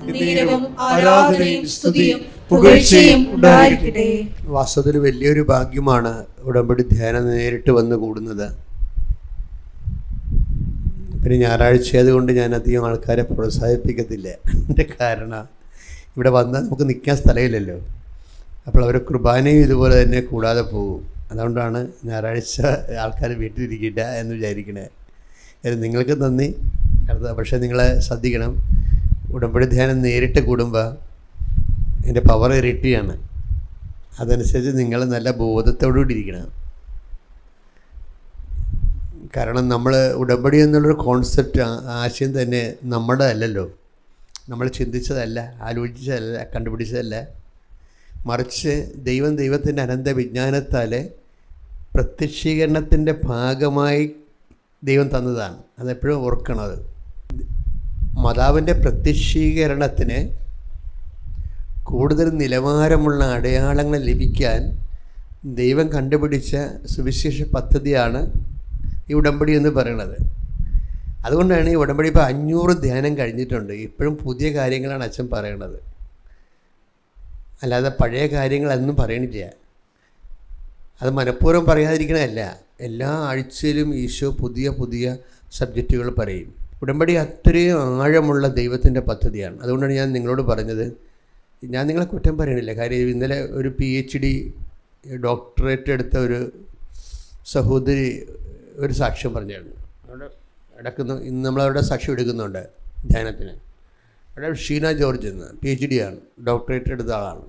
ആരാധനയും സ്തുതിയും പുകഴ്ചയും ഉണ്ടായിരിക്കട്ടെ. വാസ്തവത്തിൽ വലിയൊരു ഭാഗ്യമാണ് ഉടമ്പടി ധ്യാനം നേരിട്ട് വന്ന് കൂടുന്നത്. പിന്നെ ഞായറാഴ്ച ആയതുകൊണ്ട് ഞാൻ അധികം ആൾക്കാരെ പ്രോത്സാഹിപ്പിക്കത്തില്ല. എൻ്റെ കാരണം ഇവിടെ വന്നാൽ നമുക്ക് നിൽക്കാൻ സ്ഥലമില്ലല്ലോ. അപ്പോൾ അവർ കുർബാനയും ഇതുപോലെ തന്നെ കൂടാതെ പോകും. അതുകൊണ്ടാണ് ഞായറാഴ്ച ആൾക്കാർ വീട്ടിലിരിക്കില്ല എന്ന് വിചാരിക്കണേ. നിങ്ങൾക്ക് നന്ദി. പക്ഷേ നിങ്ങളെ ശ്രദ്ധിക്കണം, ഉടമ്പടി ധ്യാനം നേരിട്ട് കൂടുമ്പോൾ എൻ്റെ പവർ ഇരട്ടിയാണ്. അതനുസരിച്ച് നിങ്ങൾ നല്ല ബോധത്തോടുകൂടി ഇരിക്കണം. കാരണം നമ്മൾ ഉടമ്പടി എന്നുള്ളൊരു കോൺസെപ്റ്റ്, ആശയം തന്നെ നമ്മുടെ അല്ലല്ലോ. നമ്മൾ ചിന്തിച്ചതല്ല, ആലോചിച്ചതല്ല, കണ്ടുപിടിച്ചതല്ല. മറിച്ച് ദൈവത്തിൻ്റെ അനന്ത വിജ്ഞാനത്താൽ പ്രത്യക്ഷീകരണത്തിൻ്റെ ഭാഗമായി ദൈവം തന്നതാണ്. അതെപ്പോഴും ഓർക്കണത്. മാതാവിൻ്റെ പ്രത്യക്ഷീകരണത്തിന് കൂടുതൽ നിലവാരമുള്ള അടയാളങ്ങൾ ലഭിക്കാൻ ദൈവം കണ്ടുപിടിച്ച സുവിശേഷ പദ്ധതിയാണ് ഈ ഉടമ്പടി എന്ന് പറയുന്നത്. അതുകൊണ്ടാണ് ഈ ഉടമ്പടി ഇപ്പോൾ 500 ധ്യാനം കഴിഞ്ഞിട്ടുണ്ട്. ഇപ്പോഴും പുതിയ കാര്യങ്ങളാണ് അച്ഛൻ പറയണത്, അല്ലാതെ പഴയ കാര്യങ്ങളൊന്നും പറയണില്ല. അത് മനഃപൂർവ്വം പറയാതിരിക്കണമല്ല. എല്ലാ ആഴ്ചയിലും ഈശോ പുതിയ പുതിയ സബ്ജക്റ്റുകൾ പറയും. ഉടമ്പടി അത്രയും ആഴമുള്ള ദൈവത്തിൻ്റെ പദ്ധതിയാണ്. അതുകൊണ്ടാണ് ഞാൻ നിങ്ങളോട് പറഞ്ഞത്. ഞാൻ നിങ്ങളെ കുറ്റം പറയണില്ല. കാര്യം ഇന്നലെ ഒരു PhD ഡോക്ടറേറ്റ് എടുത്ത ഒരു സഹോദരി ഒരു സാക്ഷ്യം പറഞ്ഞായിരുന്നു. അവിടെ ഇന്ന് നമ്മളവിടെ സാക്ഷ്യം എടുക്കുന്നുണ്ട് ധ്യാനത്തിന്. അവിടെ ഷീന ജോർജ് എന്ന് PhD ആണ്, ഡോക്ടറേറ്റ് എടുത്ത ആളാണ്.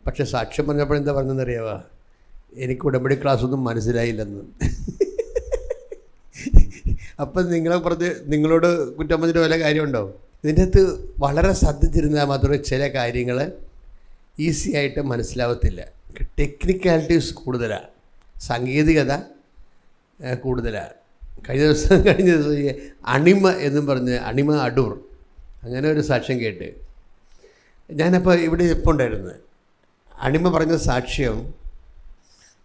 പക്ഷെ സാക്ഷ്യം പറഞ്ഞപ്പോൾ എന്താ പറഞ്ഞതെന്നറിയാവാ? എനിക്ക് ഉടമ്പടി ക്ലാസ്സൊന്നും മനസ്സിലായില്ലെന്ന്. അപ്പം നിങ്ങളോട് കുറ്റം പറഞ്ഞിട്ട് വല്ല കാര്യമുണ്ടോ? ഇതിൻ്റെ അകത്ത് വളരെ ശ്രദ്ധിച്ചിരുന്നാൽ മാത്രമേ ചില കാര്യങ്ങൾ ഈസി ആയിട്ട് മനസ്സിലാവത്തില്ല. ടെക്നിക്കാലിറ്റീസ് കൂടുതലാണ്, സാങ്കേതികത കൂടുതലാണ്. കഴിഞ്ഞ ദിവസം അണിമ എന്നും പറഞ്ഞ് അണിമ അടൂർ അങ്ങനെ ഒരു സാക്ഷ്യം കേട്ട് ഞാനപ്പോൾ ഇവിടെ ഇപ്പോൾ ഉണ്ടായിരുന്നു. അണിമ പറഞ്ഞ സാക്ഷ്യം,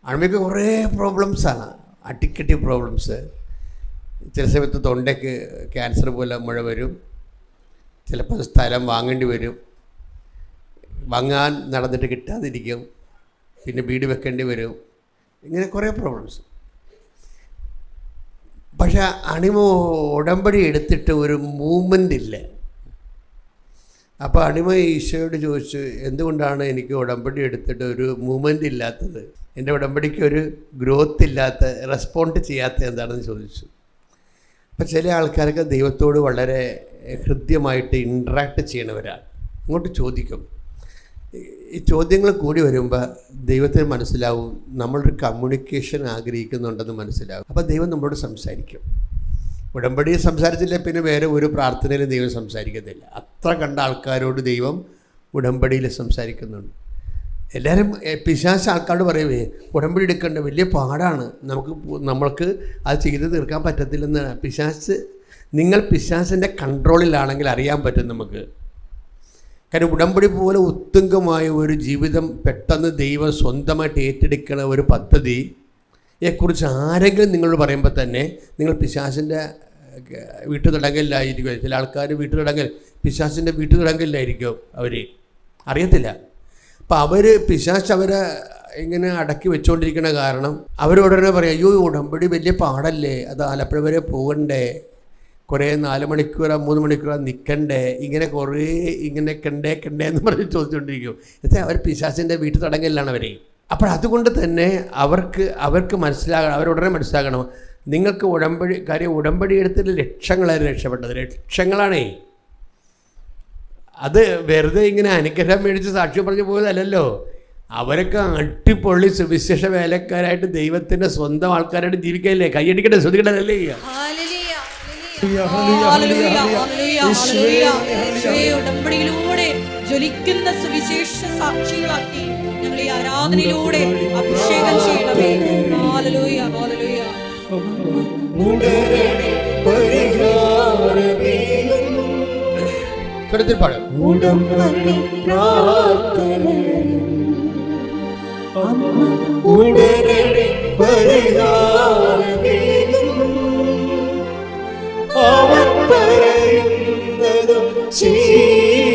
അണിമയ്ക്ക് കുറേ പ്രോബ്ലംസാണ്, അടിക്കട്ടി പ്രോബ്ലംസ്. ചില സമയത്ത് തൊണ്ടയ്ക്ക് ക്യാൻസർ പോലെ മുഴ വരും, ചിലപ്പോൾ സ്ഥലം വാങ്ങേണ്ടി വരും, വാങ്ങാൻ നടന്നിട്ട് കിട്ടാതിരിക്കും, പിന്നെ വീട് വെക്കേണ്ടി വരും, ഇങ്ങനെ കുറേ പ്രോബ്ലംസ്. പക്ഷേ അണിമ ഉടമ്പടി എടുത്തിട്ട് ഒരു മൂവ്മെൻ്റ് ഇല്ല. അപ്പോൾ അണിമ ഈശോയോട് ചോദിച്ചു, എന്തുകൊണ്ടാണ് എനിക്ക് ഉടമ്പടി എടുത്തിട്ട് ഒരു മൂവ്മെൻ്റ് ഇല്ലാത്തത്? എൻ്റെ ഉടമ്പടിക്ക് ഒരു ഗ്രോത്ത് ഇല്ലാത്ത, റെസ്പോണ്ട് ചെയ്യാത്ത എന്താണെന്ന് ചോദിച്ചു. അപ്പം ചില ആൾക്കാർക്ക് ദൈവത്തോട് വളരെ ഹൃദ്യമായിട്ട് ഇൻട്രാക്ട് ചെയ്യണവരാണ്. അങ്ങോട്ട് ചോദിക്കും. ഈ ചോദ്യങ്ങൾ കൂടി വരുമ്പോൾ ദൈവത്തിന് മനസ്സിലാവും നമ്മളൊരു കമ്മ്യൂണിക്കേഷൻ ആഗ്രഹിക്കുന്നുണ്ടെന്ന് മനസ്സിലാവും. അപ്പോൾ ദൈവം നമ്മളോട് സംസാരിക്കും. ഉടമ്പടിയിൽ സംസാരിച്ചില്ല പിന്നെ വേറെ ഒരു പ്രാർത്ഥനയിലും ദൈവം സംസാരിക്കത്തില്ല. അത്ര കണ്ട ആൾക്കാരോട് ദൈവം ഉടമ്പടിയിൽ സംസാരിക്കുന്നുണ്ട്. എല്ലാവരും പിശാച് ആൾക്കാരോട് പറയുവേ ഉടമ്പടി എടുക്കേണ്ട വലിയ പാടാണ്, നമ്മൾക്ക് അത് ചെയ്ത് തീർക്കാൻ പറ്റത്തില്ലെന്നാണ്. നിങ്ങൾ പിശാചിൻ്റെ കൺട്രോളിലാണെങ്കിൽ അറിയാൻ പറ്റും നമുക്ക്. കാരണം ഉടമ്പടി പോലെ ഉത്തുംഗമായ ഒരു ജീവിതം പെട്ടെന്ന് ദൈവം സ്വന്തമായിട്ട് ഏറ്റെടുക്കുന്ന ഒരു പദ്ധതിയെക്കുറിച്ച് ആരെങ്കിലും നിങ്ങളോട് പറയുമ്പോൾ തന്നെ നിങ്ങൾ പിശാചിൻ്റെ വീട്ടുതടങ്കലിലായിരിക്കും. ചില ആൾക്കാർ വീട്ടുതടങ്കൽ, പിശാചിൻ്റെ വീട്ടുതടങ്കലിലായിരിക്കും അവർ, അറിയത്തില്ല. അപ്പോൾ പിശാച് അവരെ ഇങ്ങനെ അടക്കി വെച്ചുകൊണ്ടിരിക്കുന്ന കാരണം അവരോടനെ പറയും, അയ്യോ ഉടമ്പടി വലിയ പാടല്ലേ, അത് ആലപ്പുഴ വരെ പോകണ്ടേ, കുറേ 4 മണിക്കൂറോ 3 മണിക്കൂറോ നിൽക്കണ്ടേ, ഇങ്ങനെ കുറേ ഇങ്ങനെ കണ്ടേ എന്ന് പറഞ്ഞ് ചോദിച്ചുകൊണ്ടിരിക്കും. എന്നിട്ട് അവർ പിശാചിൻ്റെ വീട്ടു തടങ്കലിലാണ് അവർ. അപ്പോൾ അതുകൊണ്ട് തന്നെ അവർക്ക് മനസ്സിലാകണം, അവരുടനെ മനസ്സിലാകണം, നിങ്ങൾക്ക് ഉടമ്പടി എടുത്തിട്ട് ലക്ഷങ്ങളായിരുന്നു രക്ഷപ്പെട്ടത്, ലക്ഷങ്ങളാണേ. അത് വെറുതെ ഇങ്ങനെ അനുഗ്രഹം മേടിച്ച് സാക്ഷ്യം പറഞ്ഞു പോയതല്ലല്ലോ. അവരൊക്കെ അടിപൊളി സുവിശേഷ വേലക്കാരായിട്ട് ദൈവത്തിൻ്റെ സ്വന്തം ആൾക്കാരായിട്ട് ജീവിക്കല്ലേ. കൈയടിക്കട്ടെ, ശ്രദ്ധിക്കട്ടല്ലേ. ഉടമ്പടിയിലൂടെ ജ്വലിക്കുന്ന സുവിശേഷ സാക്ഷികളാക്കി ഞങ്ങൾ ഈ ആരാധനയിലൂടെ അഭിഷേകം ചെയ്യണമേ. Hallelujah, hallelujah. ഉടമ്പടി പ്രാർത്ഥനയും ഉടനടി പരിഹാരമേകും അവൻ പറയുന്നതും ചെയ്യും.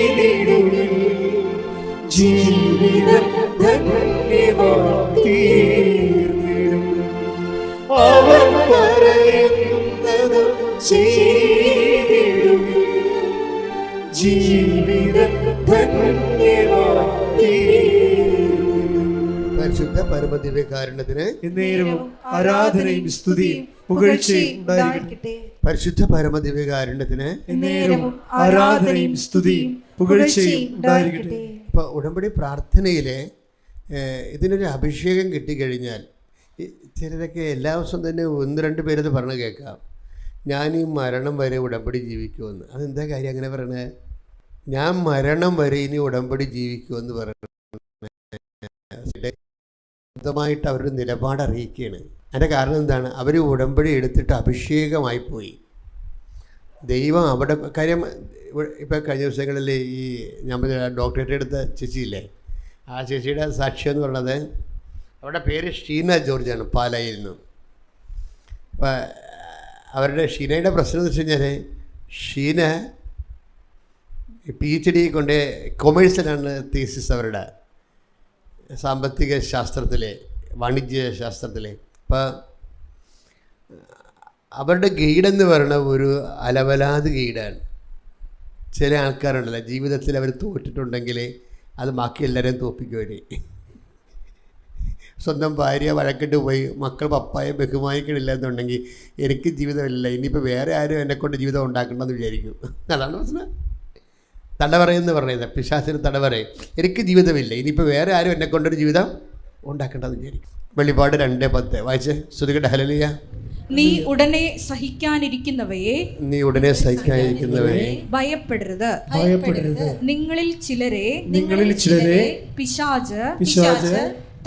ജീവിതം ധന്യമാക്കി. പരിശുദ്ധ പരമദിവ്യകാരുണ്യത്തിന് എന്നേരവും ആരാധനയും സ്തുതിയും പുകഴ്ചയും ഉണ്ടായിരിക്കട്ടെ. പരിശുദ്ധ പരമദിവ്യകാരുണ്യത്തിന് എന്നേരവും ആരാധനയും സ്തുതിയും പുകഴ്ചയും ഉണ്ടായിരിക്കട്ടെ. ഇപ്പോൾ ഉടമ്പടി പ്രാർത്ഥനയിലെ ഇതിനൊരു അഭിഷേകം കിട്ടിക്കഴിഞ്ഞാൽ ചിലരൊക്കെ എല്ലാ ദിവസവും തന്നെ 1-2 പേരത് പറഞ്ഞ് കേൾക്കാം, ഞാൻ ഈ മരണം വരെ ഉടമ്പടി ജീവിക്കുമെന്ന്. അതെന്താ കാര്യം അങ്ങനെ പറയണേ? ഞാൻ മരണം വരെ ഇനി ഉടമ്പടി ജീവിക്കുമെന്ന് പറയണത് സ്വന്തമായിട്ട് അവരുടെ നിലപാട് അറിയിക്കുകയാണ്. അതിൻ്റെ കാരണം എന്താണ്? അവർ ഉടമ്പടി എടുത്തിട്ട് അഭിഷേകമായി പോയി. ദൈവം അവിടെ കാര്യം. ഇപ്പോൾ കഴിഞ്ഞ ദിവസങ്ങളിൽ ഈ ഞാൻ ഡോക്ടറേറ്റ് എടുത്ത ചേച്ചിയില്ലേ, ആ ചേച്ചിയുടെ സാക്ഷ്യം എന്ന് പറയുന്നത്, അവരുടെ പേര് ഷീന ജോർജാണ്, പാലായിൽ നിന്നും. അപ്പോൾ അവരുടെ ഷീനയുടെ പ്രശ്നം എന്ന് വെച്ച് കഴിഞ്ഞാൽ, ഷീന PhD കൊണ്ട് കൊമേഴ്സിലാണ് തീസിസ്, അവരുടെ സാമ്പത്തിക ശാസ്ത്രത്തിലെ, വാണിജ്യ ശാസ്ത്രത്തിലെ. അപ്പോൾ അവരുടെ ഗൈഡെന്ന് പറയുന്ന ഒരു അലവലാത് ഗൈഡാണ്. ചില ആൾക്കാരുണ്ടല്ലോ, ജീവിതത്തിൽ അവർ തോറ്റിട്ടുണ്ടെങ്കിൽ അത് ബാക്കി എല്ലാവരെയും തോൽപ്പിക്കുവരെ. സ്വന്തം ഭാര്യ വഴക്കിട്ട് പോയി, മക്കൾ പപ്പായെ ബഹുമാനിക്കണില്ല എന്നുണ്ടെങ്കിൽ എനിക്ക് ജീവിതമില്ല, ഇനിയിപ്പോൾ വേറെ ആരും എന്നെക്കൊണ്ട് ജീവിതം ഉണ്ടാക്കണമെന്ന് വിചാരിക്കും. അതാണ് പ്രശ്നം. തടവറയെന്ന് പറയുന്നത്, പിശാചിന് തടവറയും. എനിക്ക് ജീവിതമില്ല, ഇനിയിപ്പോൾ വേറെ ആരും എന്നെക്കൊണ്ടൊരു ജീവിതം ഉണ്ടാക്കേണ്ടതെന്ന് വിചാരിക്കും. വെളിപ്പാട് 2:10 വായിച്ച് ശ്രുതികട്ടെ. ഹല്ലേലൂയ. നീ ഉടനെ സഹിക്കാനിരിക്കുന്നവയെ ഭയപ്പെടരുത്. നിങ്ങളിൽ ചിലരെ പിശാച്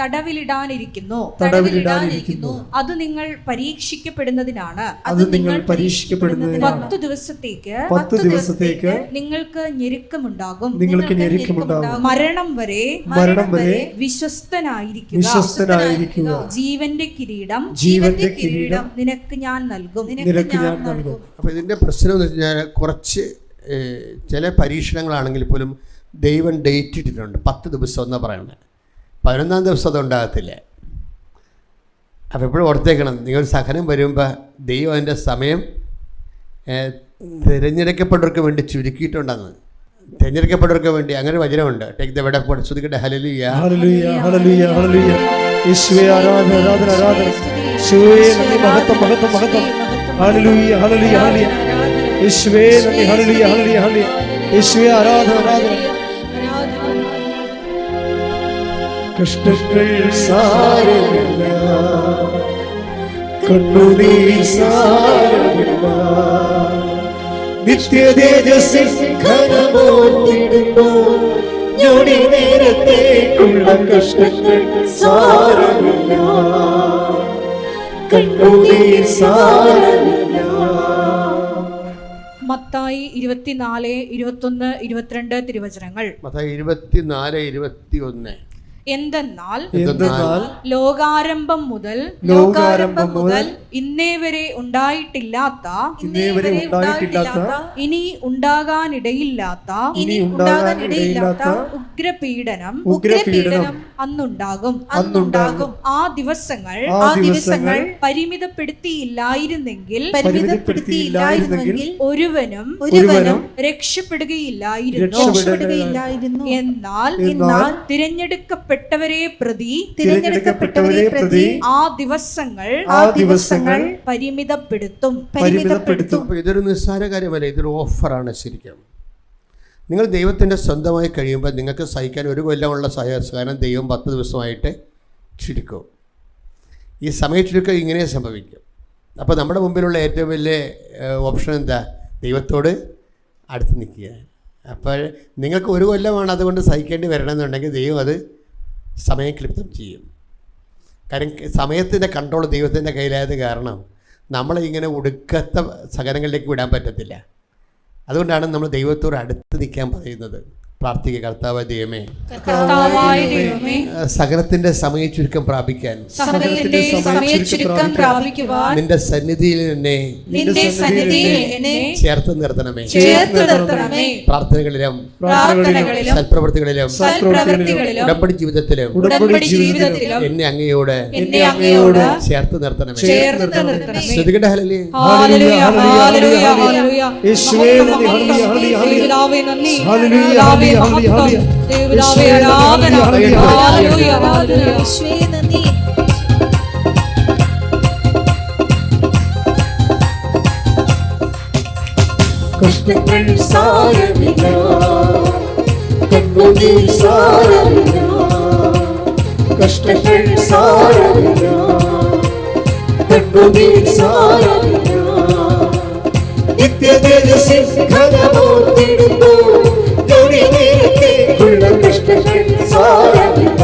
തടവിലിടാനിരിക്കുന്നു. അത് നിങ്ങൾ പരീക്ഷിക്കപ്പെടുന്നതിനാണ്. 10 ദിവസത്തേക്ക് നിങ്ങൾക്ക് ഞെരുക്കമുണ്ടാകും. മരണം വരെ വിശ്വസ്തനായിരിക്കുക. ജീവന്റെ കിരീടം നിനക്ക് ഞാൻ നൽകും. അപ്പോൾ ഇതിൻ്റെ പ്രശ്നം എന്ന് വെച്ചാൽ, കുറച്ച് ചില പരീക്ഷണങ്ങളാണെങ്കിൽ പോലും ദൈവം ഡേറ്റ് ഇട്ടിട്ടുണ്ട്. 10 ദിവസം എന്നാണ് പറയുന്നത്. 11-ാം ദിവസം അത് ഉണ്ടാകത്തില്ല. അപ്പോൾ എപ്പോഴും ഓർത്തേക്കണം, നിങ്ങൾ സഹനം വരുമ്പോൾ ദൈവം അതിൻ്റെ സമയം തിരഞ്ഞെടുക്കപ്പെട്ടവർക്ക് വേണ്ടി ചുരുക്കിയിട്ടുണ്ടെന്ന്. തിരഞ്ഞെടുക്കപ്പെട്ടവർക്ക് വേണ്ടി അങ്ങനെ വചനമുണ്ട്. Take the word of God. ശ്രുതികട്ടെ. ഹല്ലേലൂയ. ഹല്ലേലൂയ, ഹല്ലേലൂയ, ഹല്ലേലൂയ. യേശുവേ ആരാധന, ആരാധന, ആരാധന. യേശുവേ നന്ദി, മഹത്വം, മഹത്വം, മഹത്വം. ഹല്ലേലൂയ, ഹല്ലേലൂയ, ഹല്ലേലൂയ. യേശുവേ നന്ദി, ഹല്ലേലൂയ, ഹല്ലേലൂയ, ഹല്ലേലൂയ. യേശുവേ ആരാധന, ആരാധന. കഷ്ടങ്ങൾ സാരമില്ല, കണ്ണുനീർ സാരമില്ല, നിത്യതേജസ്സിൽ ഘനമോർത്തിടുമ്പോൾ ഞൊടി നേരത്തേക്കുള്ള കഷ്ടങ്ങൾ സാരമില്ല, കണ്ണുനീർ സാരമില്ല. മത്തായി 24, 21, 22 തിരുവചനങ്ങൾ. മത്തായി 24, 21. എന്തെന്നാൽ ലോകാരംഭം മുതൽ ഇന്നേ വരെ ഉണ്ടായിട്ടില്ലാത്ത ഇനി ഉണ്ടാകാനിടയില്ലാത്ത ഉഗ്രപീഡനം അന്നുണ്ടാകും. ആ ദിവസങ്ങൾ പരിമിതപ്പെടുത്തിയില്ലായിരുന്നെങ്കിൽ ഒരുവനും രക്ഷപ്പെടുകയില്ലായിരുന്നു. എന്നാൽ തിരഞ്ഞെടുക്കപ്പെട്ടവരെ പ്രതി ആ ദിവസങ്ങൾ പരിമിതപ്പെടുത്തും. ഇതൊരു നിസ്സാര കാര്യമല്ല, ഇതൊരു ഓഫറാണ്. ശരിക്കും നിങ്ങൾ ദൈവത്തിൻ്റെ സ്വന്തമായി കഴിയുമ്പോൾ നിങ്ങൾക്ക് സഹിക്കാൻ 1 കൊല്ലമുള്ള സഹനം ദൈവം 10 ദിവസമായിട്ട് ചുരുക്കും. ഈ സമയ ചുരുക്കം ഇങ്ങനെ സംഭവിക്കും. അപ്പോൾ നമ്മുടെ മുമ്പിലുള്ള ഏറ്റവും വലിയ ഓപ്ഷൻ എന്താ? ദൈവത്തോട് അടുത്ത് നിൽക്കുക. അപ്പോൾ നിങ്ങൾക്ക് 1 കൊല്ലമാണ് അതുകൊണ്ട് സഹിക്കേണ്ടി വരണമെന്നുണ്ടെങ്കിൽ ദൈവം അത് സമയം ക്ലിപ്തം ചെയ്യും. കാര്യം സമയത്തിൻ്റെ കൺട്രോൾ ദൈവത്തിൻ്റെ കയ്യിലായത് കാരണം നമ്മളെ ഇങ്ങനെ ഒടുക്കത്ത സഹനങ്ങളിലേക്ക് വിടാൻ പറ്റത്തില്ല. അതുകൊണ്ടാണ് നമ്മൾ ദൈവത്തോട് അടുത്ത് നിൽക്കാൻ പറയുന്നത്. പ്രാർത്ഥിക്കുക. കർത്താവ് ദൈവമേ, കർത്താവായ ദൈവമേ, സകലത്തിന്റെ സമയച്ചുരുക്കം പ്രാപിക്കാൻ സകലത്തിന്റെ സമയച്ചുരുക്കം പ്രാപിക്കുവാൻ നിന്റെ സന്നിധിയിൽ എന്നെ ചേർത്ത് നിർത്തണമേ. പ്രാർത്ഥനകളിലും സൽപ്രവൃത്തികളിലും ഉടമ്പടി ജീവിതത്തിലും എന്നെ അങ്ങയോട് ചേർത്ത് നിർത്തണമേ. ശ്രദ്ധിക്കട്ടെ. ഹല്ലേലൂയ, ഹല്ലേലൂയ, ഹല്ലേലൂയ, ഹല്ലേലൂയ. യേശുവേ നന്ദി, ഹല്ലേലൂയ, ഹല്ലേലൂയ, നന്ദി, ഹല്ലേലൂയ, ഹല്ലേലൂയ, യേശുവേ ആരാധന, ഹല്ലേലൂയ, ഹല്ലേലൂയ, യേശുവേ നന്ദി. കഷ്ടങ്ങൾ സാരമില്ല, കണ്ണുനീർ സാരമില്ല, കഷ്ടങ്ങൾ സാരമില്ല, കണ്ണുനീർ സാരമില്ല. നിത്യതേജസ്സിൻ ഘനമോർത്തിടുമ്പോൾ ഞൊടിനേരത്തേക്കുള്ള കഷ്ടങ്ങൾ സാരമില്ല,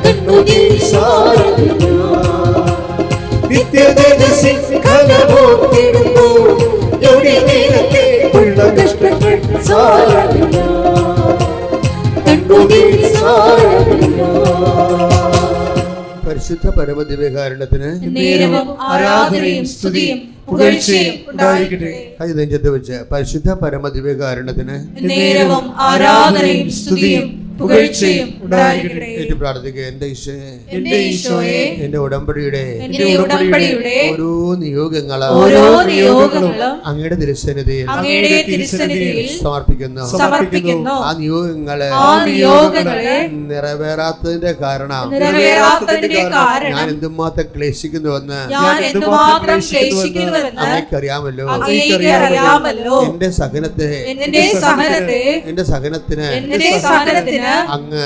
കണ്ണുനീർ സാരമില്ല. നിത്യതേജസ്സിൻ ഘനമോർത്തിടുമ്പോൾ ഞൊടിനേരത്തേക്കുള്ള കഷ്ടങ്ങൾ സാരമില്ല, കണ്ണുനീർ സാരമില്ല. പരിശുദ്ധ പരമദിവ്യകാരുണ്യത്തിന് നേരവും ആരാധനയും സ്തുതിയും പുകഴ്ചയും ഉണ്ടായിരിക്കട്ടെ. കൈ നെഞ്ചത്ത് വെച്ച് പരിശുദ്ധ പരമദിവ്യകാരുണ്യത്തിന് നേരവും ആരാധനയും സ്തുതിയും പുകഴ്ചയും ഉണ്ടായിരിക്കട്ടെ. ഏറ്റു പ്രാർത്ഥിക്കുക. എന്റെ ഈശോയെ, എന്റെ ഈശോയെ, എന്റെ ഉടമ്പടിയുടെ ഓരോ നിയോഗങ്ങളും അങ്ങയുടെ തിരുസന്നിധിയിൽ സമർപ്പിക്കുന്നു. ആ നിയോഗങ്ങളെ നിറവേറാത്തതിന്റെ കാരണം ഞാൻ എന്തുമാത്രം ക്ലേശിക്കുന്നുവെന്ന് അങ്ങേക്കറിയാമല്ലോ. എന്റെ സഹനത്തിന് അങ്ങ്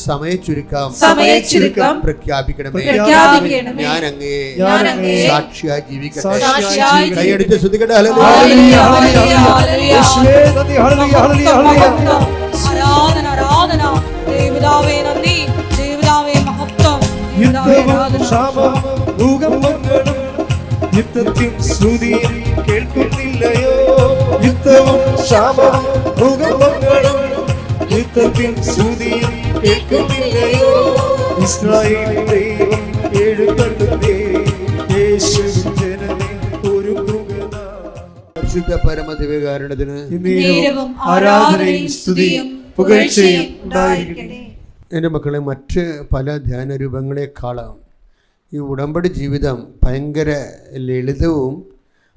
സമയച്ചുരുക്കം പ്രഖ്യാപിക്കണമേ. ഞാൻ അങ്ങേ സാക്ഷിയായി ജീവിക്കട്ടെ. കൈയടിച്ച് ശ്രദ്ധിക്കട്ടെ. യുദ്ധത്തിൻ ശ്രുതി കേൾക്കുന്നില്ലയോ? യുദ്ധവും ശാപവും ഭൂകമ്പങ്ങളും യുദ്ധത്തിൻ ശ്രുതി കേൾക്കുന്നില്ലയോ? ഇസ്രായേൽ ദൈവം എഴുന്നള്ളുന്നേ, യേശു ജനമേ ഒരുങ്ങുക. പരിശുദ്ധ പരമദിവ്യകാരുണ്യത്തിന് ആരാധനയും സ്തുതിയും പുകഴ്ചയും ഉണ്ടായിരിക്കട്ടെ. എൻ്റെ മക്കളെ, മറ്റ് പല ധ്യാനരൂപങ്ങളെക്കാളും ഈ ഉടമ്പടി ജീവിതം ഭയങ്കര ലളിതവും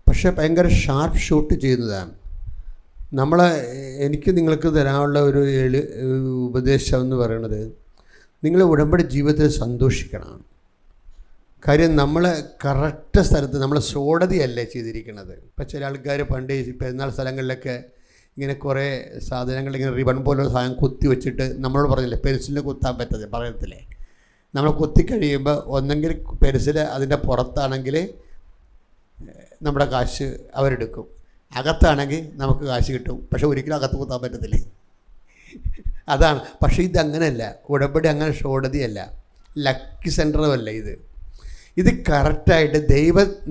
പക്ഷെ ഭയങ്കര ഷാർപ്പ് ഷൂട്ട് ചെയ്യുന്നതാണ്. എനിക്ക് നിങ്ങൾക്ക് തരാനുള്ള ഒരു ഉപദേശം എന്ന് പറയുന്നത്, നിങ്ങൾ ഉടമ്പടി ജീവിതത്തിൽ സന്തോഷിക്കണം. കാര്യം നമ്മൾ കറക്റ്റ് സ്ഥലത്ത് നമ്മൾ സോടതിയല്ലേ ചെയ്തിരിക്കുന്നത്. ഇപ്പം ചില ആൾക്കാർ പണ്ട് പെരുന്നാൾ സ്ഥലങ്ങളിലൊക്കെ ഇങ്ങനെ കുറേ സാധനങ്ങൾ ഇങ്ങനെ റിബൺ പോലുള്ള സാധനം കുത്തി വെച്ചിട്ട് നമ്മളോട് പറഞ്ഞില്ലേ പെൻസിലിന് കുത്താൻ പറ്റത്തില്ല പറയത്തില്ലേ. നമ്മൾ കുത്തിക്കഴിയുമ്പോൾ ഒന്നെങ്കിൽ പെൻസിൽ അതിൻ്റെ പുറത്താണെങ്കിൽ നമ്മുടെ കാശ് അവരെടുക്കും, അകത്താണെങ്കിൽ നമുക്ക് കാശ് കിട്ടും. പക്ഷെ ഒരിക്കലും അകത്ത് കുത്താൻ പറ്റത്തില്ല. അതാണ്. പക്ഷേ ഇതങ്ങനെയല്ല. ഉടമ്പടി അങ്ങനെ ഷോടതിയല്ല, ലക്കി സെൻറ്ററുമല്ല. ഇത് കറക്റ്റായിട്ട്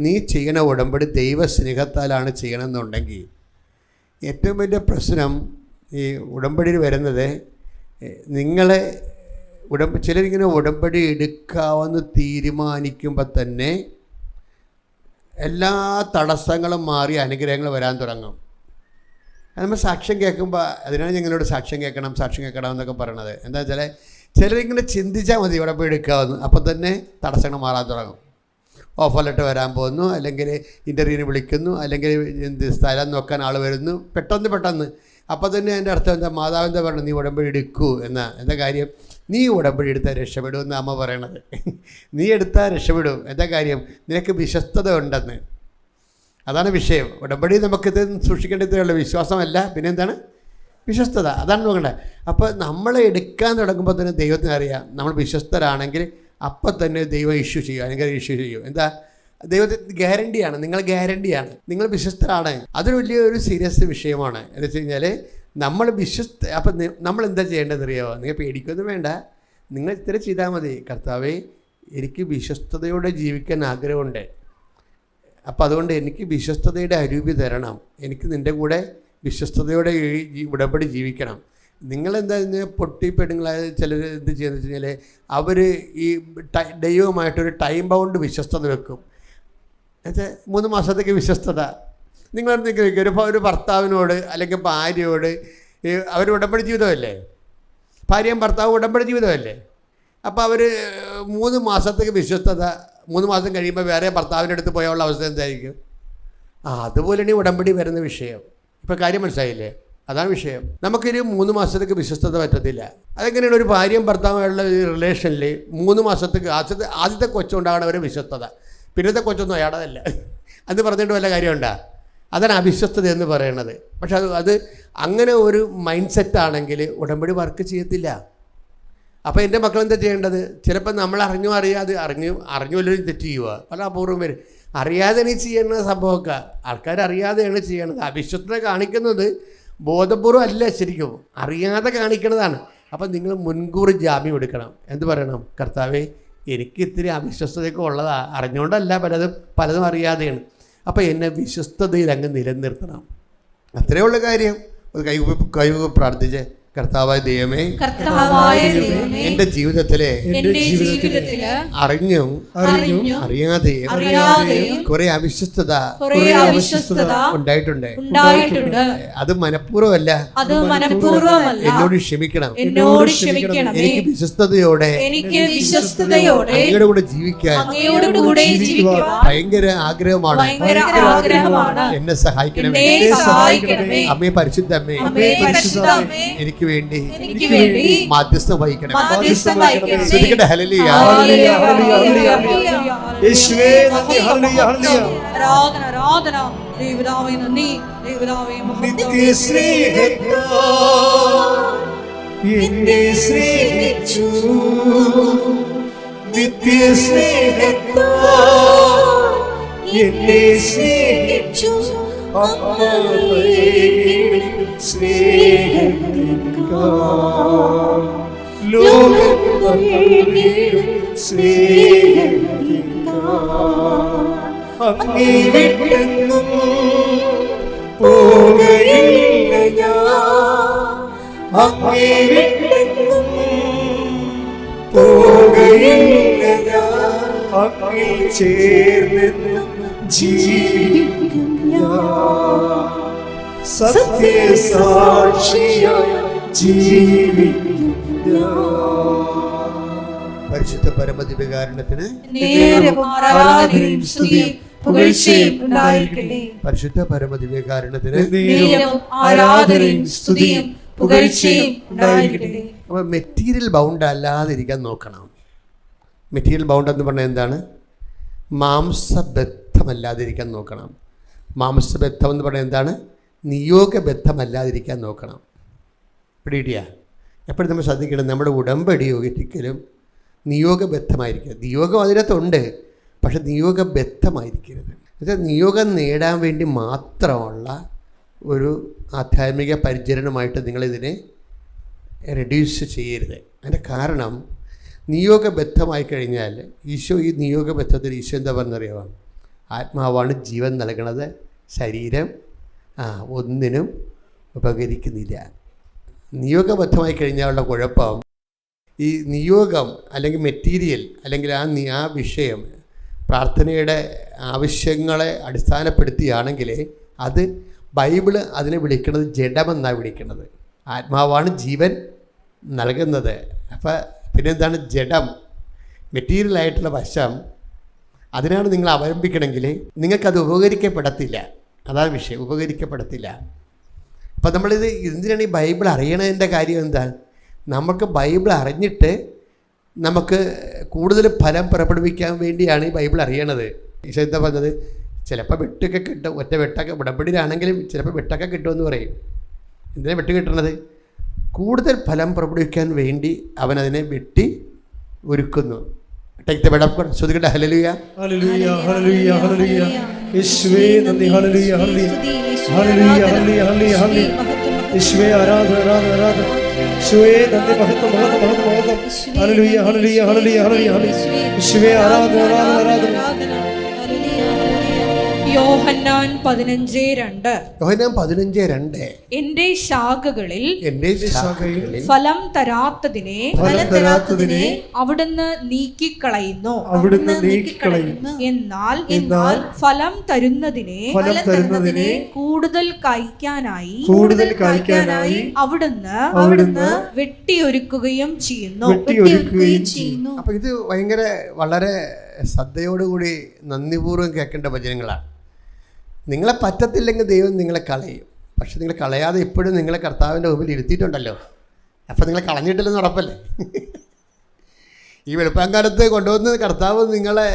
നീ ചെയ്യണ ഉടമ്പടി ദൈവസ്നേഹത്താലാണ് ചെയ്യണമെന്നുണ്ടെങ്കിൽ ഏറ്റവും വലിയ പ്രശ്നം ഈ ഉടമ്പടിയിൽ വരുന്നത്, നിങ്ങളെ ചിലരിങ്ങനെ ഉടമ്പടി എടുക്കാമെന്ന് തീരുമാനിക്കുമ്പോൾ തന്നെ എല്ലാ തടസ്സങ്ങളും മാറി അനുഗ്രഹങ്ങൾ വരാൻ തുടങ്ങും. നമ്മൾ സാക്ഷ്യം കേൾക്കുമ്പോൾ, അതിനാണ് ഞങ്ങളോട് സാക്ഷ്യം കേൾക്കണം എന്നൊക്കെ പറയണത്. എന്താ വെച്ചാൽ ചിലരിങ്ങനെ ചിന്തിച്ചാൽ മതി ഉടമ്പടി എടുക്കാമെന്ന്, അപ്പോൾ തന്നെ തടസ്സങ്ങൾ മാറാൻ തുടങ്ങും. ഓഫർ ലെറ്റർ വരാൻ പോകുന്നു, അല്ലെങ്കിൽ ഇൻ്റർവ്യൂവിന് വിളിക്കുന്നു, അല്ലെങ്കിൽ സ്ഥലം നോക്കാൻ ആൾ വരുന്നു, പെട്ടെന്ന് അപ്പോൾ തന്നെ അതിൻ്റെ അർത്ഥം എന്താ? മാതാവിൻ്റെ പറഞ്ഞു നീ ഉടമ്പടി എടുക്കൂ എന്താ കാര്യം? നീ ഉടമ്പടി എടുത്താൽ രക്ഷപ്പെടും എന്ന് അമ്മ പറയണത്. നീ എടുത്താൽ രക്ഷപ്പെടും. എന്താ കാര്യം? നിനക്ക് വിശ്വസ്തത ഉണ്ടെന്ന്. അതാണ് വിഷയം. ഉടമ്പടി നമുക്കിത് സൂക്ഷിക്കേണ്ടതുള്ള വിശ്വാസമല്ല, പിന്നെ എന്താണ്? വിശ്വസ്തത. അതാണ് നോക്കണ്ടേ. അപ്പോൾ നമ്മളെ എടുക്കാൻ തുടങ്ങുമ്പോൾ തന്നെ ദൈവത്തിന് അറിയാം നമ്മൾ വിശ്വസ്തരാണെങ്കിൽ അപ്പം തന്നെ ദൈവം ഇഷ്യൂ ചെയ്യും, അനുഗ്രഹം ഇഷ്യൂ ചെയ്യും. എന്താ? ദൈവത്തിന് ഗ്യാരണ്ടിയാണ്, നിങ്ങൾ വിശ്വസ്തരാണ്. അതൊരു വലിയൊരു സീരിയസ് വിഷയമാണ്. എന്ന് വെച്ച് കഴിഞ്ഞാൽ നമ്മൾ അപ്പം നമ്മൾ എന്താ ചെയ്യേണ്ടതെന്ന് അറിയാമോ? നിങ്ങൾ പേടിക്കൊന്നും വേണ്ട, നിങ്ങൾ ഇത്ര ചെയ്താൽ മതി. കർത്താവേ, എനിക്ക് വിശ്വസ്തയോടെ ജീവിക്കാൻ ആഗ്രഹമുണ്ട്, അപ്പോൾ അതുകൊണ്ട് എനിക്ക് വിശ്വസ്തതയുടെ അരൂപി തരണം, എനിക്ക് നിൻ്റെ കൂടെ വിശ്വസ്തയോടെ ഈ ഉടമ്പടി ജീവിക്കണം. നിങ്ങളെന്താ പൊട്ടിപ്പെണ്ണുങ്ങളായ ചിലർ എന്ത് ചെയ്യുന്നത് വെച്ച് കഴിഞ്ഞാൽ അവർ ഈ ദൈവമായിട്ടൊരു ടൈം ബൗണ്ട് വിശ്വസ്തത വെക്കും. എന്നുവെച്ചാൽ 3 മാസത്തേക്ക് വിശ്വസ്തത. നിങ്ങളെന്തെങ്കിലും ഒരു ഭർത്താവിനോട് അല്ലെങ്കിൽ ഭാര്യയോട് അവർ ഉടമ്പടി ജീവിതമല്ലേ, ഭാര്യയും ഭർത്താവും ഉടമ്പടി ജീവിതമല്ലേ. അപ്പോൾ അവർ 3 മാസത്തേക്ക് വിശ്വസ്തത, 3 മാസം കഴിയുമ്പോൾ വേറെ ഭർത്താവിൻ്റെ അടുത്ത് പോയുള്ള അവസ്ഥ എന്തായിരിക്കും? അതുപോലെയാണ് ഈ ഉടമ്പടി വരുന്ന വിഷയം. ഇപ്പോൾ കാര്യം മനസ്സിലായില്ലേ? അതാണ് വിഷയം. നമുക്കൊരു 3 മാസത്തേക്ക് വിശ്വസ്തത പറ്റത്തില്ല. അതെങ്ങനെയാണ് ഒരു ഭാര്യയും ഭർത്താവുമായുള്ള റിലേഷനിൽ 3 മാസത്തേക്ക് ആദ്യത്തെ കൊച്ചുണ്ടാകണ ഒരു വിശ്വസ്തത, പിന്നത്തെ കൊച്ചൊന്നും അയാളതല്ല അത് പറഞ്ഞിട്ട് വല്ല കാര്യമുണ്ടാ? അതാണ് അവിശ്വസ്തത എന്ന് പറയണത്. പക്ഷെ അത് അങ്ങനെ ഒരു മൈൻഡ് സെറ്റാണെങ്കിൽ ഉടമ്പടി വർക്ക് ചെയ്യത്തില്ല. അപ്പോൾ എൻ്റെ മക്കൾ എന്താ ചെയ്യേണ്ടത്? ചിലപ്പോൾ നമ്മൾ അറിഞ്ഞുവല്ലൊരു തെറ്റ് ചെയ്യുക. പല അപൂർവം പേര് അറിയാതെ നീ ചെയ്യുന്ന സംഭവമൊക്കെ ആൾക്കാർ അറിയാതെയാണ് ചെയ്യണത്. അവിശ്വസ്തത കാണിക്കുന്നത് ബോധപൂർവം അല്ല, ശരിക്കും അറിയാതെ കാണിക്കുന്നതാണ്. അപ്പം നിങ്ങൾ മുൻകൂർ ജാമ്യം എടുക്കണം. എന്ത് പറയണം? കർത്താവേ, എനിക്ക് ഇത്തിരി അവിശ്വസ്തതയൊക്കെ ഉള്ളതാണ്, അറിഞ്ഞുകൊണ്ടല്ല, പലതും അറിയാതെയാണ്. അപ്പോൾ എന്നെ വിശ്വസ്തതയിൽ അങ്ങ് നിലനിർത്തണം. അത്രയേ ഉള്ള കാര്യം. ഒരു കൈവ പ്രാർത്ഥിച്ച്, കർത്താവായ ദൈവമേ, എൻ്റെ ജീവിതത്തിലെ അറിഞ്ഞും അറിയാതെയും കുറെ അവിശ്വസ്തത ഉണ്ടായിട്ടുണ്ട്. അത് മനഃപൂർവ്വമല്ല, എന്നോട് ക്ഷമിക്കണം. എനിക്ക് വിശ്വസ്തയോടെ അങ്ങയുടെ കൂടെ ജീവിക്കാൻ ഭയങ്കര ആഗ്രഹമാണ്. എന്നെ സഹായിക്കണമേ. അമ്മേ, പരിശുദ്ധ അമ്മേ, എനിക്ക് വേണ്ടി മാധ്യസ്ഥം വഹിക്കണം. ശ്രദ്ധിക്കട്ടെ. ഹല്ലേലൂയ. യേശുവേ നന്ദി. ഹല്ലേലൂയ. ഹല്ലേലൂയ. ആരാധന ആരാധന. ദൈവമേ നന്ദി. ദൈവമേ നിത്യ സ്നേഹത്താൽ എന്നെ സ്നേഹിച്ചു, നിത്യ സ്നേഹത്താൽ എന്നെ സ്നേഹിച്ചു, ലോകം അങ്ങേ വിട്ടെങ്ങും പോകയില്ല ഞാൻ, അങ്ങേ വിട്ടെങ്ങും പോകയില്ല ഞാൻ, അങ്ങേ ചേർന്നെന്നും ജീവിക്കും ഞാൻ, സത്യസാക്ഷിയായി ജീവിക്കും ഞാൻ. പരിശുദ്ധ പരമദിവ്യകാരുണ്യത്തിന് ആരാധനയും സ്തുതിയും പുകഴ്ചയും ഉണ്ടായിരിക്കട്ടെ. പരിശുദ്ധ പരമദിവ്യകാരുണ്യത്തിന് ആരാധനയും സ്തുതിയും പുകഴ്ചയും ഉണ്ടായിരിക്കട്ടെ. അപ്പോൾ മെറ്റീരിയൽ ബൗണ്ട് അല്ലാതിരിക്കാൻ നോക്കണം. മെറ്റീരിയൽ ബൗണ്ട് എന്ന് പറഞ്ഞാൽ എന്താണ്? മാംസബദ്ധമല്ലാതിരിക്കാൻ നോക്കണം. മാംസബദ്ധം എന്ന് പറഞ്ഞാൽ എന്താണ്? നിയോഗബദ്ധമല്ലാതിരിക്കാൻ നോക്കണം. പിടികിട്ടിയ? എപ്പോഴും നമ്മൾ ശ്രദ്ധിക്കണം, നമ്മുടെ ഉടമ്പടി ഒരിക്കലും നിയോഗബദ്ധമായിരിക്കുക. നിയോഗം അതിനകത്തുണ്ട്, പക്ഷെ നിയോഗബദ്ധമായിരിക്കരുത്. എന്നുവെച്ചാൽ നിയോഗം നേടാൻ വേണ്ടി മാത്രമുള്ള ഒരു ആധ്യാത്മിക പരിചരണമായിട്ട് നിങ്ങളിതിനെ റെഡ്യൂസ് ചെയ്യരുത്. അതിൻ്റെ കാരണം, നിയോഗബദ്ധമായി കഴിഞ്ഞാൽ ഈശോ ഈ നിയോഗബദ്ധത്തിൽ ഈശോ എന്താ പറഞ്ഞറിയാമോ? ആത്മാവാണ് ജീവൻ നൽകണത്, ശരീരം ഒന്നിനും ഉപകരിക്കുന്നില്ല. നിയോഗബദ്ധമായി കഴിഞ്ഞാലുള്ള കുഴപ്പം, ഈ നിയോഗം അല്ലെങ്കിൽ മെറ്റീരിയൽ അല്ലെങ്കിൽ ആ വിഷയം പ്രാർത്ഥനയുടെ ആവശ്യങ്ങളെ അടിസ്ഥാനപ്പെടുത്തിയാണെങ്കിൽ അത് ബൈബിള് അതിനെ വിളിക്കുന്നത് ജഡമെന്നാണ് വിളിക്കുന്നത്. ആത്മാവാണ് ജീവൻ നൽകുന്നത്. അപ്പം പിന്നെന്താണ് ജഡം? മെറ്റീരിയലായിട്ടുള്ള വശം, അതിനാണ് നിങ്ങൾ അവലംബിക്കണമെങ്കിൽ നിങ്ങൾക്കത് ഉപകരിക്കപ്പെടത്തില്ല. അതാണ് വിഷയം, ഉപകരിക്കപ്പെടത്തില്ല. അപ്പം നമ്മളിത് എന്തിനാണ് ഈ ബൈബിൾ അറിയണതിൻ്റെ കാര്യം എന്താണ്? നമുക്ക് ബൈബിൾ അറിഞ്ഞിട്ട് നമുക്ക് കൂടുതൽ ഫലം പുറപ്പെടുവിക്കാൻ വേണ്ടിയാണ് ഈ ബൈബിൾ അറിയണത്. ഈശോ എന്താ പറഞ്ഞത്? ചിലപ്പോൾ വെട്ടൊക്കെ കിട്ടും, ഒറ്റ വെട്ടൊക്കെ ഉടമ്പടിയിലാണെങ്കിലും ചിലപ്പോൾ വെട്ടൊക്കെ കിട്ടുമെന്ന് പറയും. എന്തിനാണ് വെട്ട് കിട്ടണത്? കൂടുതൽ ഫലം പുറപ്പെടുവിക്കാൻ വേണ്ടി അവനതിനെ വെട്ടി ഒരുക്കുന്നു. ശ്രുതികട്ടെ. ഹല്ലേലൂയ. ഹല്ലേലൂയ. ഹല്ലേലൂയ. ഹല്ലേലൂയ. യേശുവേ നന്ദി. ഹല്ലേലൂയ. ഹല്ലേലൂയ. ഹല്ലേലൂയ. ഹല്ലേലൂയ. ഹല്ലേലൂയ. യേശുവേ ആരാധന. ആരാധന. ആരാധന. യേശുവേ നന്ദി. മഹത്വം. മഹത്വം. മഹത്വം. മഹത്വം. ഹല്ലേലൂയ. ഹല്ലേലൂയ. ഹല്ലേലൂയ. ഹല്ലേലൂയ. യേശുവേ ആരാധന. ആരാധന. ആരാധന. യോഹന്നാൻ 15:2. യോഹന്നാൻ 15:2. എന്റെ ശാഖകളിൽ എന്റെ ശാഖകളിൽ ഫലം തരാത്തതിനെ അവിടുന്ന് നീക്കിക്കളയുന്നു. എന്നാൽ ഫലം തരുന്നതിനെ കൂടുതൽ കായ്ക്കാനായി അവിടുന്ന് വെട്ടിയൊരുക്കുകയും ചെയ്യുന്നു. അപ്പൊ ഇത് ഭയങ്കര വളരെ ശ്രദ്ധയോടുകൂടി നന്ദിപൂർവ്വം കേൾക്കേണ്ട വചനങ്ങളാണ്. നിങ്ങളെ പറ്റത്തില്ലെങ്കിൽ ദൈവം നിങ്ങളെ കളയും. പക്ഷെ നിങ്ങൾ കളയാതെ ഇപ്പോഴും നിങ്ങളെ കർത്താവിൻ്റെ മുമ്പിൽ ഇരുത്തിയിട്ടുണ്ടല്ലോ. അപ്പം നിങ്ങളെ കളഞ്ഞിട്ടില്ലെന്ന് ഉറപ്പല്ലേ? ഈ വെളുപ്പാങ്കാലത്ത് കൊണ്ടുവന്ന് കർത്താവ് നിങ്ങളെ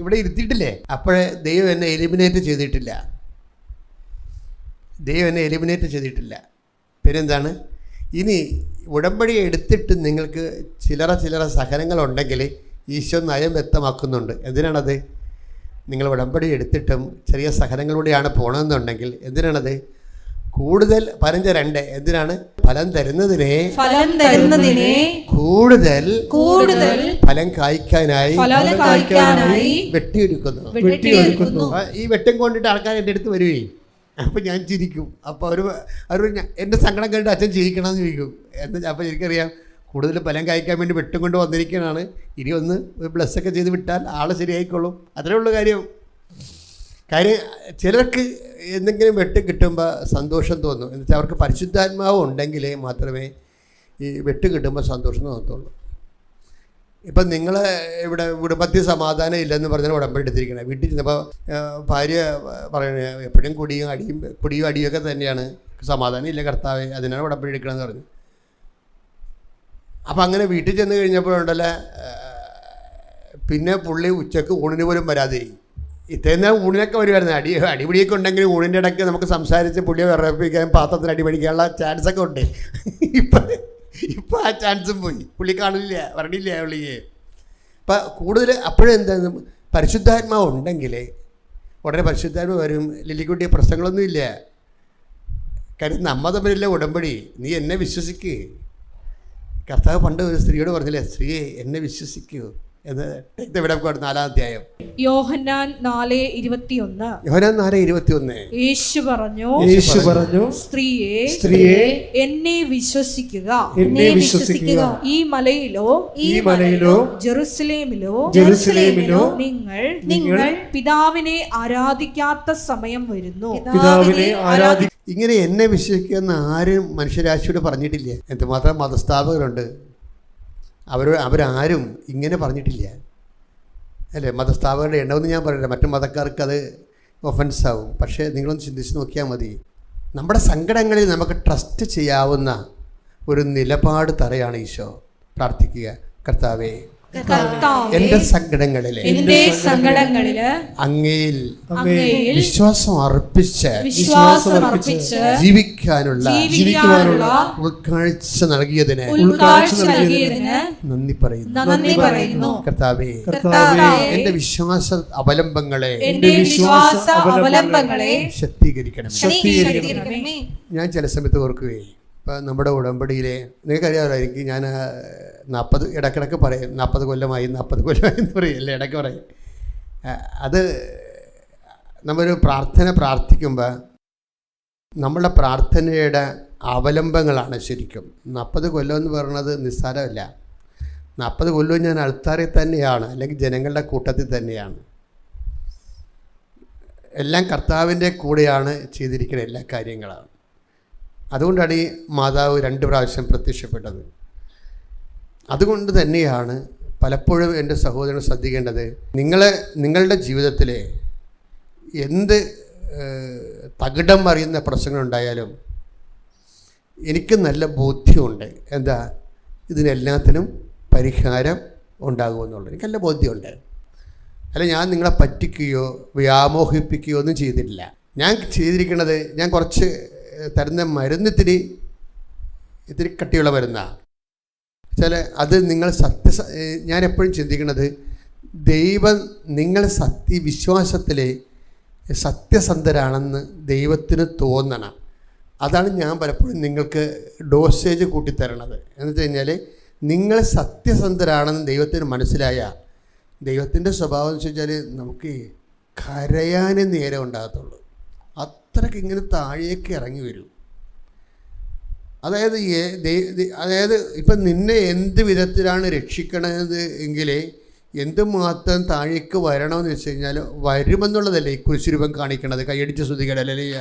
ഇവിടെ ഇരുത്തിയിട്ടില്ലേ? അപ്പോഴേ ദൈവം എന്നെ എലിമിനേറ്റ് ചെയ്തിട്ടില്ല. പിന്നെന്താണ്? ഇനി ഉടമ്പടി എടുത്തിട്ട് നിങ്ങൾക്ക് ചില്ലറ സഹനങ്ങളുണ്ടെങ്കിൽ ഈശോ നയം വ്യക്തമാക്കുന്നുണ്ട്. എന്തിനാണത്? നിങ്ങൾ ഉടമ്പടി എടുത്തിട്ടും ചെറിയ സഹനങ്ങളിലൂടെയാണ് പോകണമെന്നുണ്ടെങ്കിൽ എന്തിനാണത്? കൂടുതൽ 15:2 എന്തിനാണ്? ഫലം തരുന്നതിനെ കൂടുതൽ ഫലം കായ്ക്കാനായി വെട്ടിയെടുക്കുന്നു. ഈ വെട്ടം കൊണ്ടിട്ട് ആൾക്കാർ എൻ്റെ അടുത്ത് വരുവേ. അപ്പം ഞാൻ ചിരിക്കും. അപ്പോൾ അവർ എൻ്റെ സങ്കടം കണ്ടിട്ട് അച്ഛൻ ചിരിക്കണമെന്ന് ചോദിക്കും. എന്ന് അപ്പോൾ എനിക്കറിയാം കൂടുതൽ ഫലം കായ്ക്കാൻ വേണ്ടി വെട്ടും കൊണ്ട് വന്നിരിക്കുന്നതാണ്. ഇനി ഒന്ന് ബ്ലസ്സൊക്കെ ചെയ്ത് വിട്ടാൽ ആൾ ശരിയായിക്കോളും. അത്രേ ഉള്ളൂ കാര്യം. ചിലർക്ക് എന്തെങ്കിലും വെട്ട് കിട്ടുമ്പോൾ സന്തോഷം തോന്നും. എന്നുവെച്ചാൽ അവർക്ക് പരിശുദ്ധാത്മാവ് ഉണ്ടെങ്കിൽ മാത്രമേ ഈ വെട്ട് കിട്ടുമ്പോൾ സന്തോഷം തോന്നത്തുള്ളൂ. ഇപ്പം നിങ്ങൾ ഇവിടെ കുടുംബത്തിൽ സമാധാനം ഇല്ലെന്ന് പറഞ്ഞാൽ ഉടമ്പടി എടുത്തിരിക്കണം. വീട്ടിൽ ചെന്നപ്പോൾ ഭാര്യ പറയുന്നത് എപ്പോഴും കുടിയും അടിയൊക്കെ തന്നെയാണ്, സമാധാനം ഇല്ല കർത്താവേ, അതിനാണ് ഉടമ്പടി എടുക്കണമെന്ന് പറഞ്ഞു. അപ്പം അങ്ങനെ വീട്ടിൽ ചെന്ന് കഴിഞ്ഞപ്പോഴുണ്ടല്ലോ പിന്നെ പുള്ളി ഉച്ചക്ക് ഊണിന് പോലും വരാതെ. ഇത്രയും നേരം ഊണിനൊക്കെ വരുമായിരുന്നു. അടിപിടിയൊക്കെ ഉണ്ടെങ്കിൽ ഊണിൻ്റെ ഇടയ്ക്ക് നമുക്ക് സംസാരിച്ച് പുള്ളിയെ വിറപ്പിക്കാൻ പാത്രത്തിന് അടിപിടിക്കാനുള്ള ചാൻസൊക്കെ ഉണ്ട്. ഇപ്പം ആ ചാൻസും പോയി. പുള്ളി കാണില്ല, വരണില്ല പുള്ളിക്ക്. അപ്പം കൂടുതൽ അപ്പോഴെന്താ പരിശുദ്ധാത്മാവ് ഉണ്ടെങ്കിൽ ഉടനെ പരിശുദ്ധാത്മാവ് വരും. ലില്ലിക്കുട്ടിയെ പ്രശ്നങ്ങളൊന്നുമില്ല. കാര്യം നമ്മ തമ്മിലില്ല ഉടമ്പടി. നീ എന്നെ വിശ്വസിക്ക്. കർത്താവ് പണ്ട് ഒരു സ്ത്രീയോട് പറഞ്ഞില്ലേ, സ്ത്രീയെ എന്നെ വിശ്വസിക്കൂ എന്ന്. ഇവിടെ 4-ാം അധ്യായം യോഹന്നാൻ 4:21. യോഹന്നാൻ 4:21. യേശു പറഞ്ഞു, സ്ത്രീയെ എന്നെ വിശ്വസിക്കുക. ഈ മലയിലോ ജെറുസലേമിലോ നിങ്ങൾ പിതാവിനെ ആരാധിക്കാത്ത സമയം വരുന്നു. ഇങ്ങനെ എന്നെ വിശ്വസിക്കുന്ന ആരും മനുഷ്യരാശിയോട് പറഞ്ഞിട്ടില്ല. എന്തുമാത്രം മതസ്ഥാപകരുണ്ട്. അവരാരും ഇങ്ങനെ പറഞ്ഞിട്ടില്ല അല്ലേ? മതസ്ഥാപകരുടെ എണ്ണമൊന്നും ഞാൻ പറയില്ല, മറ്റു മതക്കാർക്ക് അത് ഒഫൻസാവും. പക്ഷേ നിങ്ങളൊന്ന് ചിന്തിച്ച് നോക്കിയാൽ മതി. നമ്മുടെ സങ്കടങ്ങളിൽ നമുക്ക് ട്രസ്റ്റ് ചെയ്യാവുന്ന ഒരു നിലപാട് തറയാണ് ഈശോ. പ്രാർത്ഥിക്കുക, കർത്താവേ എന്റെ സങ്കടങ്ങളില് അങ്ങയിൽ വിശ്വാസം അർപ്പിച്ച് ജീവിക്കാനുള്ള ഉൾക്കാഴ്ച നൽകിയതിന് നന്ദി പറയുന്നു. കർത്താവേ എന്റെ വിശ്വാസ അവലംബങ്ങളെ ശക്തീകരിക്കണം. ഞാൻ ചില സമയത്ത് ഓർക്കുകയും ഇപ്പം നമ്മുടെ ഉടമ്പടിയിലെ നിങ്ങൾക്കറിയാമല്ലോ, എനിക്ക് ഞാൻ 40 ഇടയ്ക്കിടയ്ക്ക് പറയും 40 കൊല്ലമായി എന്ന് പറയും, അല്ലേ? ഇടയ്ക്ക് പറയും. അത് നമ്മളൊരു പ്രാർത്ഥിക്കുമ്പോൾ നമ്മളുടെ പ്രാർത്ഥനയുടെ അവലംബങ്ങളാണ് ശരിക്കും. 40 കൊല്ലം എന്ന് പറയുന്നത് നിസ്സാരമല്ല. 40 കൊല്ലവും ഞാൻ അൾത്താറിൽ തന്നെയാണ്, അല്ലെങ്കിൽ ജനങ്ങളുടെ കൂട്ടത്തിൽ തന്നെയാണ്. എല്ലാം കർത്താവിൻ്റെ കൂടെയാണ് ചെയ്തിരിക്കുന്ന എല്ലാ കാര്യങ്ങളാണ്. അതുകൊണ്ടാണ് ഈ മാതാവ് 2 പ്രാവശ്യം പ്രത്യക്ഷപ്പെട്ടത്. അതുകൊണ്ട് തന്നെയാണ് പലപ്പോഴും എൻ്റെ സഹോദരൻ ശ്രദ്ധിക്കേണ്ടത്, നിങ്ങളുടെ ജീവിതത്തിൽ എന്ത് തകിടം അറിയുന്ന പ്രശ്നങ്ങളുണ്ടായാലും എനിക്ക് നല്ല ബോധ്യമുണ്ട്. എന്താ? ഇതിനെല്ലാത്തിനും പരിഹാരം ഉണ്ടാകുമെന്നുള്ളത് എനിക്ക് നല്ല ബോധ്യമുണ്ട്. അല്ല, ഞാൻ നിങ്ങളെ പറ്റിക്കുകയോ വ്യാമോഹിപ്പിക്കുകയോ ഒന്നും ചെയ്തിട്ടില്ല. ഞാൻ ചെയ്തിരിക്കുന്നത്, ഞാൻ കുറച്ച് തരുന്ന മരുന്ന് ഇത്തിരി കട്ടിയുള്ള മരുന്നാണ്. ചില അത് നിങ്ങൾ ഞാൻ എപ്പോഴും ചിന്തിക്കുന്നത്, ദൈവം നിങ്ങൾ വിശ്വാസത്തിൽ സത്യസന്ധരാണെന്ന് ദൈവത്തിന് തോന്നണം. അതാണ് ഞാൻ പലപ്പോഴും നിങ്ങൾക്ക് ഡോസേജ് കൂട്ടിത്തരണത്. എന്ന് വെച്ച് കഴിഞ്ഞാൽ നിങ്ങൾ സത്യസന്ധരാണെന്ന് ദൈവത്തിന് മനസ്സിലായ, ദൈവത്തിൻ്റെ സ്വഭാവം എന്ന് വെച്ച് കഴിഞ്ഞാൽ നമുക്ക് കരയാനേ നേരം ഉണ്ടാകത്തുള്ളൂ. അത്രയ്ക്ക് ഇങ്ങനെ താഴേക്ക് ഇറങ്ങി വരും. അതായത് ഇപ്പം നിന്നെ എന്ത് വിധത്തിലാണ് രക്ഷിക്കണത് എങ്കിൽ എന്തുമാത്രം താഴേക്ക് വരണമെന്ന് വെച്ച് കഴിഞ്ഞാൽ വരുമെന്നുള്ളതല്ലേ ഈ കുരിശുരൂപം കാണിക്കണത്. കൈയടിച്ച് സ്തുതിക്കട്ടെ. ഹല്ലേലൂയ.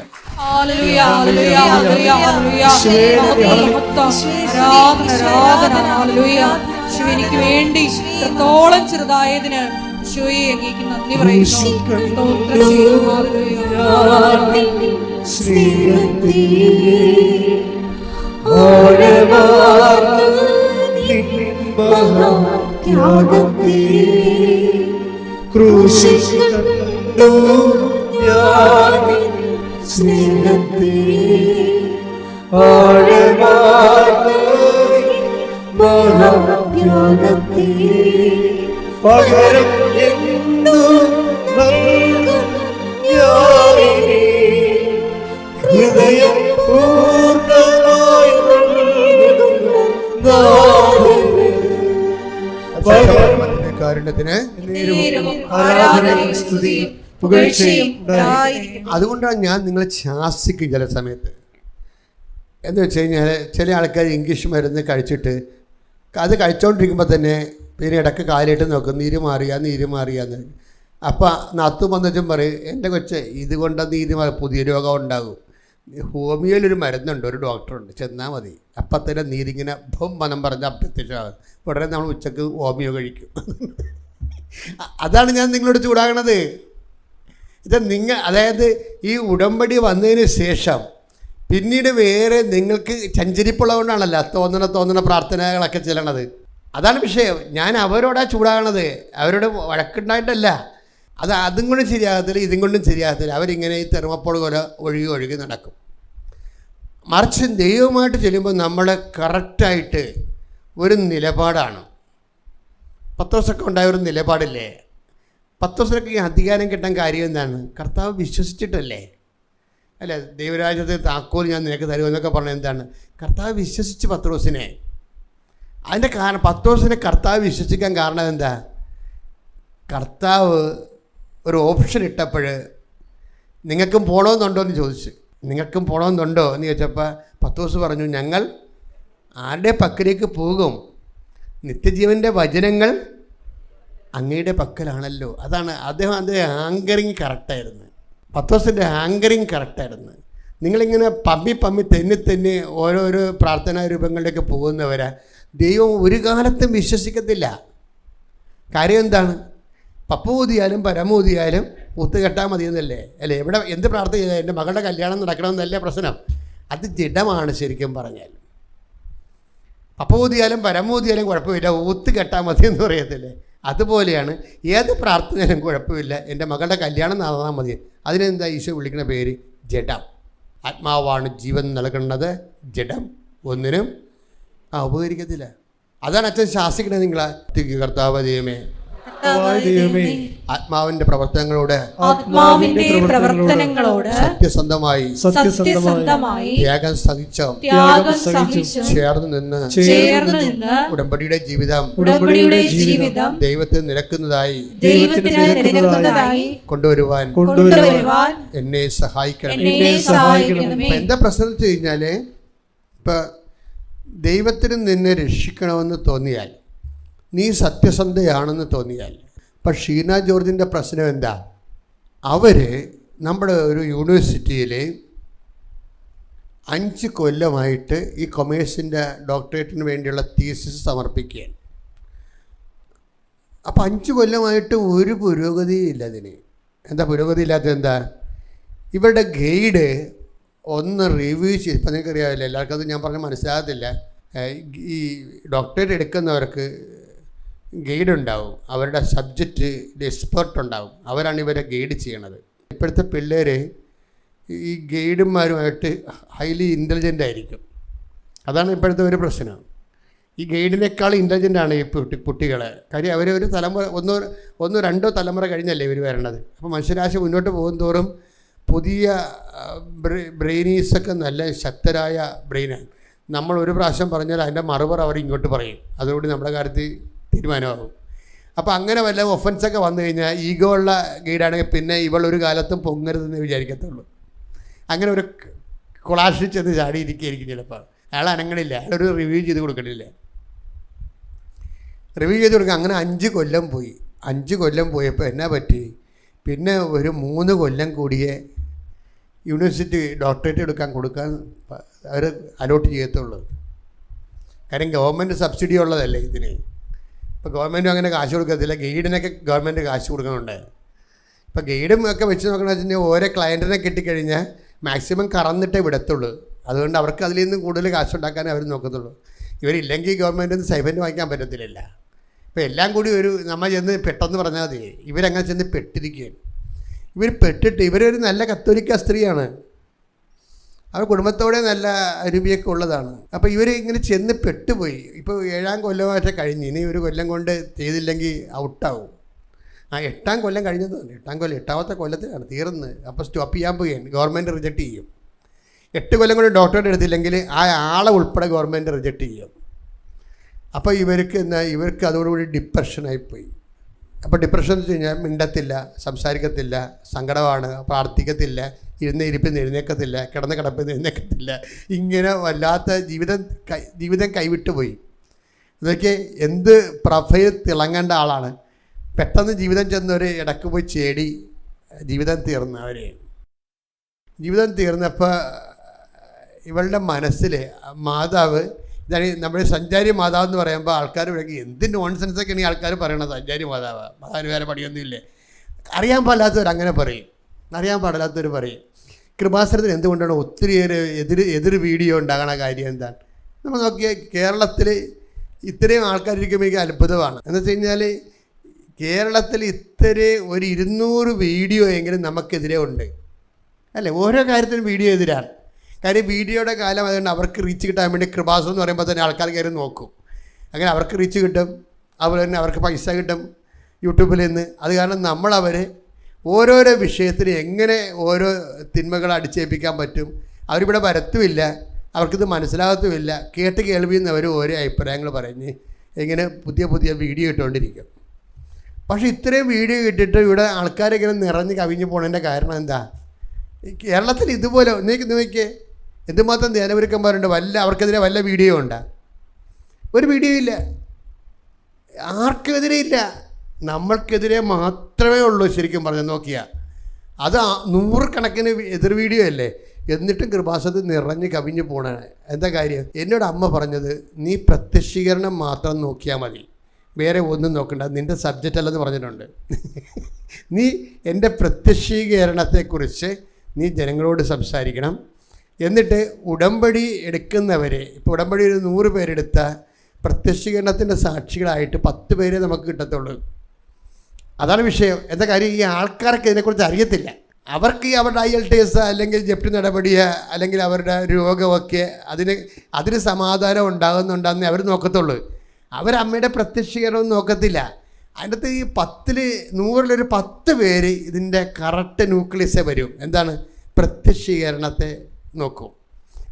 എനിക്ക് വേണ്ടി ഇത്രത്തോളം ചെറുതായതിന് ഈശോയെ അങ്ങേക്ക് നന്ദി പറയുന്നു. പകരം എന്തു നൽകും ഞാനിനി ഹൃദയം പൂർണ്ണമായി കാരുണ്യത്തിന് ആരാധനയും സ്തുതിയും പുകഴ്ചയും. അതുകൊണ്ടാണ് ഞാൻ നിങ്ങളെ ശാസിക്കും ചില സമയത്ത്. എന്ന് വെച്ച് കഴിഞ്ഞാൽ ചില ആൾക്കാർ ഇംഗ്ലീഷ് മരുന്ന് കഴിച്ചിട്ട് അത് കഴിച്ചുകൊണ്ടിരിക്കുമ്പോൾ തന്നെ പിന്നെ ഇടയ്ക്ക് കാലിട്ട് നോക്കും, നീര് മാറിയാന്ന്. അപ്പം നത്തും വന്നിട്ടും പറയും, എൻ്റെ കൊച്ചെ ഇതുകൊണ്ട് നീര് മാറി പുതിയ രോഗം ഉണ്ടാകും. ഹോമിയോയിലൊരു മരുന്നുണ്ട്, ഒരു ഡോക്ടറുണ്ട്, ചെന്നാൽ മതി. അപ്പം തന്നെ നീരിങ്ങനെ മനം പറഞ്ഞ് അപ്രത്യക്ഷമാകും. ഉടനെ നമ്മൾ ഉച്ചക്ക് ഹോമിയോ കഴിക്കും. അതാണ് ഞാൻ നിങ്ങളോട് ചൂടാകണത്. അതായത് ഈ ഉടമ്പടി വന്നതിന് ശേഷം പിന്നീട് വേറെ നിങ്ങൾക്ക് ചഞ്ചരിപ്പുള്ളതുകൊണ്ടാണല്ലോ തോന്നണ പ്രാർത്ഥനകളൊക്കെ ചെല്ലണത്. അതാണ് വിഷയം. ഞാൻ അവരോടാ ചൂടാകണത്, അവരോട് വഴക്കുണ്ടായിട്ടല്ല. അതും കൊണ്ടും ശരിയാകത്തില്ല, ഇതും കൊണ്ടും ശരിയാകത്തില്ല. അവരിങ്ങനെ ഈ തെർമപ്പോൾ പോലെ ഒഴുകി നടക്കും. മറിച്ച് ദൈവമായിട്ട് ചെല്ലുമ്പോൾ നമ്മൾ കറക്റ്റായിട്ട് ഒരു നിലപാടാണ്. പത്രോസൊക്കെ ഉണ്ടായ ഒരു നിലപാടില്ലേ? പത്രോസിനൊക്കെ ഈ അധികാരം കിട്ടാൻ കാര്യം എന്താണ്? കർത്താവ് വിശ്വസിച്ചിട്ടല്ലേ? അല്ലേ? ദൈവരാജ്യത്തെ താക്കോൽ ഞാൻ നിനക്ക് തരുമെന്നൊക്കെ പറഞ്ഞത് എന്താണ്? കർത്താവ് വിശ്വസിച്ച് പത്രോസിനെ. അതിൻ്റെ കാരണം പത്രോസിനെ കർത്താവ് വിശ്വസിക്കാൻ കാരണം എന്താ? കർത്താവ് ഒരു ഓപ്ഷൻ ഇട്ടപ്പോൾ നിങ്ങൾക്കും പോകണമെന്നുണ്ടോ എന്ന് ചോദിച്ചു. നിങ്ങൾക്കും പോകണമെന്നുണ്ടോ എന്ന് ചോദിച്ചപ്പോൾ പത്രോസ് പറഞ്ഞു, ഞങ്ങൾ ആരുടെ പക്കലേക്ക് പോകും? നിത്യജീവൻ്റെ വചനങ്ങൾ അങ്ങയുടെ പക്കലാണല്ലോ. അതാണ് അദ്ദേഹം ആങ്കറിങ് കറക്റ്റായിരുന്നു. പത്രോസിൻ്റെ ആങ്കറിങ് കറക്റ്റായിരുന്നു. നിങ്ങളിങ്ങനെ പമ്മി തെന്നി ഓരോരോ പ്രാർത്ഥനാ രൂപങ്ങളിലേക്ക് പോകുന്നവരാ ദൈവം ഒരു കാലത്തും വിശ്വസിക്കത്തില്ല. കാര്യം എന്താണ്? പപ്പ ഊതിയാലും പരമൂതിയാലും ഒത്തുകെട്ടാൽ മതിയെന്നല്ലേ? അല്ലേ? എവിടെ എന്ത് പ്രാർത്ഥന ചെയ്താൽ എൻ്റെ മകളുടെ കല്യാണം നടക്കണമെന്നല്ലേ പ്രശ്നം? അത് ജഡമാണ് ശരിക്കും പറഞ്ഞാൽ. പപ്പ ഊതിയാലും പരമൂതിയാലും കുഴപ്പമില്ല, ഒത്തുകെട്ടാൽ മതിയെന്ന് പറയത്തില്ലേ? അതുപോലെയാണ് ഏത് പ്രാർത്ഥനയിലും കുഴപ്പമില്ല, എൻ്റെ മകളുടെ കല്യാണം നടന്നാൽ മതി. അതിനെന്താ ഈശോ വിളിക്കുന്ന പേര്? ജഡം. ആത്മാവാണ് ജീവൻ നൽകുന്നത്, ജഡം ഒന്നിനും ഉപകരിക്കത്തില്ല. അതാണ് അച്ഛൻ ശാസിക്കണത്. നിങ്ങളെ കർത്താവ് ദൈവമേ, ആത്മാവിന്റെ പ്രവർത്തനങ്ങളോട് സത്യസന്ധമായി ത്യാഗം സഹിച്ചും ചേർന്ന് നിന്ന് ഉടമ്പടിയുടെ ജീവിതം ദൈവത്തിന് നിരക്കുന്നതായി കൊണ്ടുവരുവാൻ എന്നെ സഹായിക്കണം. എന്താ പ്രശ്നം വെച്ച് കഴിഞ്ഞാല്, ഇപ്പൊ ദൈവത്തിന് നിന്നെ രക്ഷിക്കണമെന്ന് തോന്നിയാൽ, നീ സത്യസന്ധയാണെന്ന് തോന്നിയാൽ. ഇപ്പം ഷീന ജോർജിൻ്റെ പ്രശ്നം എന്താ? അവർ നമ്മുടെ ഒരു യൂണിവേഴ്സിറ്റിയിൽ 5 കൊല്ലമായിട്ട് ഈ കൊമേഴ്സിൻ്റെ ഡോക്ടറേറ്റിന് വേണ്ടിയുള്ള തീസിസ് സമർപ്പിക്കുകയാണ്. അപ്പോൾ 5 കൊല്ലമായിട്ട് ഒരു പുരോഗതിയില്ല അതിന്. എന്താ പുരോഗതി ഇല്ലാത്തത്? എന്താ? ഇവരുടെ ഗൈഡ് ഒന്ന് റിവ്യൂ ചെയ്ത്, ഇപ്പം നിങ്ങൾക്കറിയാമല്ലോ, എല്ലാവർക്കും അത് ഞാൻ പറഞ്ഞാൽ മനസ്സിലാകത്തില്ല. ഈ ഡോക്ടറേറ്റ് എടുക്കുന്നവർക്ക് ഗൈഡ് ഉണ്ടാവും, അവരുടെ സബ്ജക്റ്റ് എക്സ്പെർട്ട് ഉണ്ടാവും, അവരാണ് ഇവരെ ഗൈഡ് ചെയ്യണത്. ഇപ്പോഴത്തെ പിള്ളേർ ഈ ഗൈഡുമാരുമായിട്ട് ഹൈലി ഇൻ്റലിജൻ്റ് ആയിരിക്കും. അതാണ് ഇപ്പോഴത്തെ ഒരു പ്രശ്നം. ഈ ഗൈഡിനേക്കാൾ ഇൻ്റലിജൻ്റാണ് ഈ കുട്ടികൾ. കാര്യം അവർ ഒരു തലമുറ ഒന്നോ രണ്ടോ തലമുറ കഴിഞ്ഞല്ലേ ഇവർ വരണത്. അപ്പോൾ മനുഷ്യരാശി മുന്നോട്ട് പോകുന്തോറും പുതിയ ബ്രെയിനീസൊക്കെ നല്ല ശക്തരായ ബ്രെയിനാണ്. നമ്മൾ ഒരു പ്രാവശ്യം പറഞ്ഞാൽ അതിൻ്റെ മറുപടി അവർ ഇങ്ങോട്ട് പറയും. അതോടുകൂടി നമ്മുടെ കാര്യത്തിൽ തീരുമാനമാകും. അപ്പോൾ അങ്ങനെ വല്ല ഒഫൻസൊക്കെ വന്നു കഴിഞ്ഞാൽ ഈഗോ ഉള്ള ഗൈഡാണെങ്കിൽ പിന്നെ ഇവളൊരു കാലത്തും പൊങ്ങരുതെന്ന് വിചാരിക്കത്തുള്ളൂ. അങ്ങനെ ഒരു കൊളാഷിൽ ചെന്ന് ചാടിയിരിക്കുകയായിരിക്കും ചിലപ്പോൾ. അയാൾ അനങ്ങണില്ല, അയാളൊരു റിവ്യൂ ചെയ്ത് കൊടുക്കണില്ല. റിവ്യൂ ചെയ്ത് കൊടുക്കുക. അങ്ങനെ 5 കൊല്ലം പോയി. 5 കൊല്ലം പോയപ്പോൾ എന്നാ പറ്റി, പിന്നെ ഒരു 3 കൊല്ലം കൂടിയേ യൂണിവേഴ്സിറ്റി ഡോക്ടറേറ്റ് കൊടുക്കാൻ അവർ അലോട്ട് ചെയ്യത്തുള്ളൂ. കാര്യം ഗവൺമെൻറ് സബ്സിഡി ഉള്ളതല്ലേ ഇതിന്. ഇപ്പോൾ ഗവൺമെൻറ്റും അങ്ങനെ കാശ് കൊടുക്കത്തില്ല. ഗൈഡിനൊക്കെ ഗവൺമെൻറ് കാശ് കൊടുക്കുന്നുണ്ട്. ഇപ്പോൾ ഗൈഡും ഒക്കെ വെച്ച് നോക്കണമെന്ന് വെച്ചിട്ടുണ്ടെങ്കിൽ ഓരോ ക്ലയൻറ്റിനെ കിട്ടിക്കഴിഞ്ഞാൽ മാക്സിമം കറന്നിട്ടേ വിടത്തുള്ളൂ. അതുകൊണ്ട് അവർക്ക് അതിൽ നിന്ന് കൂടുതൽ കാശുണ്ടാക്കാനേ അവർ നോക്കത്തുള്ളൂ. ഇവരില്ലെങ്കിൽ ഗവൺമെൻറ്റിൽ നിന്ന് സ്റ്റൈഫൻഡ് വാങ്ങിക്കാൻ പറ്റത്തില്ല. ഇപ്പോൾ എല്ലാം കൂടി നമ്മൾ ചെന്ന് പെട്ടെന്ന് പറഞ്ഞാൽ മതി. ഇവരങ്ങനെ ചെന്ന് പെട്ടിരിക്കുകയാണ്. ഇവർ പെട്ടിട്ട് ഇവരൊരു നല്ല കത്തോലിക്ക സ്ത്രീയാണ്. അവർ കുടുംബത്തോടെ നല്ല അരുവിയൊക്കെ ഉള്ളതാണ്. അപ്പോൾ ഇവർ ഇങ്ങനെ ചെന്ന് പെട്ടുപോയി. ഇപ്പോൾ 7ാം കൊല്ലമായിട്ട് കഴിഞ്ഞ്, ഇനി 1 കൊല്ലം കൊണ്ട് ചെയ്തില്ലെങ്കിൽ ഔട്ടാവും. 8ാം കൊല്ലം കഴിഞ്ഞത് തന്നെ. 8ാമത്തെ കൊല്ലത്തിലാണ് തീർന്ന്. അപ്പോൾ സ്റ്റോപ്പ് ചെയ്യാൻ പോവുകയാണ്. ഗവൺമെൻറ് റിജക്റ്റ് ചെയ്യും. 8 കൊല്ലം കൊണ്ട് ഡോക്ടറേറ്റ് എടുത്തില്ലെങ്കിൽ ആ ആളെ ഉൾപ്പെടെ ഗവൺമെൻറ് റിജക്റ്റ് ചെയ്യും. അപ്പോൾ ഇവർക്ക് അതോടുകൂടി ഡിപ്രഷനായിപ്പോയി. അപ്പോൾ ഡിപ്രഷൻ എന്ന് വെച്ച് കഴിഞ്ഞാൽ മിണ്ടത്തില്ല, സംസാരിക്കത്തില്ല, സങ്കടമാണ്, പ്രാർത്ഥിക്കത്തില്ല, ഇരിപ്പിൽ എഴുന്നേക്കത്തില്ല, കിടപ്പിൽ എഴുന്നേക്കത്തില്ല. ഇങ്ങനെ വല്ലാത്ത ജീവിതം കൈവിട്ടു പോയി. ഇതൊക്കെ എന്ത് പ്രൊഫൈൽ തിളങ്ങേണ്ട ആളാണ്. പെട്ടെന്ന് ജീവിതം ചെന്നൊരു ഇടയ്ക്ക് പോയി ചേടി ജീവിതം തീർന്നപ്പോൾ ഇവളുടെ മനസ്സിൽ മാതാവ്, ഇതാണ് നമ്മുടെ സഞ്ചാരി മാതാവ് എന്ന് പറയുമ്പോൾ ആൾക്കാർ വിളിക്കും എന്ത് നോൺസെൻസൊക്കെയാണ് ഈ ആൾക്കാർ പറയണത്. സഞ്ചാരി മാതാവിന് വേറെ പണിയൊന്നുമില്ലേ. അറിയാൻ പാടില്ലാത്തവർ പറയും. കൃപാസനത്തിന് എന്തുകൊണ്ടാണ് ഒത്തിരിയേറെ എതിർ വീഡിയോ ഉണ്ടാകണ കാര്യം എന്താണ്? നമ്മൾ നോക്കിയാൽ കേരളത്തിൽ ഇത്രയും ആൾക്കാരിരിക്കുമ്പോൾ എനിക്ക് അത്ഭുതമാണ്. എന്ന് വെച്ച് കഴിഞ്ഞാൽ കേരളത്തിൽ ഇത്രയും ഒരു 200 വീഡിയോ എങ്കിലും നമുക്കെതിരെ ഉണ്ട് അല്ലേ? ഓരോ കാര്യത്തിനും വീഡിയോ എതിരാണ്. കാര്യം വീഡിയോയുടെ കാലം അതുകൊണ്ട് അവർക്ക് റീച്ച് കിട്ടാൻ വേണ്ടി കൃപാസം എന്ന് പറയുമ്പോൾ തന്നെ ആൾക്കാർ കയറി നോക്കും. അങ്ങനെ അവർക്ക് റീച്ച് കിട്ടും, അതുപോലെ തന്നെ അവർക്ക് പൈസ കിട്ടും യൂട്യൂബിൽ നിന്ന്. അത് കാരണം നമ്മളവരെ ഓരോരോ വിഷയത്തിന് എങ്ങനെ ഓരോ തിന്മകൾ അടിച്ചേൽപ്പിക്കാൻ പറ്റും. അവരിവിടെ വരത്തുമില്ല, അവർക്കിത് മനസ്സിലാകത്തുമില്ല. കേട്ട് കേൾവിയെന്നവർ ഓരോ അഭിപ്രായങ്ങൾ പറഞ്ഞ് ഇങ്ങനെ പുതിയ വീഡിയോ ഇട്ടുകൊണ്ടിരിക്കും. പക്ഷേ ഇത്രയും വീഡിയോ ഇട്ടിട്ട് ഇവിടെ ആൾക്കാരിങ്ങനെ നിറഞ്ഞ് കവിഞ്ഞ് പോണതിൻ്റെ കാരണം എന്താ? കേരളത്തിൽ ഇതുപോലെ നോക്കിയേ എന്തുമാത്രം ധ്യാനപുരുക്കന്മാരുണ്ട്. അവർക്കെതിരെ വല്ല വീഡിയോ ഉണ്ടാ? ഒരു വീഡിയോ ഇല്ല. ആർക്കെതിരെ ഇല്ല, നമ്മൾക്കെതിരെ മാത്രമേ ഉള്ളൂ. ശരിക്കും പറഞ്ഞാൽ നോക്കിയാൽ അത് 100 കണക്കിന് എതിർ വീഡിയോ അല്ലേ. എന്നിട്ടും കൃപാസനത്തിൽ നിറഞ്ഞ് കവിഞ്ഞ് പോണേ. എന്താ കാര്യം? എന്നോട് അമ്മ പറഞ്ഞത്, നീ പ്രത്യക്ഷീകരണം മാത്രം നോക്കിയാൽ മതി, വേറെ ഒന്നും നോക്കണ്ട, നിൻ്റെ സബ്ജക്റ്റ് അല്ലെന്ന് പറഞ്ഞിട്ടുണ്ട്. നീ എൻ്റെ പ്രത്യക്ഷീകരണത്തെക്കുറിച്ച് നീ ജനങ്ങളോട് സംസാരിക്കണം. എന്നിട്ട് ഉടമ്പടി എടുക്കുന്നവരെ, ഇപ്പോൾ ഉടമ്പടി ഒരു 100 പേരെടുത്ത പ്രത്യക്ഷീകരണത്തിൻ്റെ സാക്ഷികളായിട്ട് 10 പേരെ നമുക്ക് കിട്ടത്തുള്ളൂ. അതാണ് വിഷയം. എന്താ കാര്യം? ഈ ആൾക്കാർക്ക് ഇതിനെക്കുറിച്ച് അറിയത്തില്ല. അവർക്ക് ഈ അവരുടെ IELTS അല്ലെങ്കിൽ ജപ്തി നടപടിയോ അല്ലെങ്കിൽ അവരുടെ രോഗമൊക്കെ അതിന് സമാധാനം ഉണ്ടാകുന്നുണ്ടെന്നേ അവർ നോക്കത്തുള്ളൂ. അവരമ്മയുടെ പ്രത്യക്ഷീകരണം നോക്കത്തില്ല. അതിനകത്ത് ഈ 100 10 പേര് ഇതിൻ്റെ കറക്റ്റ് ന്യൂക്ലിയസ് വരും. എന്താണ്? പ്രത്യക്ഷീകരണത്തെ നോക്കും.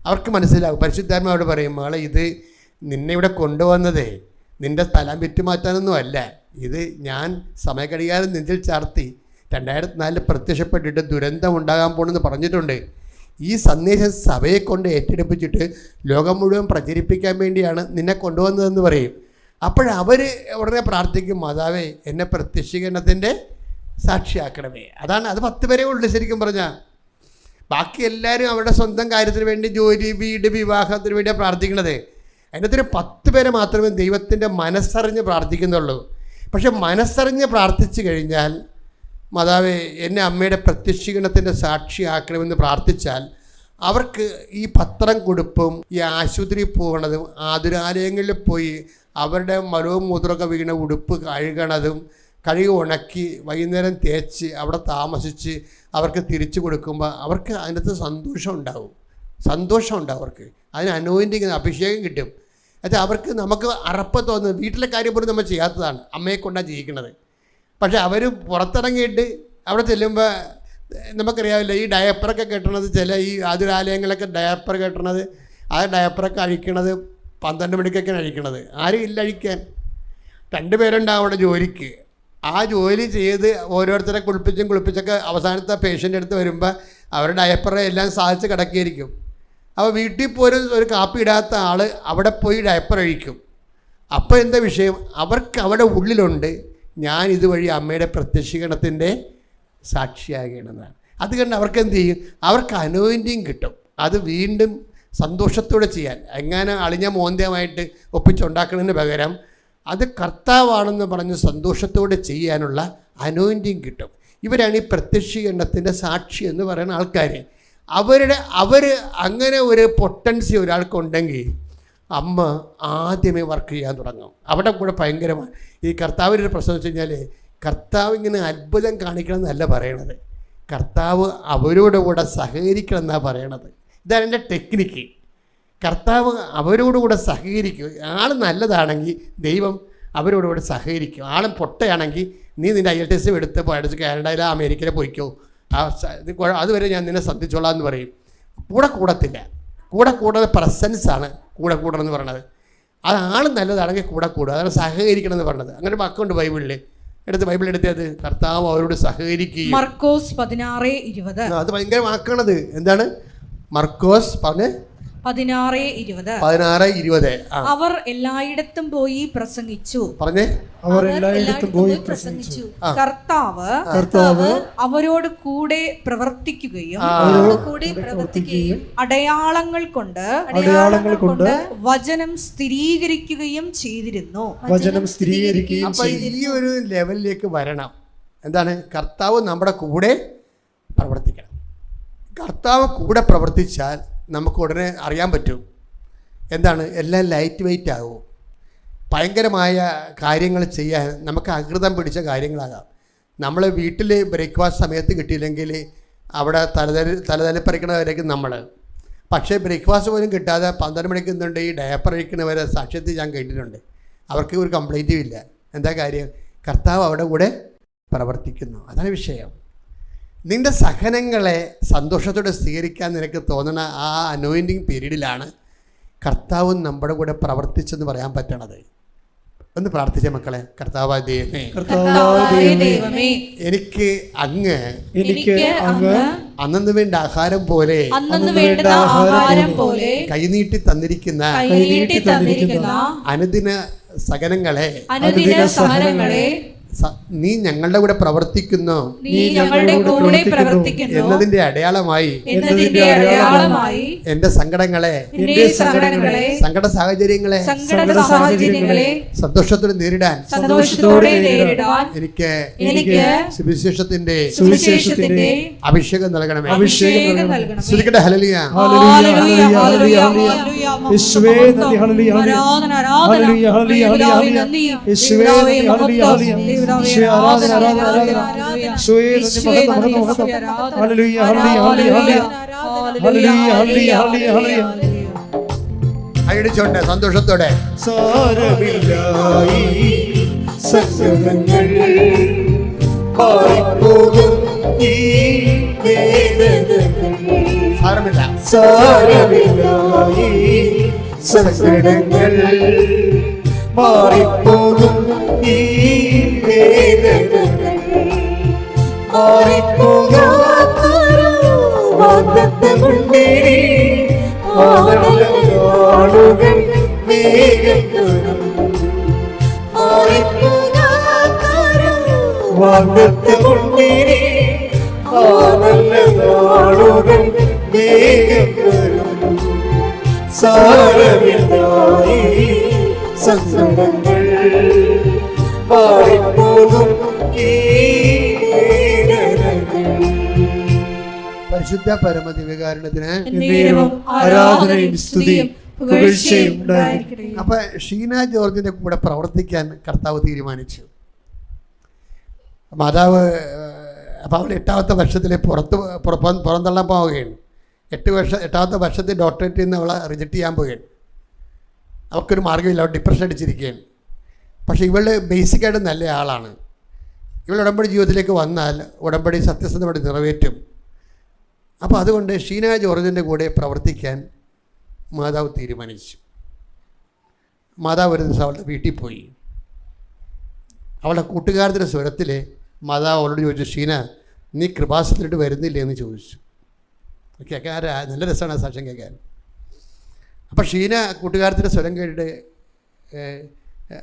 അവർക്ക് മനസ്സിലാവും. പരിശുദ്ധാത്മാവോട് പറയും, മകളെ ഇത് നിന്നെ ഇവിടെ കൊണ്ടുവന്നതേ നിൻ്റെ സ്ഥലം വിറ്റുമാറ്റാനൊന്നും അല്ല. ഇത് ഞാൻ സമയഘടികാരം നെഞ്ചിൽ ചാർത്തി 2004 പ്രത്യക്ഷപ്പെട്ടിട്ട് ദുരന്തം ഉണ്ടാകാൻ പോകണമെന്ന് പറഞ്ഞിട്ടുണ്ട്. ഈ സന്ദേശം സഭയെ കൊണ്ട് ഏറ്റെടുപ്പിച്ചിട്ട് ലോകം മുഴുവൻ പ്രചരിപ്പിക്കാൻ വേണ്ടിയാണ് നിന്നെ കൊണ്ടുവന്നതെന്ന് പറയും. അപ്പോഴവർ ഉടനെ പ്രാർത്ഥിക്കും, മാതാവേ എന്നെ പ്രത്യക്ഷീകരണത്തിൻ്റെ സാക്ഷിയാക്കണമേ. അത് 10 പേരേ ഉള്ളൂ ശരിക്കും പറഞ്ഞാൽ. ബാക്കി എല്ലാവരും അവരുടെ സ്വന്തം കാര്യത്തിന് വേണ്ടി, ജോലി, വീട്, വിവാഹത്തിന് വേണ്ടിയാണ് പ്രാർത്ഥിക്കണത്. അതിനകത്തൊരു 10 പേരെ മാത്രമേ ദൈവത്തിൻ്റെ മനസ്സറിഞ്ഞ് പ്രാർത്ഥിക്കുന്നുള്ളൂ. പക്ഷെ മനസ്സറിഞ്ഞ് പ്രാർത്ഥിച്ചു കഴിഞ്ഞാൽ, മാതാവേ എന്നെ അമ്മയുടെ പ്രത്യക്ഷീകരണത്തിൻ്റെ സാക്ഷിയാക്കണമെന്ന് പ്രാർത്ഥിച്ചാൽ അവർക്ക് ഈ പത്രം കൊടുപ്പും ഈ ആശുപത്രിയിൽ പോകണതും ആതുരാലയങ്ങളിൽ പോയി അവരുടെ മലവും മൂത്രമൊക്കെ വീണ ഉടുപ്പ് കഴുകി ഉണക്കി വൈകുന്നേരം തേച്ച് അവിടെ താമസിച്ച് അവർക്ക് തിരിച്ചു കൊടുക്കുമ്പോൾ അവർക്ക് അതിനകത്ത് സന്തോഷം ഉണ്ടാവും. അവർക്ക് അതിന് അനോയിൻറ്റിങ് അഭിഷേകം കിട്ടും. എന്നുവെച്ചാൽ അവർക്ക് നമുക്ക് അറപ്പ് തോന്നുന്നത് വീട്ടിലെ കാര്യം പോലും നമ്മൾ ചെയ്യാത്തതാണ്, അമ്മയെ കൊണ്ടാണ് ചെയ്യിക്കുന്നത്. പക്ഷെ അവർ പുറത്തിറങ്ങിയിട്ട് അവിടെ ചെല്ലുമ്പോൾ നമുക്കറിയാവില്ല, ഈ ഡയപ്പറൊക്കെ കെട്ടണത് ഈ ആതുരാലയങ്ങളൊക്കെ ഡയപ്പർ കെട്ടണത്, ആ ഡയപ്പറൊക്കെ അഴിക്കണത് 12 മണിക്കൊക്കെയാണ് അഴിക്കണത്. ആരും ഇല്ല അഴിക്കാൻ. 2 പേരുണ്ടാവും അവിടെ ജോലിക്ക്. ആ ജോലി ചെയ്ത് ഓരോരുത്തരെ കുളിപ്പിച്ചൊക്കെ അവസാനത്തെ പേഷ്യൻ്റെ അടുത്ത് വരുമ്പോൾ അവരുടെ ഡയപ്പറെ എല്ലാം സാധിച്ച് കിടക്കിയിരിക്കും. അപ്പോൾ വീട്ടിൽ പോലും ഒരു കാപ്പി ഇടാത്ത ആൾ അവിടെ പോയി ഡയപ്പർ അഴിക്കും. അപ്പോൾ എന്താ വിഷയം? അവർക്ക് അവിടെ ഉള്ളിലുണ്ട് ഞാൻ ഇതുവഴി അമ്മയുടെ പ്രത്യക്ഷീകരണത്തിൻ്റെ സാക്ഷിയാകണമെന്നാണ്. അത് കണ്ട് അവർക്ക് എന്ത് ചെയ്യും? അവർക്ക് അനോയിൻറ്റിങ് കിട്ടും. അത് വീണ്ടും സന്തോഷത്തോടെ ചെയ്യാൻ, എങ്ങനെ അളിഞ്ഞ മോന്ത്യമായിട്ട് ഒപ്പിച്ചുണ്ടാക്കുന്നതിന് പകരം അത് കർത്താവാണെന്ന് പറഞ്ഞ് സന്തോഷത്തോടെ ചെയ്യാനുള്ള അനോയിൻറ്റിങ് കിട്ടും. ഇവരാണ് ഈ പ്രത്യക്ഷീകരണത്തിൻ്റെ സാക്ഷി എന്ന് പറയുന്ന ആൾക്കാർ. അവർ അങ്ങനെ ഒരു പൊട്ടൻസി ഒരാൾക്കുണ്ടെങ്കിൽ അമ്മ ആദ്യമേ വർക്ക് ചെയ്യാൻ തുടങ്ങും. അവിടെ കൂടെ ഭയങ്കരമാണ് ഈ കർത്താവിൻ്റെ പ്രശ്നം വെച്ച് കഴിഞ്ഞാൽ, കർത്താവ് ഇങ്ങനെ അത്ഭുതം കാണിക്കണം എന്നല്ല പറയണത്, കർത്താവ് അവരോട് കൂടെ സഹകരിക്കണം എന്നാണ് പറയണത്. ഇതാണ് എൻ്റെ ടെക്നിക്ക്. കർത്താവ് അവരോടുകൂടെ സഹകരിക്കും. ആൾ നല്ലതാണെങ്കിൽ ദൈവം അവരോടുകൂടെ സഹകരിക്കും. ആളും പൊട്ടയാണെങ്കിൽ നീ നിൻ്റെ IELTS എടുത്ത് പഠിച്ച് കാനഡയിലോ അമേരിക്കയിലോ പോയിക്കോ, അതുവരെ ഞാൻ നിന്നെ ശ്രദ്ധിച്ചോളാം എന്ന് പറയും. കൂടത്തില്ല. കൂടാതെ പ്രസൻസാണ് കൂടണം എന്ന് പറയണത്. അത് ആൾ നല്ലതാണെങ്കിൽ കൂടുക, അതാണ് സഹകരിക്കണം എന്ന് പറഞ്ഞത്. അങ്ങനെ വാക്കുണ്ട് ബൈബിളിൽ. ബൈബിൾ എടുത്തത് കർത്താവ് അവരോട് സഹകരിക്കുകയും. മർക്കോസ് 16:20. അത് ഭയങ്കര വാക്കാണത്. എന്താണ് മർക്കോസ് 16:20? അവർ എല്ലായിടത്തും പോയി പ്രസംഗിച്ചു. പറഞ്ഞേ, അവർ എല്ലായിടത്തും പോയി പ്രസംഗിച്ചു. കർത്താവ് അവരോട് കൂടെ പ്രവർത്തിക്കുകയും അടയാളങ്ങൾ കൊണ്ട് വചനം സ്ഥിരീകരിക്കുകയും ചെയ്തിരുന്നു. അപ്പൊ ഈ ഒരു ലെവലിലേക്ക് വരണം. എന്താണ്? കർത്താവ് നമ്മുടെ കൂടെ പ്രവർത്തിക്കണം. കർത്താവ് കൂടെ പ്രവർത്തിച്ചാൽ നമുക്ക് ഉടനെ അറിയാൻ പറ്റും. എന്താണ്? എല്ലാം ലൈറ്റ് വെയിറ്റ് ആകും. ഭയങ്കരമായ കാര്യങ്ങൾ ചെയ്യാൻ നമുക്ക് അകൃതം പിടിച്ച കാര്യങ്ങളാകാം. നമ്മൾ വീട്ടിൽ ബ്രേക്ക്ഫാസ്റ്റ് സമയത്ത് കിട്ടിയില്ലെങ്കിൽ അവിടെ തലതലിപ്പറിക്കണവരേക്കും നമ്മൾ. പക്ഷേ ബ്രേക്ക്ഫാസ്റ്റ് പോലും കിട്ടാതെ 12 മണിക്ക് എന്തുണ്ട് ഈ ഡയപ്പർ അഴിക്കുന്നവരെ സാക്ഷ്യത്തിൽ ഞാൻ കേട്ടിട്ടുണ്ട്. അവർക്ക് ഒരു കംപ്ലൈൻറ്റും ഇല്ല. എന്താ കാര്യം? കർത്താവ് അവിടെ കൂടെ പ്രവർത്തിക്കുന്നു. അതാണ് വിഷയം. നിൻ്റെ സഹനങ്ങളെ സന്തോഷത്തോടെ സ്വീകരിക്കാൻ നിനക്ക് തോന്നുന്ന ആ അനോയിൻറ്റിങ് പീരീഡിലാണ് കർത്താവ് നമ്മുടെ കൂടെ പ്രവർത്തിച്ചെന്ന് പറയാൻ പറ്റണത്. ഒന്ന് പ്രാർത്ഥിച്ച മക്കളെ. കർത്താവായ ദൈവമേ, എനിക്ക് അങ്ങ് അന്നു വേണ്ട ആഹാരം പോലെ കൈനീട്ടി തന്നിരിക്കുന്ന അനുദിന സഹനങ്ങളെ നീ ഞങ്ങളുടെ കൂടെ പ്രവർത്തിക്കുന്നു എന്നതിന്റെ അടയാളമായി എന്റെ സങ്കടങ്ങളെ സങ്കട സാഹചര്യങ്ങളെ സന്തോഷത്തോടെ നേരിടാൻ എനിക്ക് സുവിശേഷത്തിന്റെ അഭിഷേകം നൽകണമേ. ശ്രീകട ഹല്ലേലൂയ. അടിച്ചോട്ടെ സന്തോഷത്തോടെ. സാരമില്ലായി സഹനങ്ങൾ ഈ വേദനകൾ, സാരമില്ലായി സഹനങ്ങൾ മാറിപ്പോകും ഈ വേദനകൾ, മാറിപ്പോകാത്തൊരു വാഗ്ദത്തമുണ്ടേ, ആളുകൾ വേഗം വരും. മാറിപ്പോകാത്തൊരു വാഗ്ദത്തമുണ്ടേ, ആളുകൾ വേഗം വരും. സാരമില്ലായി സങ്കടങ്ങൾ മാറിപ്പോകും ഈ വേദനകൾ. പരിശുദ്ധ പരമദിവ്യകാരുണ്യത്തിന് ആരാധനയും സ്തുതിയും പുകഴ്ചയും ഉണ്ടായിരിക്കട്ടെ. അപ്പൊ ഷീന ജോർജിന്റെ കൂടെ പ്രവർത്തിക്കാൻ കർത്താവ് തീരുമാനിച്ചു. മാതാവ് അപ്പോൾ അവൾ 8ാമത്തെ വർഷത്തിൽ പുറന്തള്ളാൻ പോവുകയാണ്. 8ാമത്തെ വർഷത്തിൽ ഡോക്ടറേറ്റിൽ നിന്ന് അവളെ റിജക്റ്റ് ചെയ്യാൻ പോവുകയാണ്. അവൾക്കൊരു മാർഗ്ഗമില്ല, അവൾ ഡിപ്രഷൻ അടിച്ചിരിക്കുകയാണ്. പക്ഷേ ഇവൾ ബേസിക്കായിട്ട് നല്ല ആളാണ്. ഇവൾ ഉടമ്പടി ജീവിതത്തിലേക്ക് വന്നാൽ ഉടമ്പടി സത്യസന്ധമായി നിറവേറ്റും. അപ്പോൾ അതുകൊണ്ട് ഷീന ജോർജിൻ്റെ കൂടെ പ്രവർത്തിക്കാൻ മാതാവ് തീരുമാനിച്ചു. മാതാവ് ഒരു ദിവസം അവളുടെ വീട്ടിൽ പോയി. അവളുടെ കൂട്ടുകാരത്തിൻ്റെ സ്വരത്തിൽ മാതാവ് അവളോട് ചോദിച്ചു, ഷീന നീ കൃപാസനത്തിലോട്ട് വരുന്നില്ലേ എന്ന് ചോദിച്ചു. കേൾക്കാൻ നല്ല രസമാണ് ആ സാക്ഷ്യം കേൾക്കാൻ. അപ്പോൾ ഷീന കൂട്ടുകാരത്തിൻ്റെ സ്വരം കേട്ടിട്ട്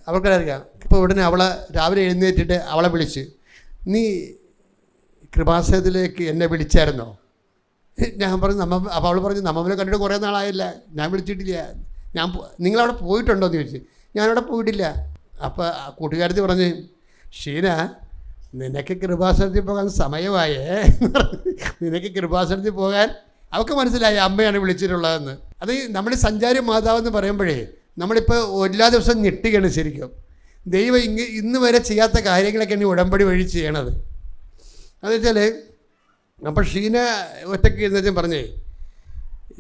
അവൾക്കറിയാം. ഇപ്പോൾ ഉടനെ അവളെ രാവിലെ എഴുന്നേറ്റിട്ട് അവളെ വിളിച്ച്, നീ കൃപാസനത്തിലേക്ക് എന്നെ വിളിച്ചായിരുന്നോ? ഞാൻ പറഞ്ഞു അപ്പോൾ അവൾ പറഞ്ഞു, നമ്മമ്മനെ കണ്ടിട്ട് കുറേ നാളായില്ല, ഞാൻ വിളിച്ചിട്ടില്ല. നിങ്ങളവിടെ പോയിട്ടുണ്ടോ എന്ന് ചോദിച്ചു. ഞാനവിടെ പോയിട്ടില്ല. അപ്പോൾ കൂട്ടുകാരത്തി പറഞ്ഞ്, ഷീന നിനക്ക് കൃപാസനത്തിൽ പോകാൻ സമയമായേ, നിനക്ക് കൃപാസനത്തിൽ പോകാൻ. അവൾക്ക് മനസ്സിലായി അമ്മയാണ് വിളിച്ചിട്ടുള്ളതെന്ന്. അത് നമ്മൾ സഞ്ചാരി മാതാവെന്ന് പറയുമ്പോഴേ നമ്മളിപ്പോൾ എല്ലാ ദിവസവും ഞെട്ടുകയാണ് ശരിക്കും. ദൈവം ഇന്ന് വരെ ചെയ്യാത്ത കാര്യങ്ങളൊക്കെയാണ് ഈ ഉടമ്പടി വഴി ചെയ്യണത്. അതെന്ന് വെച്ചാൽ അപ്പോൾ ഷീന ഒറ്റയ്ക്ക് ഇരുന്നതും പറഞ്ഞേ,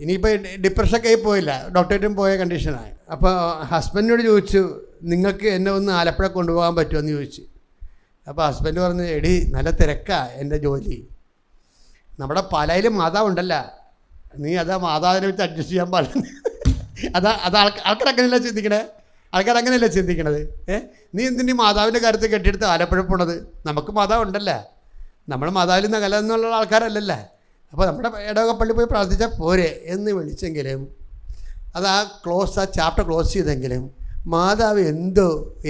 ഇനിയിപ്പോൾ ഡിപ്രഷനൊക്കെ ആയി പോയില്ല, ഡോക്ടറേറ്റും പോയ കണ്ടീഷനാണ്. അപ്പോൾ ഹസ്ബൻഡിനോട് ചോദിച്ചു, നിങ്ങൾക്ക് എന്നെ ഒന്ന് ആലപ്പുഴ കൊണ്ടുപോകാൻ പറ്റുമോ എന്ന് ചോദിച്ചു. അപ്പോൾ ഹസ്ബൻഡ് പറഞ്ഞു, എടി നല്ല തിരക്കാണ് എൻ്റെ ജോലി, നമ്മുടെ പാലായിൽ മാതാവുണ്ടല്ല, നീ അതാ മാതാവിനെ വെച്ച് അഡ്ജസ്റ്റ് ചെയ്യാൻ പാടില്ല. അത് ആൾക്കാരങ്ങനെയല്ല ചിന്തിക്കണേ, ആൾക്കാരങ്ങനെയല്ല ചിന്തിക്കണത്. നീ എന്തിൻ്റെ മാതാവിൻ്റെ കാര്യത്തിൽ കെട്ടിയെടുത്ത് ആലപ്പുഴ പോണത്? നമുക്ക് മാതാവുണ്ടല്ലേ, നമ്മൾ മാതാവിൽ നിന്ന് അകലെന്നുള്ള ആൾക്കാരല്ലല്ലേ. അപ്പോൾ നമ്മുടെ ഇടവകപ്പള്ളി പോയി പ്രാർത്ഥിച്ചാൽ പോരെ എന്ന് വിളിച്ചെങ്കിലും അത് ആ ചാപ്റ്റർ ക്ലോസ് ചെയ്തെങ്കിലും മാതാവ്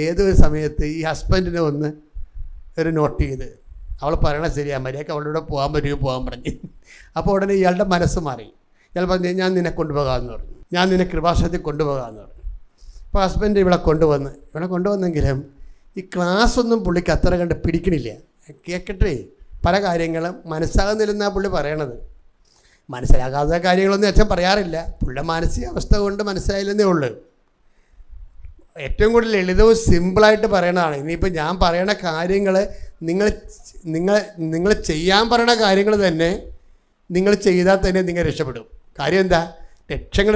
ഏതൊരു സമയത്ത് ഈ ഹസ്ബൻഡിനെ ഒന്ന് ഒരു നോട്ട് ചെയ്ത് അവൾ പറയണത് ശരിയാ, മര്യാദക്ക് അവളുടെ കൂടെ പോകാൻ പറഞ്ഞു. അപ്പോൾ ഉടനെ ഇയാളുടെ മനസ്സ് മാറി. ഇയാൾ പറഞ്ഞു, ഞാൻ നിന്നെ കൊണ്ടുപോകാമെന്ന് പറഞ്ഞു, ഞാൻ നിന്നെ കൃപാസനത്തിൽ കൊണ്ടുപോകാമെന്ന് പറഞ്ഞു. അപ്പോൾ ഹസ്ബൻഡ് ഇവിടെ കൊണ്ടുവന്നെങ്കിലും ഈ ക്ലാസ്സൊന്നും പുള്ളിക്ക് അത്ര കണ്ട് പിടിക്കണില്ല. കേൾക്കട്ടെ, പല കാര്യങ്ങളും മനസ്സാകുന്നില്ലെന്നാണ് പുള്ളി പറയണത്. മനസ്സിലാകാത്ത കാര്യങ്ങളൊന്നും അച്ഛൻ പറയാറില്ല, പുള്ളിയുടെ മാനസികാവസ്ഥ കൊണ്ട് മനസ്സിലായില്ലെന്നേ ഉള്ളൂ. ഏറ്റവും കൂടുതൽ ലളിതവും സിമ്പിളായിട്ട് പറയണതാണ്. ഇനിയിപ്പോൾ ഞാൻ പറയണ കാര്യങ്ങൾ നിങ്ങൾ ചെയ്യാൻ പറയണ കാര്യങ്ങൾ തന്നെ നിങ്ങൾ ചെയ്താൽ തന്നെ നിങ്ങൾ രക്ഷപ്പെടും. കാര്യം എന്താ,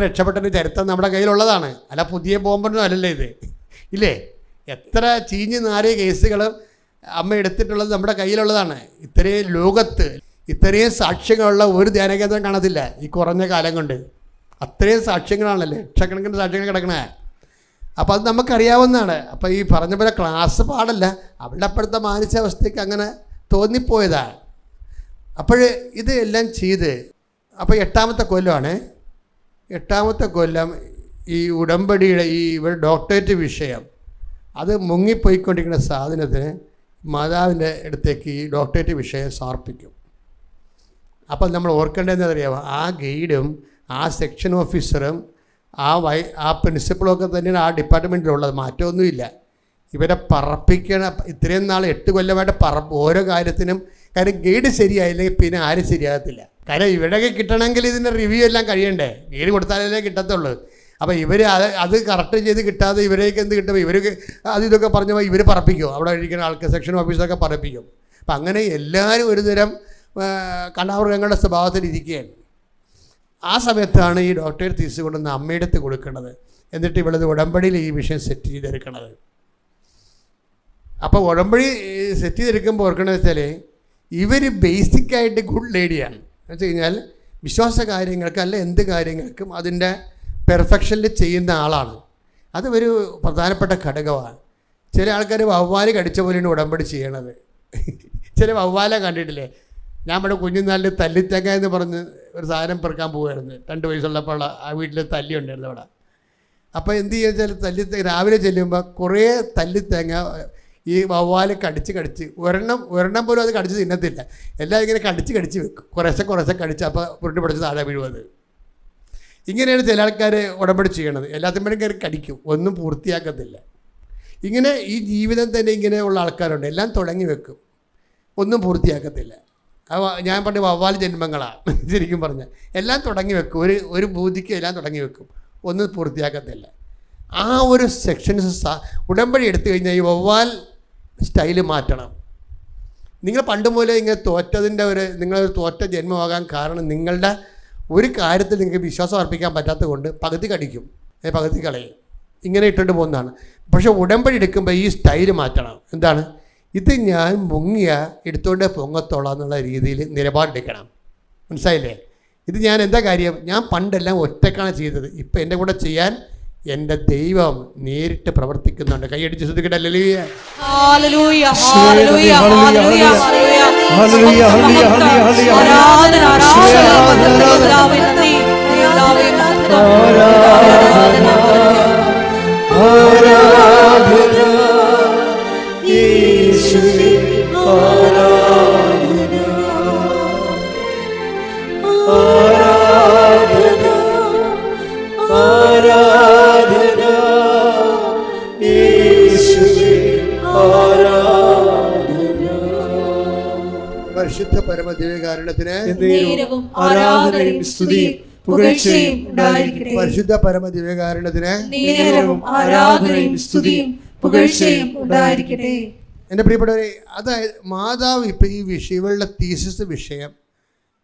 രക്ഷപ്പെട്ടതിൻ്റെ ചരിത്രം നമ്മുടെ കയ്യിലുള്ളതാണ്, അല്ല പുതിയ ബോംബൊന്നും അല്ലല്ലോ ഇത്, ഇല്ലേ? എത്ര ചീഞ്ഞ് നാറിയ കേസുകളും അമ്മ എടുത്തിട്ടുള്ളത് നമ്മുടെ കയ്യിലുള്ളതാണ്. ഇത്രയും ലോകത്ത് ഇത്രയും സാക്ഷ്യങ്ങളുള്ള ഒരു ധ്യാനകേന്ദ്രം കാണത്തില്ല ഈ കുറഞ്ഞ കാലം കൊണ്ട്. അത്രയും സാക്ഷ്യങ്ങളാണല്ലേ, ലക്ഷക്കണക്കിന് സാക്ഷ്യങ്ങൾ കിടക്കണേ. അപ്പോൾ അത് നമുക്കറിയാവുന്നതാണ്. അപ്പോൾ ഈ പറഞ്ഞ പോലെ ക്ലാസ് പാടല്ല, അവളുടെ അപ്പോഴത്തെ മാനസികാവസ്ഥയ്ക്ക് അങ്ങനെ തോന്നിപ്പോയതാണ്. അപ്പോൾ ഇത് എല്ലാം ചെയ്ത് അപ്പോൾ 8ാമത്തെ കൊല്ലമാണ്. 8ാമത്തെ കൊല്ലം ഈ ഉടമ്പടിയുടെ ഈ ഡോക്ടറേറ്റ് വിഷയം അത് മുങ്ങിപ്പോയിക്കൊണ്ടിരിക്കുന്ന സാധനത്തിന് മാതാവിൻ്റെ അടുത്തേക്ക് ഈ ഡോക്ടറേറ്റ് വിഷയം സമർപ്പിക്കും. അപ്പോൾ നമ്മൾ ഓർക്കേണ്ടതെന്ന് അറിയാമോ, ആ ഗൈഡും ആ സെക്ഷൻ ഓഫീസറും ആ പ്രിൻസിപ്പളൊക്കെ തന്നെയാണ് ആ ഡിപ്പാർട്ട്മെൻറ്റിലുള്ളത്, മാറ്റമൊന്നുമില്ല. ഇവരെ പറപ്പിക്കണം. ഇത്രയും നാൾ 8 കൊല്ലമായിട്ട് ഓരോ കാര്യത്തിനും. കാര്യം ഗൈഡ് ശരിയായില്ലെങ്കിൽ പിന്നെ ആരും ശരിയാകത്തില്ല. കാര്യം ഇവരൊക്കെ കിട്ടണമെങ്കിൽ ഇതിൻ്റെ റിവ്യൂ എല്ലാം കഴിയണ്ടേ, ഗൈഡ് കൊടുത്താലേ കിട്ടത്തുള്ളൂ. അപ്പോൾ ഇവർ അത് കറക്റ്റ് ചെയ്ത് കിട്ടാതെ ഇവരേക്ക് എന്ത് കിട്ടുമ്പോൾ ഇവർക്ക് ഇതൊക്കെ പറഞ്ഞപ്പോൾ ഇവർ പറപ്പിക്കും, അവിടെ ഇരിക്കുന്ന ആൾക്കാർ സെക്ഷൻ ഓഫീസറൊക്കെ പറപ്പിക്കും. അപ്പം അങ്ങനെ എല്ലാവരും ഒരുതരം കണ്ടാമൃഗങ്ങളുടെ സ്വഭാവത്തിൽ ഇരിക്കുകയാണ്. ആ സമയത്താണ് ഈ ഡോക്ടറേറ്റ് തീസ് കൊണ്ടുവന്ന് അമ്മയുടെ അടുത്ത് കൊടുക്കുന്നത്. എന്നിട്ട് ഇവളത് ഉടമ്പടിയിൽ ഈ വിഷയം സെറ്റ് ചെയ്തെടുക്കണത്. അപ്പോൾ ഉടമ്പടി സെറ്റ് ചെയ്തെടുക്കുമ്പോൾ ഓർക്കണമെന്ന് വെച്ചാൽ ഇവർ ബേസിക്കായിട്ട് ഗുഡ് ലേഡിയാണ്. എന്ന് വെച്ച് കഴിഞ്ഞാൽ വിശ്വാസ കാര്യങ്ങൾക്ക് അല്ല എന്ത് കാര്യങ്ങൾക്കും അതിൻ്റെ പെർഫെക്ഷനിൽ ചെയ്യുന്ന ആളാണ്. അത് ഒരു പ്രധാനപ്പെട്ട ഘടകമാണ്. ചില ആൾക്കാർ വവ്വാല് കടിച്ച പോലെയാണ് ഉടമ്പടി ചെയ്യണത്. ചില വവ്വാല കണ്ടിട്ടില്ലേ? ഞാൻ ഇവിടെ കുഞ്ഞുനാളിൽ തല്ലിത്തേങ്ങ എന്ന് പറഞ്ഞ് ഒരു സാധനം പെറുക്കാൻ പോകുമായിരുന്നു. 2 വയസ്സുള്ളപ്പോൾ ആ വീട്ടിൽ തല്ലി ഉണ്ടായിരുന്നു അവിടെ. അപ്പോൾ എന്ത് ചെയ്യുക വെച്ചാൽ രാവിലെ ചെല്ലുമ്പോൾ കുറേ തല്ലിത്തേങ്ങ ഈ വവ്വാല് കടിച്ച് ഒരെണ്ണം പോലും അത് കടിച്ച് തിന്നത്തില്ല. എല്ലാം ഇങ്ങനെ കടിച്ച് വെക്കും, കുറേശ്ശെ കടിച്ച്. അപ്പോൾ ഉരുട്ടി പിടിച്ച് താഴെ വീഴുന്നത്. ഇങ്ങനെയാണ് ചില ആൾക്കാർ ഉടമ്പടി ചെയ്യണത്. എല്ലാത്തിനും കയറി കടിക്കും, ഒന്നും പൂർത്തിയാക്കത്തില്ല. ഇങ്ങനെ ഈ ജീവിതം തന്നെ ഇങ്ങനെയുള്ള ആൾക്കാരുണ്ട്. എല്ലാം തുടങ്ങി വെക്കും, ഒന്നും പൂർത്തിയാക്കത്തില്ല. ഞാൻ പറഞ്ഞ വവ്വാൽ ജന്മങ്ങളാണ് ശരിക്കും പറഞ്ഞാൽ. എല്ലാം തുടങ്ങി വെക്കും, ഒരു ബുദ്ധിക്ക് എല്ലാം തുടങ്ങി വെക്കും, ഒന്നും പൂർത്തിയാക്കത്തില്ല. ആ ഒരു സെക്ഷൻസ് ഉടമ്പടി എടുത്തു കഴിഞ്ഞാൽ ഈ വവ്വാൽ സ്റ്റൈല് മാറ്റണം. നിങ്ങൾ പണ്ട് മൂലം ഇങ്ങനെ തോറ്റതിൻ്റെ നിങ്ങളൊരു തോറ്റ ജന്മമാകാൻ കാരണം നിങ്ങളുടെ ഒരു കാര്യത്തിൽ നിങ്ങൾക്ക് വിശ്വാസം അർപ്പിക്കാൻ പറ്റാത്തത് കൊണ്ട് പകുതി കടിക്കും, പകുതി കളയും, ഇങ്ങനെ ഇട്ടുകൊണ്ട് പോകുന്നതാണ്. പക്ഷേ ഉടമ്പടി എടുക്കുമ്പോൾ ഈ സ്റ്റൈല് മാറ്റണം. എന്താണ്? ഇത് ഞാൻ മുങ്ങിയ എടുത്തോണ്ട് പൊങ്ങത്തോളാം എന്നുള്ള രീതിയിൽ നിലപാടെടുക്കണം. മനസ്സിലായില്ലേ? ഇത് ഞാൻ എന്താ കാര്യം, ഞാൻ പണ്ടെല്ലാം ഒറ്റക്കാണ് ചെയ്തത്, ഇപ്പം എൻ്റെ കൂടെ ചെയ്യാൻ എൻ്റെ ദൈവം നേരിട്ട് പ്രവർത്തിക്കുന്നുണ്ട്. കൈയടിച്ച് ശ്രദ്ധിക്കട്ടെ. ഹല്ലേലൂയ. ഹല്ലേലൂയ, ഹല്ലേലൂയ, ഹല്ലേലൂയ, ഹല്ലേലൂയ. ഹല്ലേലൂയ, ഹല്ലേലൂയ, ഹല്ലേലൂയ. ആരാധന, ആരാധന, പിതാവേ നന്ദി, പിതാവേ മഹത്വം. ആരാധന, ആരാധന, യേശുവേ ആരാധന, ആരാധന, ആരാധന, യേശുവേ ആരാധന. പരിശുദ്ധ പരമദിവ്യകാരുണ്യത്തിന് നേരവും ആരാധനയും സ്തുതിയും പുകഴ്ചയും ഉണ്ടായിരിക്കട്ടെ. പരിശുദ്ധ പരമദിവ്യകാരുണ്യത്തിന് നേരവും ആരാധനയും സ്തുതിയും പുകഴ്ചയും ഉണ്ടായിരിക്കട്ടെ. എൻ്റെ പ്രിയപ്പെട്ടവരെ, അതായത് മാതാവ് ഇപ്പം ഈ വിഷയം, ഇവളുടെ തീസിസ് വിഷയം,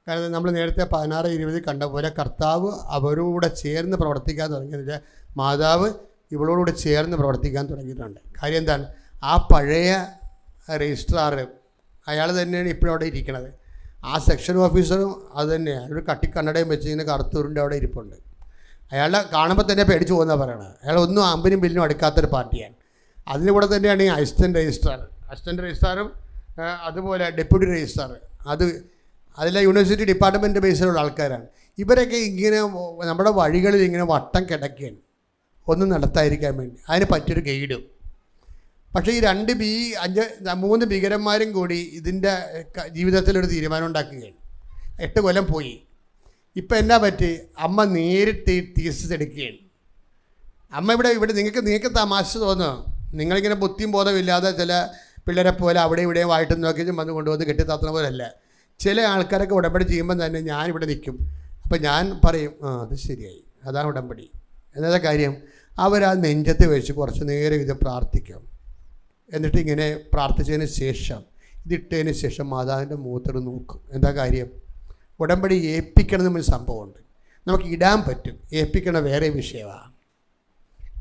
കാരണം നമ്മൾ നേരത്തെ 16-20 കണ്ട പോലെ കർത്താവ് അവരോട് ചേർന്ന് പ്രവർത്തിക്കാൻ തുടങ്ങിയത്, മാതാവ് ഇവളോടുകൂടെ ചേർന്ന് പ്രവർത്തിക്കാൻ തുടങ്ങിയിട്ടുണ്ട്. കാര്യം എന്താണ്? ആ പഴയ രജിസ്ട്രാർ അയാൾ തന്നെയാണ് ഇപ്പോഴും അവിടെ ഇരിക്കുന്നത്. ആ സെക്ഷൻ ഓഫീസറും അത് തന്നെയാണ്. ഒരു കട്ടിക്കണ്ണടയും വെച്ച് ഇങ്ങനെ കറുത്തൂരിൻ്റെ അവിടെ ഇരിപ്പുണ്ട്. അയാളെ കാണുമ്പോൾ തന്നെ പേടിച്ച് പോകുന്നതാണ് പറയണത്. അയാൾ ഒന്നും അമ്പനും ബില്ലിനും അടുക്കാത്തൊരു പാർട്ടിയാണ്. അതിൻ്റെ കൂടെ തന്നെയാണ് ഈ അസിസ്റ്റൻ്റ് രജിസ്ട്രാറും അതുപോലെ ഡെപ്യൂട്ടി രജിസ്ട്രാർ. അതിലെ യൂണിവേഴ്സിറ്റി ഡിപ്പാർട്ട്മെൻറ്റ് ബേസിലുള്ള ആൾക്കാരാണ്. ഇവരൊക്കെ ഇങ്ങനെ നമ്മുടെ വഴികളിൽ ഇങ്ങനെ വട്ടം കിടക്കുകയാണ് ഒന്നും നടത്താതിരിക്കാൻ വേണ്ടി. അതിന് പറ്റിയൊരു ഗൈഡും. പക്ഷേ ഈ 3 ഭീകരന്മാരും കൂടി ഇതിൻ്റെ ജീവിതത്തിലൊരു തീരുമാനം ഉണ്ടാക്കുകയാണ്. 8 കൊല്ലം പോയി. ഇപ്പം എന്നാ പറ്റി? അമ്മ നേരിട്ട് ഈ തീസിസ് എടുക്കുകയാണ്. അമ്മ ഇവിടെ നിങ്ങൾക്ക് തമാശ തോന്നുമോ? നിങ്ങളിങ്ങനെ ബുദ്ധിയും ബോധമില്ലാതെ ചില പിള്ളേരെ പോലെ അവിടെ ഇവിടെയും വായിട്ട് നോക്കി വന്ന് കൊണ്ടുവന്ന് കെട്ടിത്താത്തുന്ന പോലെയല്ല. ചില ആൾക്കാരൊക്കെ ഉടമ്പടി ചെയ്യുമ്പോൾ തന്നെ ഞാനിവിടെ നിൽക്കും. അപ്പം ഞാൻ പറയും, അത് ശരിയായി, അതാണ് ഉടമ്പടി. എന്നതാ കാര്യം? അവരാ നെഞ്ചത്ത് വെച്ച് കുറച്ച് നേരം ഇത് പ്രാർത്ഥിക്കും. എന്നിട്ട് ഇങ്ങനെ പ്രാർത്ഥിച്ചതിന് ശേഷം ഇതിട്ടതിന് ശേഷം മാതാവിൻ്റെ മൂത്രം നോക്കും. എന്താ കാര്യം? ഉടമ്പടി ഏൽപ്പിക്കണം എന്നൊരു സംഭവമുണ്ട്. നമുക്ക് ഇടാൻ പറ്റും, ഏൽപ്പിക്കണ വേറെ വിഷയമാണ്.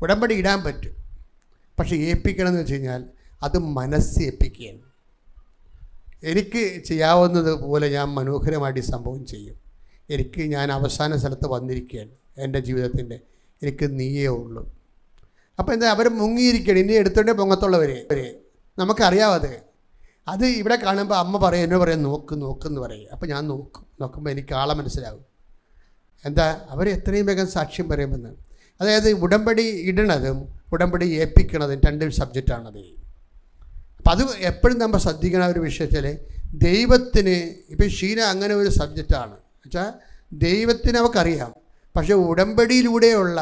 ഉടമ്പടി ഇടാൻ പറ്റും, പക്ഷേ ഏൽപ്പിക്കണം എന്ന് വെച്ച് കഴിഞ്ഞാൽ അത് മനസ്സേൽപ്പിക്കുകയാണ്. എനിക്ക് ചെയ്യാവുന്നത് പോലെ ഞാൻ മനോഹരമായിട്ട് ഈ സംഭവം ചെയ്യും. ഞാൻ അവസാന സ്ഥലത്ത് വന്നിരിക്കുകയാണ് എൻ്റെ ജീവിതത്തിൻ്റെ. എനിക്ക് നീയേ ഉള്ളൂ. അപ്പോൾ എന്താ, അവർ മുങ്ങിയിരിക്കുകയാണ്. ഇനി എടുത്തോണ്ടേ പൊങ്ങത്തുള്ളവരെ നമുക്കറിയാവത്. അത് ഇവിടെ കാണുമ്പോൾ അമ്മ പറയും, എന്നോട് പറയും നോക്കെന്ന് പറയും. അപ്പോൾ ഞാൻ നോക്കുമ്പോൾ എനിക്ക് ആളെ മനസ്സിലാവും. എന്താ, അവർ എത്രയും വേഗം സാക്ഷ്യം പറയുമെന്ന്. അതായത് ഉടമ്പടി ഇടണതും ഉടമ്പടി ഏൽപ്പിക്കണതും 2 സബ്ജക്റ്റാണത്. അപ്പം അത് എപ്പോഴും നമ്മൾ ശ്രദ്ധിക്കണ ഒരു വിഷയത്തിൽ ദൈവത്തിന്, ഇപ്പം ഷീന അങ്ങനെ ഒരു സബ്ജക്റ്റാണ് വെച്ചാൽ ദൈവത്തിന് അവൾക്കറിയാം. പക്ഷേ ഉടമ്പടിയിലൂടെയുള്ള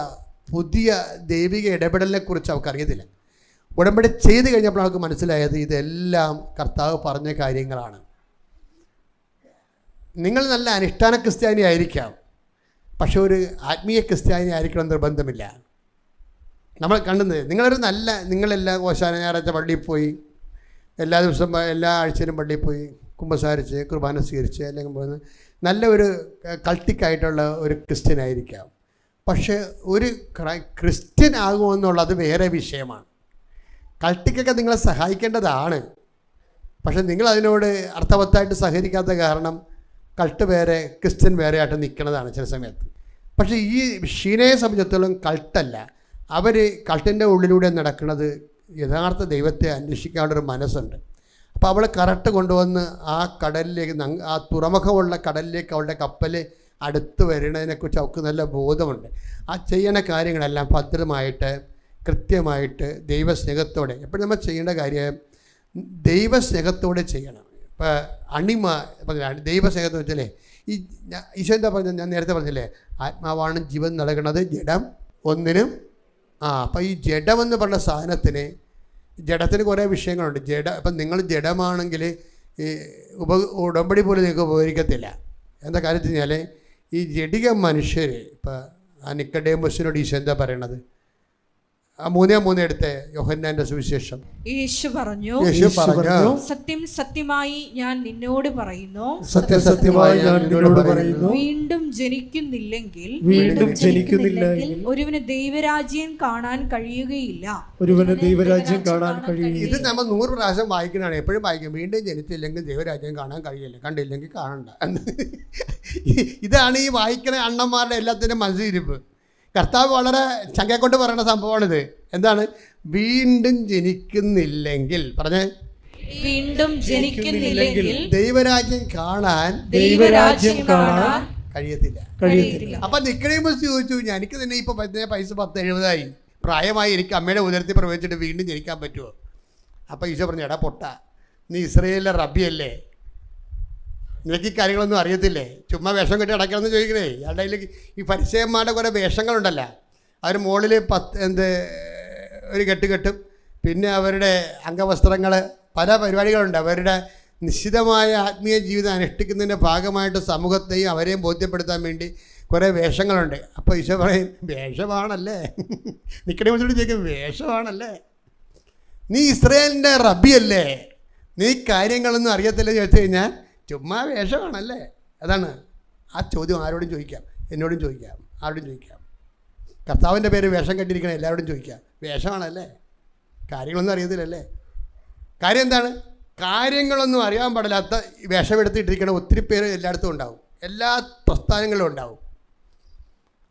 പുതിയ ദൈവിക ഇടപെടലിനെക്കുറിച്ച് അവൾക്കറിയത്തില്ല. ഉടമ്പടി ചെയ്ത് കഴിഞ്ഞപ്പോൾ അവൾക്ക് മനസ്സിലായത് ഇതെല്ലാം കർത്താവ് പറഞ്ഞ കാര്യങ്ങളാണ്. നിങ്ങൾ നല്ല അനുഷ്ഠാന ക്രിസ്ത്യാനി ആയിരിക്കാം, പക്ഷെ ഒരു ആത്മീയ ക്രിസ്ത്യാനി ആയിരിക്കണം നിർബന്ധമില്ല. നമ്മൾ കണ്ടുന്നത് നിങ്ങളെല്ലാ ഓശാന ഞായറാഴ്ച പള്ളിയിൽ പോയി, എല്ലാ ദിവസവും എല്ലാ ആഴ്ചയിലും പള്ളിയിൽ പോയി കുമ്പസാരിച്ച് കുർബാന സ്വീകരിച്ച് അല്ലെങ്കിൽ പോകുന്നത് നല്ല ഒരു കൾട്ടിക്കായിട്ടുള്ള ഒരു ക്രിസ്ത്യൻ ആയിരിക്കാം. പക്ഷേ ഒരു ക്രിസ്ത്യൻ ആകുമെന്നുള്ളത് വേറെ വിഷയമാണ്. കൾട്ടിക്കൊക്കെ നിങ്ങളെ സഹായിക്കേണ്ടതാണ്, പക്ഷെ നിങ്ങൾ അതിനോട് അർത്ഥവത്തായിട്ട് സഹകരിക്കാത്ത കാരണം കൾട്ട് വേറെ ക്രിസ്ത്യൻ വേറെ ആയിട്ട് നിൽക്കുന്നതാണ് ചില സമയത്ത്. പക്ഷേ ഈ ഷീനയെ സംബന്ധിച്ചിടത്തോളം കൾട്ടല്ല. അവർ കൾട്ടിൻ്റെ ഉള്ളിലൂടെ നടക്കുന്നത് യഥാർത്ഥ ദൈവത്തെ അന്വേഷിക്കാനുള്ളൊരു മനസ്സുണ്ട്. അപ്പോൾ അവളെ കറക്റ്റ് കൊണ്ടുവന്ന് ആ കടലിലേക്ക്, ആ തുറമുഖമുള്ള കടലിലേക്ക് അവളുടെ കപ്പൽ അടുത്ത് വരുന്നതിനെക്കുറിച്ച് അവൾക്ക് നല്ല ബോധമുണ്ട്. ആ ചെയ്യണ കാര്യങ്ങളെല്ലാം ഭദ്രമായിട്ട് കൃത്യമായിട്ട് ദൈവസ്നേഹത്തോടെ. എപ്പോഴും നമ്മൾ ചെയ്യേണ്ട കാര്യം ദൈവസ്നേഹത്തോടെ ചെയ്യണം. ഇപ്പോൾ അണിമ ദൈവസ്നേഹത്തെ വെച്ചല്ലേ, ഈശോ എന്താ പറഞ്ഞത്? ഞാൻ നേരത്തെ പറഞ്ഞില്ലേ, ആത്മാവാണ് ജീവൻ നൽകുന്നത്, ജഡം ഒന്നിനും. അപ്പോൾ ഈ ജഡമെന്ന് പറഞ്ഞ സാധനത്തിന്, ജഡത്തിന് കുറേ വിഷയങ്ങളുണ്ട്. ഇപ്പം നിങ്ങൾ ജഡമാണെങ്കിൽ ഈ ഉടമ്പടി പോലും നിങ്ങൾക്ക് ഉപകരിക്കത്തില്ല. എന്താ കാര്യത്തിൽ കഴിഞ്ഞാൽ ഈ ജഡിക മനുഷ്യർ, ഇപ്പോൾ ആ നിക്കോദേമോസിനോട് ഈശോ എന്താ പറയണത്? 3:3 എടുത്ത യോഹന്നാന്റെ സുവിശേഷം. യേശു പറഞ്ഞു, സത്യം സത്യമായി ഞാൻ നിന്നോട് പറയുന്നു, സത്യസത്യമായി ഞാൻ നിന്നോട് പറയുന്നു, വീണ്ടും ജനിക്കുന്നില്ലെങ്കിൽ ഒരുവന് ദൈവരാജ്യം കാണാൻ കഴിയുകയില്ല. ഇത് നമ്മൾ 100 പ്രാവശ്യം വായിക്കണതാണ്. എപ്പോഴും വായിക്കും. വീണ്ടും ജനിച്ചില്ലെങ്കിൽ ദൈവരാജ്യം കാണാൻ കഴിയില്ല, കണ്ടില്ലെങ്കിൽ കാണണ്ട. ഇതാണ് ഈ വായിക്കണ അണ്ണന്മാരുടെ എല്ലാത്തിനും മനസ്സിരിപ്പ്. കർത്താവ് വളരെ ചങ്കയെക്കൊണ്ട് പറയുന്ന സംഭവമാണിത്. എന്താണ്? വീണ്ടും ജനിക്കുന്നില്ലെങ്കിൽ പറഞ്ഞേ, വീണ്ടും ജനിക്കുന്നില്ലെങ്കിൽ ദൈവരാജ്യം കാണാൻ കഴിയത്തില്ല. അപ്പൊ നിക്കണേമസ് ചോദിച്ചു, എനിക്ക് തന്നെ ഇപ്പൊ പൈസ 10-70 പ്രായമായി, എനിക്ക് അമ്മയുടെ ഉദരത്തിൽ പ്രവേശിച്ചിട്ട് വീണ്ടും ജനിക്കാൻ പറ്റുമോ? അപ്പൊ ഈശോ പറഞ്ഞു, എടാ പൊട്ട, നീ ഇസ്രയേലിലെ റബ്ബിയല്ലേ, നിനക്ക് ഈ കാര്യങ്ങളൊന്നും അറിയത്തില്ലേ, ചുമ്മാ വേഷം കെട്ടി അടയ്ക്കണമെന്ന് ചോദിക്കണേ. ഇയാളുടെ കയ്യിൽ ഈ പരിചയന്മാരുടെ കുറേ വേഷങ്ങളുണ്ടല്ലോ, അവർ മുകളിൽ ഒരു കെട്ടും, പിന്നെ അവരുടെ അംഗവസ്ത്രങ്ങൾ, പല പരിപാടികളുണ്ട്. അവരുടെ നിശ്ചിതമായ ആത്മീയ ജീവിതം അനുഷ്ഠിക്കുന്നതിൻ്റെ ഭാഗമായിട്ട് സമൂഹത്തെയും അവരെയും ബോധ്യപ്പെടുത്താൻ വേണ്ടി കുറേ വേഷങ്ങളുണ്ട്. അപ്പോൾ ഈശോ പറയും, വേഷമാണല്ലേ, നിക്കണേമസിനോട് ചോദിക്കും, വേഷമാണല്ലേ, നീ ഇസ്രായേലിൻ്റെ റബ്ബിയല്ലേ, നീ കാര്യങ്ങളൊന്നും അറിയത്തില്ലെന്ന് ചോദിച്ചു കഴിഞ്ഞാൽ ചുമ്മാ വേഷമാണല്ലേ. അതാണ് ആ ചോദ്യം. ആരോടും ചോദിക്കാം, എന്നോടും ചോദിക്കാം, ആരോടും ചോദിക്കാം. കർത്താവിൻ്റെ പേര് വേഷം കെട്ടിയിരിക്കണം, എല്ലാവരോടും ചോദിക്കാം, വേഷമാണല്ലേ, കാര്യങ്ങളൊന്നും അറിയത്തില്ലല്ലേ. കാര്യം എന്താണ്? കാര്യങ്ങളൊന്നും അറിയാൻ പാടില്ലാത്ത വേഷമെടുത്തിട്ടിരിക്കണ ഒത്തിരി പേര് എല്ലായിടത്തും ഉണ്ടാവും, എല്ലാ പ്രസ്ഥാനങ്ങളിലും ഉണ്ടാവും.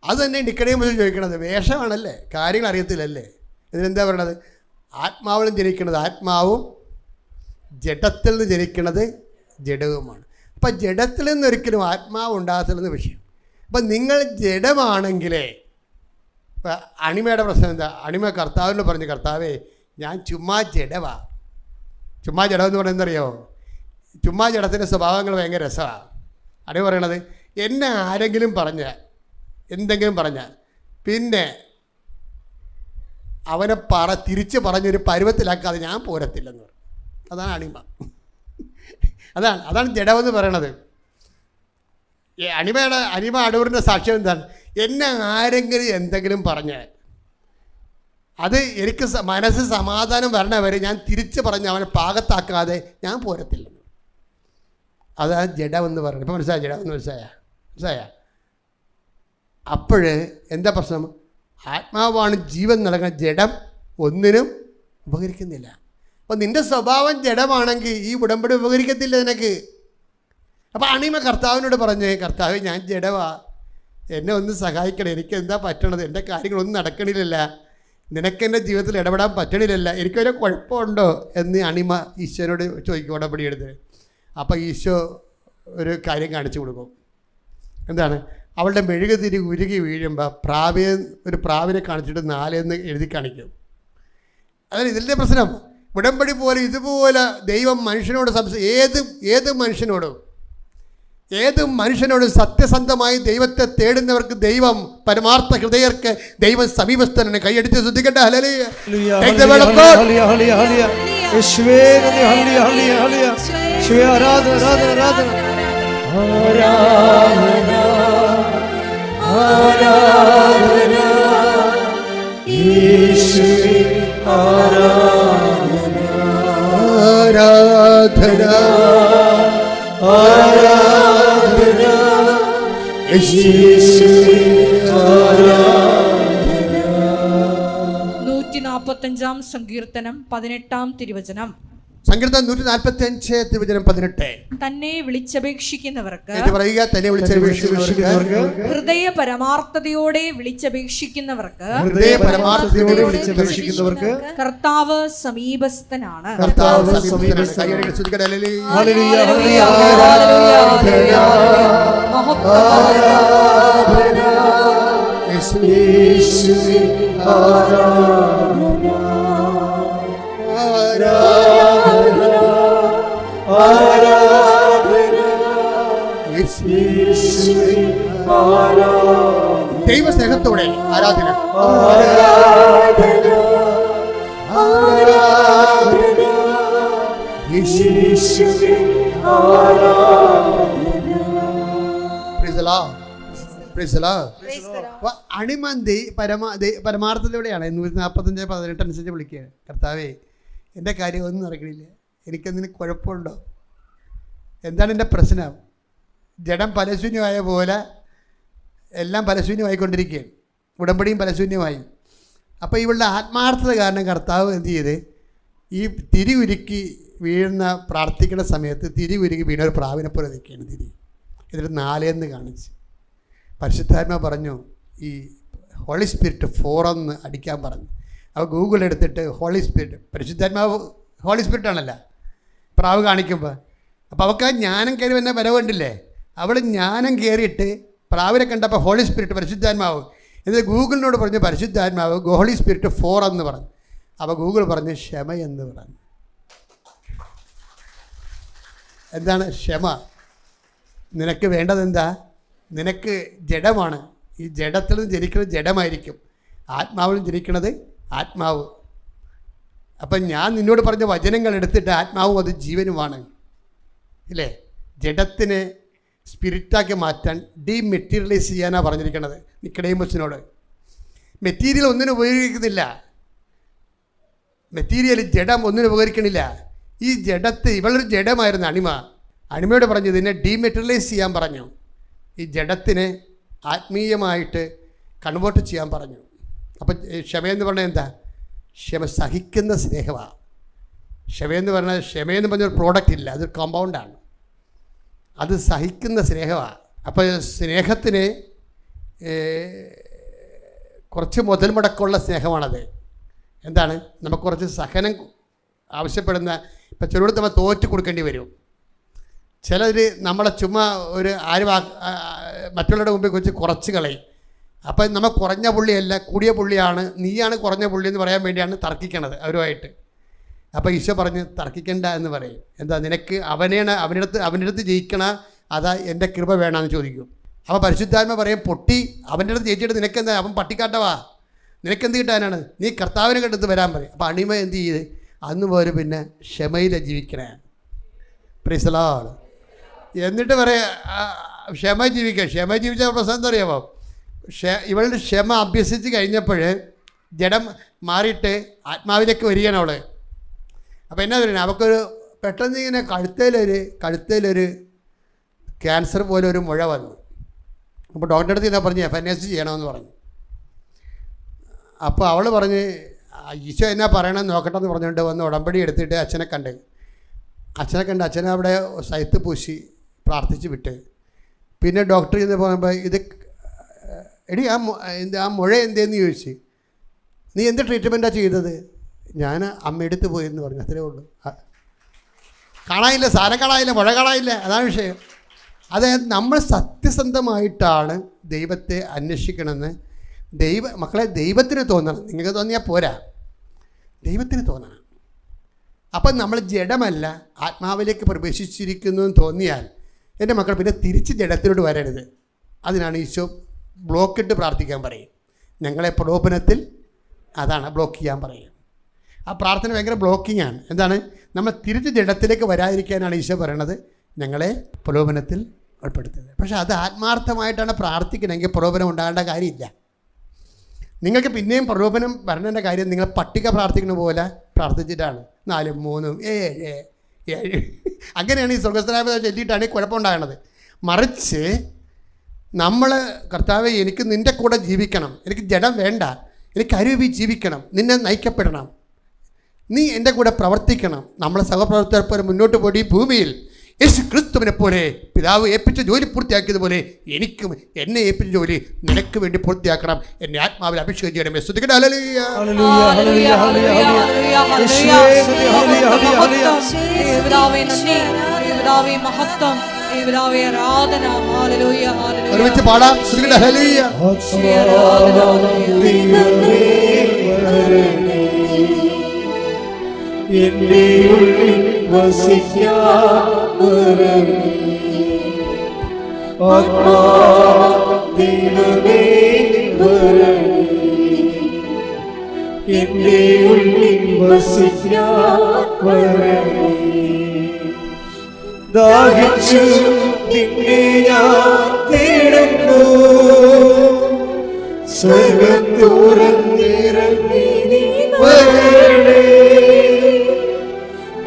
അത് തന്നെ നിക്കണേമസിൽ ചോദിക്കണത്, വേഷമാണല്ലേ, കാര്യങ്ങൾ അറിയത്തില്ലല്ലേ. ഇതിനെന്താ പറയണത്? ആത്മാവിലും ജനിക്കണത് ആത്മാവും, ജഡത്തിൽ നിന്ന് ജനിക്കണത് ജഡവുമാണ്. അപ്പം ജഡത്തിൽ നിന്നൊരിക്കലും ആത്മാവ് ഉണ്ടാകത്തില്ലെന്ന് വിഷയം. അപ്പം നിങ്ങൾ ജഡമാണെങ്കിലേ, ഇപ്പം അണിമയുടെ പ്രശ്നം എന്താ? അണിമ കർത്താവിനോട് പറഞ്ഞു, കർത്താവേ ഞാൻ ചുമ്മാ ജഡവാ. ചുമ്മാ ജഡമെന്ന് പറയുന്നത് എന്തറിയോ? ചുമ്മാ ജഡത്തിൻ്റെ സ്വഭാവങ്ങൾ ഭയങ്കര രസമാണ്. അണിമ പറയണത്, എന്നെ ആരെങ്കിലും പറഞ്ഞാൽ, എന്തെങ്കിലും പറഞ്ഞാൽ പിന്നെ അവനെ തിരിച്ച് പറഞ്ഞൊരു പരുവത്തിലാക്കാതെ ഞാൻ പോരത്തില്ലെന്ന് പറയും. അതാണ് അണിമ. അതാണ് ജഡമെന്ന് പറയണത്. അണിമ അടൂരിൻ്റെ സാക്ഷ്യം എന്താണ്? എന്നെ ആരെങ്കിലും എന്തെങ്കിലും പറഞ്ഞാൽ അത് എനിക്ക് മനസ്സ് സമാധാനം വരണ വരെ ഞാൻ തിരിച്ച് പറഞ്ഞ് അവനെ പാകത്താക്കാതെ ഞാൻ പോരത്തില്ലെന്ന്. അതാണ് ജഡമെന്ന് പറയുന്നത്. ഇപ്പം മനസ്സിലായ? ജഡമെന്ന് മനസ്സിലായ? അപ്പോൾ എന്താ പ്രശ്നം? ആത്മാവാണ് ജീവൻ നൽകുന്ന, ജഡം ഒന്നിനും ഉപകരിക്കുന്നില്ല. അപ്പോൾ നിൻ്റെ സ്വഭാവം ജഡമാണെങ്കിൽ ഈ ഉടമ്പടി ഉപകരിക്കത്തില്ല നിനക്ക്. അപ്പോൾ അണിമ കർത്താവിനോട് പറഞ്ഞേ, കർത്താവ് ഞാൻ ജഡവാ, എന്നെ ഒന്ന് സഹായിക്കണം, എനിക്ക് എന്താ പറ്റണത്, എൻ്റെ കാര്യങ്ങളൊന്നും നടക്കണില്ല, നിനക്കെൻ്റെ ജീവിതത്തിൽ ഇടപെടാൻ പറ്റണില്ല, എനിക്കൊരു കുഴപ്പമുണ്ടോ എന്ന് അണിമ ഈശോനോട് ചോദിക്കും ഉടമ്പടി എടുത്ത്. അപ്പോൾ ഈശോ ഒരു കാര്യം കാണിച്ചു കൊടുക്കും. എന്താണ്? അവളുടെ മെഴുകുതിരി ഉരുകി വീഴുമ്പോൾ ഒരു പ്രാവിനെ കാണിച്ചിട്ട് 4 എന്ന് എഴുതി കാണിക്കും. അതാണ് ഇതിൻ്റെ പ്രശ്നം. ഉടമ്പടി പോലെ ഇതുപോലെ ദൈവം മനുഷ്യനോട് ഏത് മനുഷ്യനോട് സത്യസന്ധമായി ദൈവത്തെ തേടുന്നവർക്ക് ദൈവം, പരമാർത്ഥ ഹൃദയർക്ക് ദൈവം സമീപസ്ഥനാണ്. കൈയടിച്ച് ശ്രദ്ധിക്കട്ടെ. ഹല്ലേലൂയ. സങ്കീർത്തനം 18-ാം തിരുവചനം. സങ്കീർത്തനം 145 തിരുവചനം 18. തന്നെ വിളിച്ചപേക്ഷിക്കുന്നവർക്ക്, ഹൃദയ പരമാർത്ഥതയോടെ വിളിച്ചപേക്ഷിക്കുന്നവർക്ക് കർത്താവ് സമീപസ്ഥനാണ്. ദൈവസ്നേഹത്തോടെ ആരാധന. അണിമന്തി പരമാർത്ഥതയോടെയാണ് 145:18 അനുസരിച്ച് വിളിക്കുക. കർത്താവേ എൻ്റെ കാര്യം ഒന്നും നടക്കണില്ല, എനിക്കെന്തിന് കുഴപ്പമുണ്ടോ, എന്താണ് എൻ്റെ പ്രശ്നം? ജഡം പലശൂന്യമായ പോലെ എല്ലാം പലശൂന്യമായിക്കൊണ്ടിരിക്കുകയാണ്, ഉടമ്പടിയും പലശൂന്യമായി. അപ്പോൾ ഇവളുടെ ആത്മാർത്ഥത കാരണം കർത്താവ് എന്ത് ചെയ്ത്, ഈ തിരി ഉരുക്കി വീഴുന്ന പ്രാർത്ഥിക്കുന്ന സമയത്ത് തിരി ഉരുക്കി വീണ ഒരു പ്രാവിനെ പോലെ നിൽക്കുകയാണ് തിരി. എന്നിട്ട് 4 എന്ന് കാണിച്ച് പരിശുദ്ധാത്മാ പറഞ്ഞു, ഈ ഹോളി സ്പിരിറ്റ് 4 എന്ന് അടിക്കാൻ പറഞ്ഞു. അപ്പോൾ ഗൂഗിൾ എടുത്തിട്ട് ഹോളി സ്പിരിറ്റ്, പരിശുദ്ധാത്മാവ് ഹോളി സ്പിരിറ്റാണല്ലോ പ്രാവ് കാണിക്കുമ്പോൾ. അപ്പോൾ അവൾക്ക് ആ ജ്ഞാനം കയറി വന്ന വരവുണ്ടില്ലേ, അവൾ ജ്ഞാനം കയറിയിട്ട് പ്രാവിനെ കണ്ടപ്പോൾ ഹോളി സ്പിരിറ്റ് പരിശുദ്ധാത്മാവ്. എന്നിട്ട് ഗൂഗിളിനോട് പറഞ്ഞു പരിശുദ്ധാത്മാവ് ഹോളി സ്പിരിറ്റ് 4 എന്ന് പറഞ്ഞു. അപ്പോൾ ഗൂഗിൾ പറഞ്ഞു ക്ഷമയെന്ന് പറഞ്ഞു. എന്താണ് ക്ഷമ? നിനക്ക് വേണ്ടതെന്താ? നിനക്ക് ജഡമാണ്. ഈ ജഡത്തിൽ നിന്ന് ജനിക്കുന്നത് ജഡമായിരിക്കും, ആത്മാവിൽ നിന്ന് ജനിക്കുന്നത് ആത്മാവ്. അപ്പം ഞാൻ നിന്നോട് പറഞ്ഞ വചനങ്ങൾ എടുത്തിട്ട് ആത്മാവും അത് ജീവനുമാണ് ഇല്ലേ? ജഡത്തിനെ സ്പിരിറ്റാക്കി മാറ്റാൻ ഡീമെറ്റീരിയലൈസ് ചെയ്യാനാണ് പറഞ്ഞിരിക്കുന്നത് നിക്കോഡെമോസിനോട്. മെറ്റീരിയൽ ഒന്നിനും ഉപയോഗിക്കുന്നില്ല, മെറ്റീരിയൽ ജഡം ഒന്നിനും ഉപകരിക്കണില്ല. ഈ ജഡത്ത് ഇവളൊരു ജഡമായിരുന്നു അണിമയോട് പറഞ്ഞു ഇതിനെ ഡീമെറ്റീരിയലൈസ് ചെയ്യാൻ പറഞ്ഞു. ഈ ജഡത്തിനെ ആത്മീയമായിട്ട് കൺവേർട്ട് ചെയ്യാൻ പറഞ്ഞു. അപ്പം ക്ഷമയെന്ന് പറഞ്ഞാൽ എന്താ? ക്ഷമ സഹിക്കുന്ന സ്നേഹമാണ്. ക്ഷമയെന്ന് പറഞ്ഞൊരു പ്രോഡക്റ്റ് ഇല്ല, അതൊരു കോമ്പൗണ്ടാണ്. അത് സഹിക്കുന്ന സ്നേഹമാണ്. അപ്പോൾ സ്നേഹത്തിന് കുറച്ച് മുതൽ മുടക്കമുള്ള സ്നേഹമാണത്. എന്താണ്? നമുക്ക് കുറച്ച് സഹനം ആവശ്യപ്പെടുന്ന, ഇപ്പം ചിലരോട് നമ്മൾ തോറ്റ് കൊടുക്കേണ്ടി വരും. ചിലർ നമ്മളെ ചുമ്മാ ഒരു മറ്റുള്ളവരുടെ മുമ്പിൽ വെച്ച് കുറച്ച് കളയും. അപ്പം നമ്മൾ കുറഞ്ഞ പുള്ളിയല്ല കൂടിയ പുള്ളിയാണ്, നീയാണ് കുറഞ്ഞ പുള്ളി എന്ന് പറയാൻ വേണ്ടിയാണ് തർക്കിക്കണത് അവരുമായിട്ട്. അപ്പോൾ ഈശോ പറഞ്ഞ് തർക്കിക്കണ്ട എന്ന് പറയും. എന്താ? നിനക്ക് അവൻ്റെ അടുത്ത് ജയിക്കണ അതാ എൻ്റെ കൃപ വേണമെന്ന് ചോദിക്കും. അപ്പോൾ പരിശുദ്ധാത്മ പറയും പൊട്ടി അവൻ്റെ അടുത്ത് ജയിച്ചിട്ട് നിനക്കെന്താ? അവൻ പട്ടിക്കാട്ടവാ, നിനക്കെന്ത് കിട്ടാനാണ്? നീ കർത്താവിനെ കണ്ടെടുത്ത് വരാൻ പറയും. അപ്പോൾ അണിമ എന്ത് ചെയ്ത് അന്ന് പോലും പിന്നെ ക്ഷമയിലെ ജീവിക്കണേ. Praise the Lord. എന്നിട്ട് പറയാം ക്ഷമ ജീവിക്കുക. ക്ഷമ ജീവിച്ച പ്രശ്നം എന്താ അറിയാമോ? ഇവളുടെ ക്ഷമ അഭ്യസിച്ച് കഴിഞ്ഞപ്പോൾ ജഡം മാറിയിട്ട് ആത്മാവിലേക്ക് വരികയാണ് അവൾ. അപ്പോൾ എന്നാ പറയുന്നത്? അവൾക്കൊരു പെട്ടെന്ന് ഇങ്ങനെ കഴുത്തേലൊരു ക്യാൻസർ പോലെ ഒരു മുഴ വന്നു. അപ്പോൾ ഡോക്ടറെ അടുത്ത് ഞാൻ പറഞ്ഞു FNAC ചെയ്യണമെന്ന് പറഞ്ഞു. അപ്പോൾ അവൾ പറഞ്ഞ് ഈശോ എന്നാ പറയണമെന്ന് നോക്കട്ടെ എന്ന് പറഞ്ഞുകൊണ്ട് വന്ന് ഉടമ്പടി എടുത്തിട്ട് അച്ഛനെ കണ്ട് അച്ഛനെ അവിടെ സൈത്ത് പൂശി പ്രാർത്ഥിച്ച് വിട്ട്. പിന്നെ ഡോക്ടർ ചെന്ന് പോകുമ്പോൾ ഇത് എടി ആ മുഴ എന്തേന്ന് ചോദിച്ച്. നീ എന്ത് ട്രീറ്റ്മെൻറ്റാണ് ചെയ്തത്? ഞാൻ അമ്മയെടുത്ത് പോയി എന്ന് പറഞ്ഞു. അത്രേ ഉള്ളൂ. കാണാനില്ല, സാധനം കാണാനില്ല, മുഴ കാണാനില്ല, അതാണ് വിഷയം. അതായത് നമ്മൾ സത്യസന്ധമായിട്ടാണ് ദൈവത്തെ അന്വേഷിക്കണമെന്ന് മക്കളെ ദൈവത്തിന് തോന്നണം. നിങ്ങൾക്ക് തോന്നിയാൽ പോരാ, ദൈവത്തിന് തോന്നണം. അപ്പം നമ്മൾ ജഡമല്ല ആത്മാവിലേക്ക് പ്രവേശിച്ചിരിക്കുന്നു എന്ന് തോന്നിയാൽ എൻ്റെ മക്കൾ പിന്നെ തിരിച്ച് ജഡത്തിലോട്ട് വരരുത്. അതിനാണ് ഈശോ ബ്ലോക്കിട്ട് പ്രാർത്ഥിക്കാൻ പറയും. ഞങ്ങളെ പ്രലോഭനത്തിൽ, അതാണ് ബ്ലോക്ക് ചെയ്യാൻ പറയും. ആ പ്രാർത്ഥന ഭയങ്കര ബ്ലോക്കിങ്ങാണ്. എന്താണ്? നമ്മൾ തിരിച്ച് ജഡത്തിലേക്ക് വരാതിരിക്കാനാണ് ഈശോ പറയണത് ഞങ്ങളെ പ്രലോഭനത്തിൽ ഉൾപ്പെടുത്തുന്നത്. പക്ഷേ അത് ആത്മാർത്ഥമായിട്ടാണ് പ്രാർത്ഥിക്കണമെങ്കിൽ പ്രലോഭനം ഉണ്ടാകേണ്ട കാര്യമില്ല. നിങ്ങൾക്ക് പിന്നെയും പ്രലോഭനം വരേണ്ട കാര്യം നിങ്ങൾ പട്ടിക പ്രാർത്ഥിക്കുന്ന പോലെ പ്രാർത്ഥിച്ചിട്ടാണ് 4, 3, 7 അങ്ങനെയാണ് ഈ സ്വർഗസ്ഥനായ ചൊല്ലിയിട്ടാണ് ഈ കുഴപ്പമുണ്ടാകുന്നത്. മറിച്ച് നമ്മൾ കർത്താവെ എനിക്ക് നിൻ്റെ കൂടെ ജീവിക്കണം, എനിക്ക് ജഡം വേണ്ട, എനിക്ക് അരുവി ജീവിക്കണം, നിന്നെ നയിക്കപ്പെടണം, നീ എൻ്റെ കൂടെ പ്രവർത്തിക്കണം. നമ്മളെ സഹപ്രവർത്തകർ പോലെ മുന്നോട്ട് പോയി ഈ ഭൂമിയിൽ യേശു ക്രിസ്തുവിനെ പോലെ പിതാവ് ഏൽപ്പിച്ച ജോലി പൂർത്തിയാക്കിയതുപോലെ എനിക്കും എന്നെ ഏൽപ്പിച്ച ജോലി നിനക്ക് വേണ്ടി പൂർത്തിയാക്കണം. എന്നെ ആത്മാവിൽ അഭിഷേകം ചെയ്യണമേ. സ്തുതിക്കട്ടെ. ഹല്ലേലൂയ. ഒരുമിച്ച് പാടാം. സ്തുതിക്കട്ടെ. ഹല്ലേലൂയ. എന്റെ ഉള്ളിൽ വസിക്കാൻ ദൈവമേ വരണേ, എന്റെ ഉള്ളിൽ വസിക്കാൻ വരണേ. ദാഹിച്ചു നിന്നെ ഞാൻ തേടുന്നു, സ്വർഗ്ഗം തുറന്നിറങ്ങി നീ വരണേ.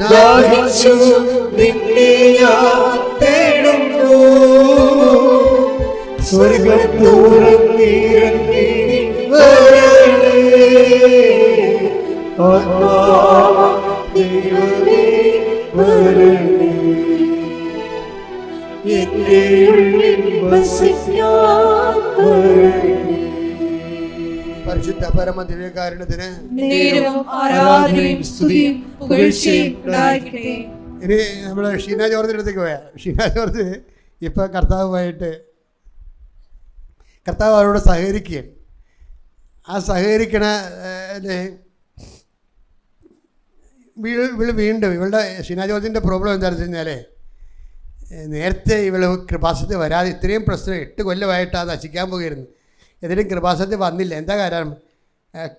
ദാഹിച്ചു നിന്നെ ഞാൻ തേടുന്നു, സ്വർഗ്ഗം തുറന്നിറങ്ങി നീ വരണേ. ആത്മാവേ ദൈവമേ വരണേ, എന്റെ ഉള്ളിൽ വസിക്കാൻ വരണേ. പരിശുദ്ധ പരമ ദിവ്യകാരുണ്യത്തിന് നേരവും ആരാധനയും സ്തുതിയും പുകഴ്ചയും ഉണ്ടായിരിക്കട്ടെ. ഇനി നമ്മൾ ഷീന ജോർജിൻ്റെ അടുത്തേക്ക് പോയാൽ ഷീന ജോർജ് ഇപ്പോൾ കർത്താവ് അവരോട് സഹകരിക്കുകയാണ്. ആ സഹകരിക്കണ വീണ്ടും ഇവളുടെ ഷീന ജോർജിൻ്റെ പ്രോബ്ലം എന്താണെന്ന് വെച്ച് കഴിഞ്ഞാൽ നേരത്തെ ഇവൾ കൃപാസനത്തിൽ വരാതെ ഇത്രയും പ്രശ്നം 8 കൊല്ലമായിട്ട് അത് നശിക്കാൻ പോകുമായിരുന്നു. ഏതെങ്കിലും കൃപാസനത്തിൽ വന്നില്ല. എന്താ കാരണം?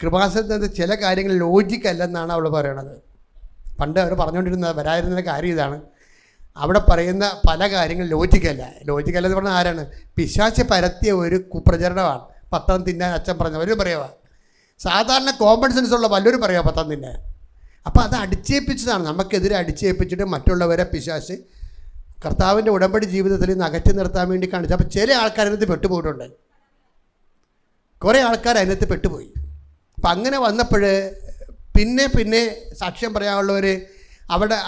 കൃപാസനത്തിൽ ചില കാര്യങ്ങൾ ലോജിക്കല്ലെന്നാണ് അവൾ പറയണത്. പണ്ട് അവർ പറഞ്ഞുകൊണ്ടിരുന്ന വരാതിരുന്ന കാര്യം ഇതാണ്, അവിടെ പറയുന്ന പല കാര്യങ്ങൾ ലോജിക്കല്ലെന്ന് പറഞ്ഞാൽ ആരാണ്? പിശാച് പരത്തിയ ഒരു കുപ്രചരണമാണ്. പത്രം തിന്നാൻ അച്ഛൻ പറഞ്ഞവരും പറയുക, സാധാരണ കോമൺ സെൻസ് ഉള്ള വല്ലവരും പറയുക പത്രം തിന്നാൻ. അപ്പോൾ അത് അടിച്ചേൽപ്പിച്ചതാണ്, നമുക്കെതിരെ അടിച്ചേൽപ്പിച്ചിട്ട് മറ്റുള്ളവരെ പിശാച് കർത്താവിൻ്റെ ഉടമ്പടി ജീവിതത്തിൽ നിന്ന് അകറ്റി നിർത്താൻ വേണ്ടി കാണിച്ചു. അപ്പോൾ ചില ആൾക്കാർ അതിനകത്ത് പെട്ടുപോയിട്ടുണ്ട്, കുറേ ആൾക്കാർ അതിനകത്ത് പെട്ടുപോയി. അപ്പം അങ്ങനെ വന്നപ്പോൾ പിന്നെ സാക്ഷ്യം പറയാനുള്ളവർ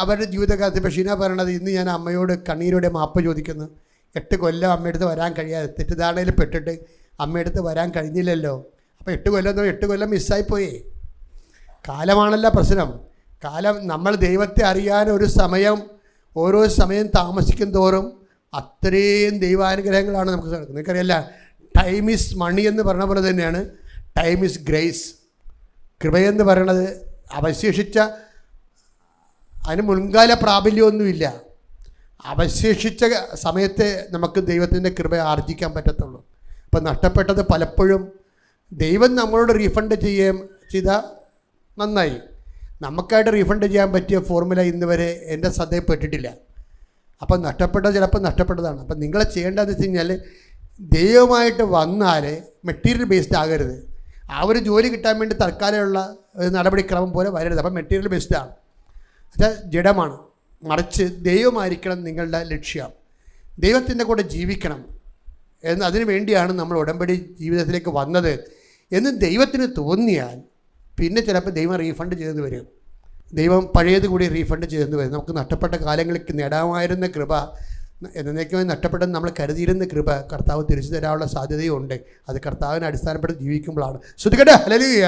അവരുടെ ജീവിതകാലത്ത് ഇപ്പോൾ ഷീന പറയണത്, ഇന്ന് ഞാൻ അമ്മയോട് കണ്ണീരോടെ മാപ്പ് ചോദിക്കുന്നു. 8 കൊല്ലം അമ്മയടുത്ത് വരാൻ കഴിയാതെ തെറ്റിദ്ധാരണയിൽ പെട്ടിട്ട് അമ്മയടുത്ത് വരാൻ കഴിഞ്ഞില്ലല്ലോ. അപ്പോൾ 8 കൊല്ലം മിസ്സായിപ്പോയേ. കാലമാണല്ലോ പ്രശ്നം. കാലം നമ്മൾ ദൈവത്തെ അറിയാൻ ഓരോ സമയം താമസിക്കും തോറും അത്രയും ദൈവാനുഗ്രഹങ്ങളാണ് നമുക്ക് നടക്കുന്നത്. നിങ്ങൾക്കറിയില്ല, ടൈം ഈസ് മണി എന്ന് പറഞ്ഞ പോലെ തന്നെയാണ് ടൈം ഈസ് ഗ്രേസ്. കൃപയെന്ന് പറയണത് അവശേഷിച്ച അതിന് മുൻകാല പ്രാബല്യമൊന്നുമില്ല. അവശേഷിച്ച സമയത്തെ നമുക്ക് ദൈവത്തിൻ്റെ കൃപ ആർജിക്കാൻ പറ്റത്തുള്ളൂ. അപ്പം നഷ്ടപ്പെട്ടത് പലപ്പോഴും ദൈവം നമ്മളോട് റീഫണ്ട് ചെയ്താൽ നന്നായി. നമുക്കായിട്ട് റീഫണ്ട് ചെയ്യാൻ പറ്റിയ ഫോർമുല ഇന്ന് വരെ എൻ്റെ ശ്രദ്ധയിൽപ്പെട്ടിട്ടില്ല. അപ്പം നഷ്ടപ്പെട്ടത് ചിലപ്പോൾ നഷ്ടപ്പെട്ടതാണ്. അപ്പം നിങ്ങൾ ചെയ്യേണ്ടതെന്ന് വെച്ച് കഴിഞ്ഞാൽ, ദൈവമായിട്ട് വന്നാൽ മെറ്റീരിയൽ ബേസ്ഡ് ആകരുത്. ആ ഒരു ജോലി കിട്ടാൻ വേണ്ടി തൽക്കാലമുള്ള ഒരു നടപടിക്രമം പോലെ വരരുത്. അപ്പം മെറ്റീരിയൽ ബേസ്ഡാണ്, അത് ജഡമാണ്. മറിച്ച് ദൈവമായിരിക്കണം നിങ്ങളുടെ ലക്ഷ്യം. ദൈവത്തിൻ്റെ കൂടെ ജീവിക്കണം അതിനു വേണ്ടിയാണ് നമ്മൾ ഉടമ്പടി ജീവിതത്തിലേക്ക് വന്നത് എന്ന് ദൈവത്തിന് തോന്നിയാൽ പിന്നെ ചിലപ്പോൾ ദൈവം റീഫണ്ട് ചെയ്തെന്ന് വരും. ദൈവം പഴയത് കൂടി റീഫണ്ട് ചെയ്തെന്ന് വരും. നമുക്ക് നഷ്ടപ്പെട്ട കാലങ്ങൾക്ക് നേടാമായിരുന്ന കൃപ, എന്നേക്കുമായി നഷ്ടപ്പെട്ടെന്ന് നമ്മൾ കരുതിയിരുന്ന കൃപ കർത്താവ് തിരിച്ചു തരാനുള്ള സാധ്യതയുണ്ട്. അത് കർത്താവിനെ അടിസ്ഥാനപ്പെടുത്തി ജീവിക്കുമ്പോഴാണ്. ശ്രുതികട്ടെ. ഹല്ലേലൂയ.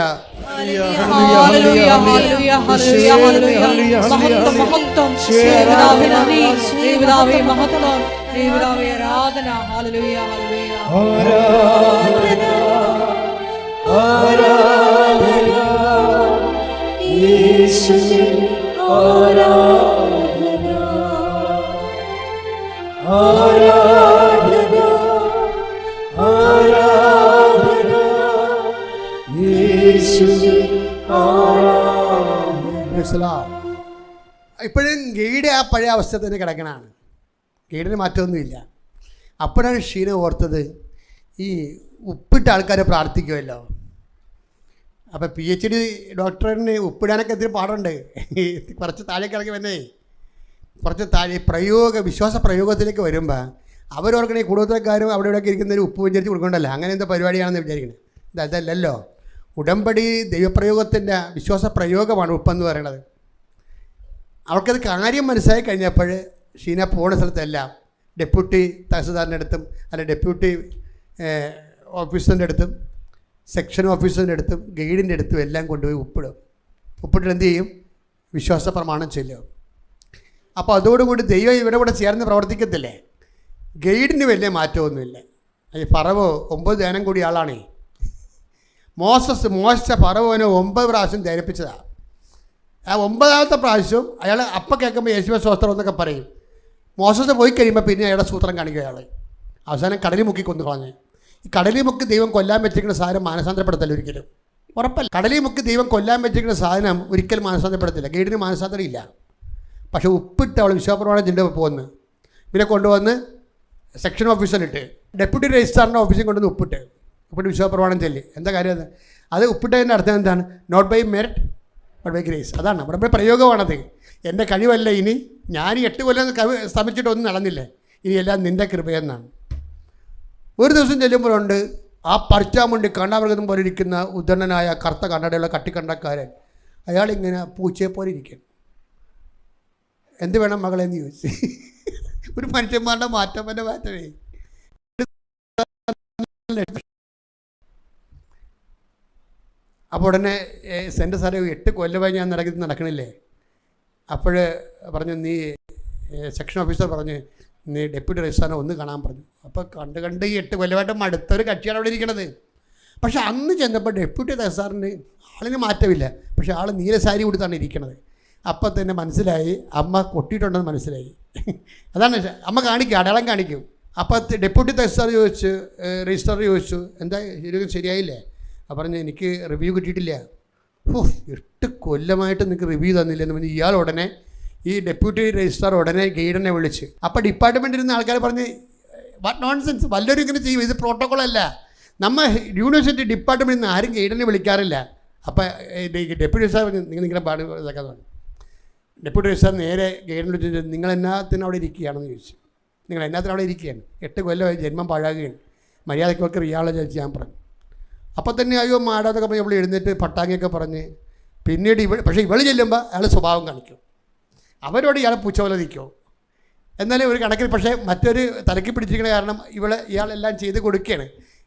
ഇപ്പോഴും ഗൈഡ് ആ പഴയ അവസ്ഥ തന്നെ കിടക്കണാണ്. ഗൈഡിന് മാറ്റമൊന്നുമില്ല. അപ്പോഴാണ് ഷീന ഓർത്തത്, ഈ ഉപ്പിട്ട ആൾക്കാരെ പ്രാർത്ഥിക്കുമല്ലോ. അപ്പോൾ PhD ഡോക്ടറിന് ഉപ്പിടാനൊക്കെ ഇത്തിരി പാടുണ്ട്. കുറച്ച് താഴേക്ക് ഇറങ്ങി വന്നേ, കുറച്ച് താഴെ വിശ്വാസ പ്രയോഗത്തിലേക്ക് വരുമ്പോൾ അവരോർക്കണേ കൂടുതൽക്കാരും അവിടെ ഇവിടെയൊക്കെ ഇരിക്കുന്നതിന് ഉപ്പ് വിചാരിച്ച് കൊടുക്കണ്ടല്ലോ. അങ്ങനെ എന്താ പരിപാടിയാണെന്ന് വിചാരിക്കുന്നത്. അതല്ലല്ലോ. ഉടമ്പടി ദൈവപ്രയോഗത്തിൻ്റെ വിശ്വാസ പ്രയോഗമാണ് ഉപ്പെന്ന് പറയണത്. അവർക്കത് കാര്യം മനസ്സിലായി കഴിഞ്ഞപ്പോൾ ഷീന പോകുന്ന സ്ഥലത്തെല്ലാം ഡെപ്യൂട്ടി തഹസിൽദാറിൻ്റെ അടുത്തും ഡെപ്യൂട്ടി ഓഫീസറിൻ്റെ അടുത്തും സെക്ഷൻ ഓഫീസറിൻ്റെ അടുത്തും ഗൈഡിൻ്റെ അടുത്തും എല്ലാം കൊണ്ടുപോയി ഉപ്പിട്ടിട്ട് എന്ത് ചെയ്യും? വിശ്വാസ പ്രമാണം ചൊല്ലും. അപ്പോൾ അതോടുകൂടി ദൈവം ഇവരുടെ കൂടെ ചേർന്ന് പ്രവർത്തിക്കത്തില്ലേ. ഗൈഡിന് വലിയ മാറ്റമൊന്നുമില്ല. ഈ ഫറവോ 9 ധ്യാനം കൂടി ആളാണേ. മോശ ഫറവോനെ 9 പ്രാവശ്യം ധരിപ്പിച്ചതാണ്. ആ 9ാമത്തെ പ്രാവശ്യം അയാൾ അപ്പം കേൾക്കുമ്പോൾ യേശുവേ സ്തോത്രം എന്നൊക്കെ പറയും. മോശസ് പോയി കഴിയുമ്പോൾ പിന്നെ അയാളുടെ സൂത്രം കാണിക്കുക. അയാൾ അവസാനം കടലിൽ മുക്കി കൊന്നു കളഞ്ഞു. ഈ കടലിൽ മുക്കി ദൈവം കൊല്ലാൻ വെച്ചിരിക്കുന്ന സാധനം മാനസാന്തരപ്പെടുത്തല്ല ഒരിക്കലും, ഉറപ്പല്ല. കടലിൽ മുക്കി ദൈവം കൊല്ലാൻ വെച്ചിരിക്കുന്ന സാധനം ഒരിക്കലും മാനസാന്തരപ്പെടുത്തില്ല. ഗൈഡിന് മാനസാന്തരം ഇല്ല. പക്ഷേ ഉപ്പിട്ട് അവൾ വിശ്വാസപ്രമാണം ചെല്ലുമ്പോൾ പോകുന്നു. പിന്നെ കൊണ്ടുവന്ന് സെക്ഷൻ ഓഫീസറിലിട്ട് ഡെപ്യൂട്ടി രജിസ്ട്രാറിൻ്റെ ഓഫീസിൽ കൊണ്ടുവന്ന് ഉപ്പിട്ട് വിശ്വാസപ്രമാണം ചെല്ലി. എന്താ കാര്യം? അത് ഉപ്പിട്ടതിൻ്റെ അർത്ഥം എന്താണ്? Not by merit but by grace. അതാണ് നമ്മുടെ പ്രയോഗമാണത്. എൻ്റെ കഴിവല്ല, ഇനി ഞാൻ 8 കൊല്ലം ശ്രമിച്ചിട്ടൊന്നും നടന്നില്ലേ, ഇനി എല്ലാം നിൻ്റെ കൃപയെന്നാണ്. ഒരു ദിവസം ചെല്ലുമ്പോഴുണ്ട് ആ പറിച്ചാമുണ്ടി കണ്ണാമൃഗം പോലെ ഇരിക്കുന്ന ഉദണ്ണനായ കറുത്ത കണ്ണടയുള്ള കട്ടിക്കണ്ടക്കാരൻ. അയാളിങ്ങനെ പൂച്ചയെപ്പോലെ ഇരിക്കും. എന്ത് വേണം മകളെന്ന് ചോദിച്ചു. ഒരു മനുഷ്യന്മാരുടെ മാറ്റമേ. അപ്പോൾ ഉടനെ എൻ്റെ സാറേ 8 കൊല്ലമായി ഞാൻ നടക്കണില്ലേ. അപ്പോൾ പറഞ്ഞു, നീ സെക്ഷൻ ഓഫീസർ പറഞ്ഞ് നീ ഡെപ്യൂട്ടി രജിസ്ട്രാറിനെ ഒന്ന് കാണാൻ പറഞ്ഞു. അപ്പോൾ കണ്ട് ഈ 8 കൊല്ലമായിട്ട് മടുത്തൊരു കക്ഷിയാണ് അവിടെ ഇരിക്കണത്. പക്ഷേ അന്ന് ചെന്നപ്പോൾ ഡെപ്യൂട്ടി രജിസ്ട്രാറിന് ആളിന് മാറ്റമില്ല, പക്ഷേ ആൾ നീല സാരി കൊടുത്താണ് ഇരിക്കണത്. അപ്പം തന്നെ മനസ്സിലായി അമ്മ കൊട്ടിയിട്ടുണ്ടെന്ന് മനസ്സിലായി. അതാണ് അമ്മ കാണിക്കും, അടയാളം കാണിക്കും. അപ്പോൾ ഡെപ്യൂട്ടി രജിസ്ട്രാർ രജിസ്ട്രാർ ചോദിച്ചു, എന്താ ശരിയായില്ലേ? അപ്പം പറഞ്ഞു, എനിക്ക് റിവ്യൂ കിട്ടിയിട്ടില്ല. 8 കൊല്ലമായിട്ട് നിങ്ങൾക്ക് റിവ്യൂ തന്നില്ലെന്ന് പറഞ്ഞ് ഇയാൾ ഉടനെ, ഈ ഡെപ്യൂട്ടി രജിസ്ട്രാർ ഉടനെ ഗൈഡനെ വിളിച്ച്. അപ്പോൾ ഡിപ്പാർട്ട്മെൻറ്റിൽ ഇരുന്ന ആൾക്കാർ പറഞ്ഞ്, വാട്ട് നോൺസെൻസ്, വല്ലവരും ഇങ്ങനെ ചെയ്യും, ഇത് പ്രോട്ടോക്കോൾ അല്ല. നമ്മൾ യൂണിവേഴ്സിറ്റി ഡിപ്പാർട്ട്മെൻറ്റിൽ നിന്ന് ആരും ഗൈഡനെ വിളിക്കാറില്ല. അപ്പോൾ ഡെപ്യൂട്ടി രജിസ്ട്രാർ നിങ്ങൾ നിങ്ങളുടെ പാട് ഇതൊക്കെ പറഞ്ഞു. ഡെപ്യൂട്ടി രജിസ്ട്രാർ നേരെ ഗൈഡനെ വിളിച്ചിട്ട്, നിങ്ങൾ എന്നാത്തിന് അവിടെ ഇരിക്കുകയാണെന്ന് ചോദിച്ചു. നിങ്ങൾ എന്നാത്തിന് അവിടെ ഇരിക്കുകയാണ്? 8 കൊല്ലമായി ജന്മം പാഴാകുകയാണ്, മര്യാദയ്ക്കൊക്കെ റിയാളെ ചോദിച്ച് ഞാൻ പറഞ്ഞു. അപ്പോൾ തന്നെ അയ്യോ മാടാന്നൊക്കെ പറഞ്ഞ് നമ്മൾ എഴുന്നേറ്റ് പട്ടാങ്ങിയൊക്കെ പറഞ്ഞ്, പിന്നീട് പക്ഷേ ഇവൾ ചെല്ലുമ്പോൾ അയാൾ സ്വഭാവം കാണിക്കും, അവരോട് ഇയാളെ പുച്ഛപോലെ നിൽക്കും. എന്നാലും ഒരു കണക്കിൽ പക്ഷേ മറ്റൊരു തലക്കി പിടിച്ചിരിക്കുന്ന കാരണം ഇയാളെല്ലാം ചെയ്ത് കൊടുക്കുകയാണ്.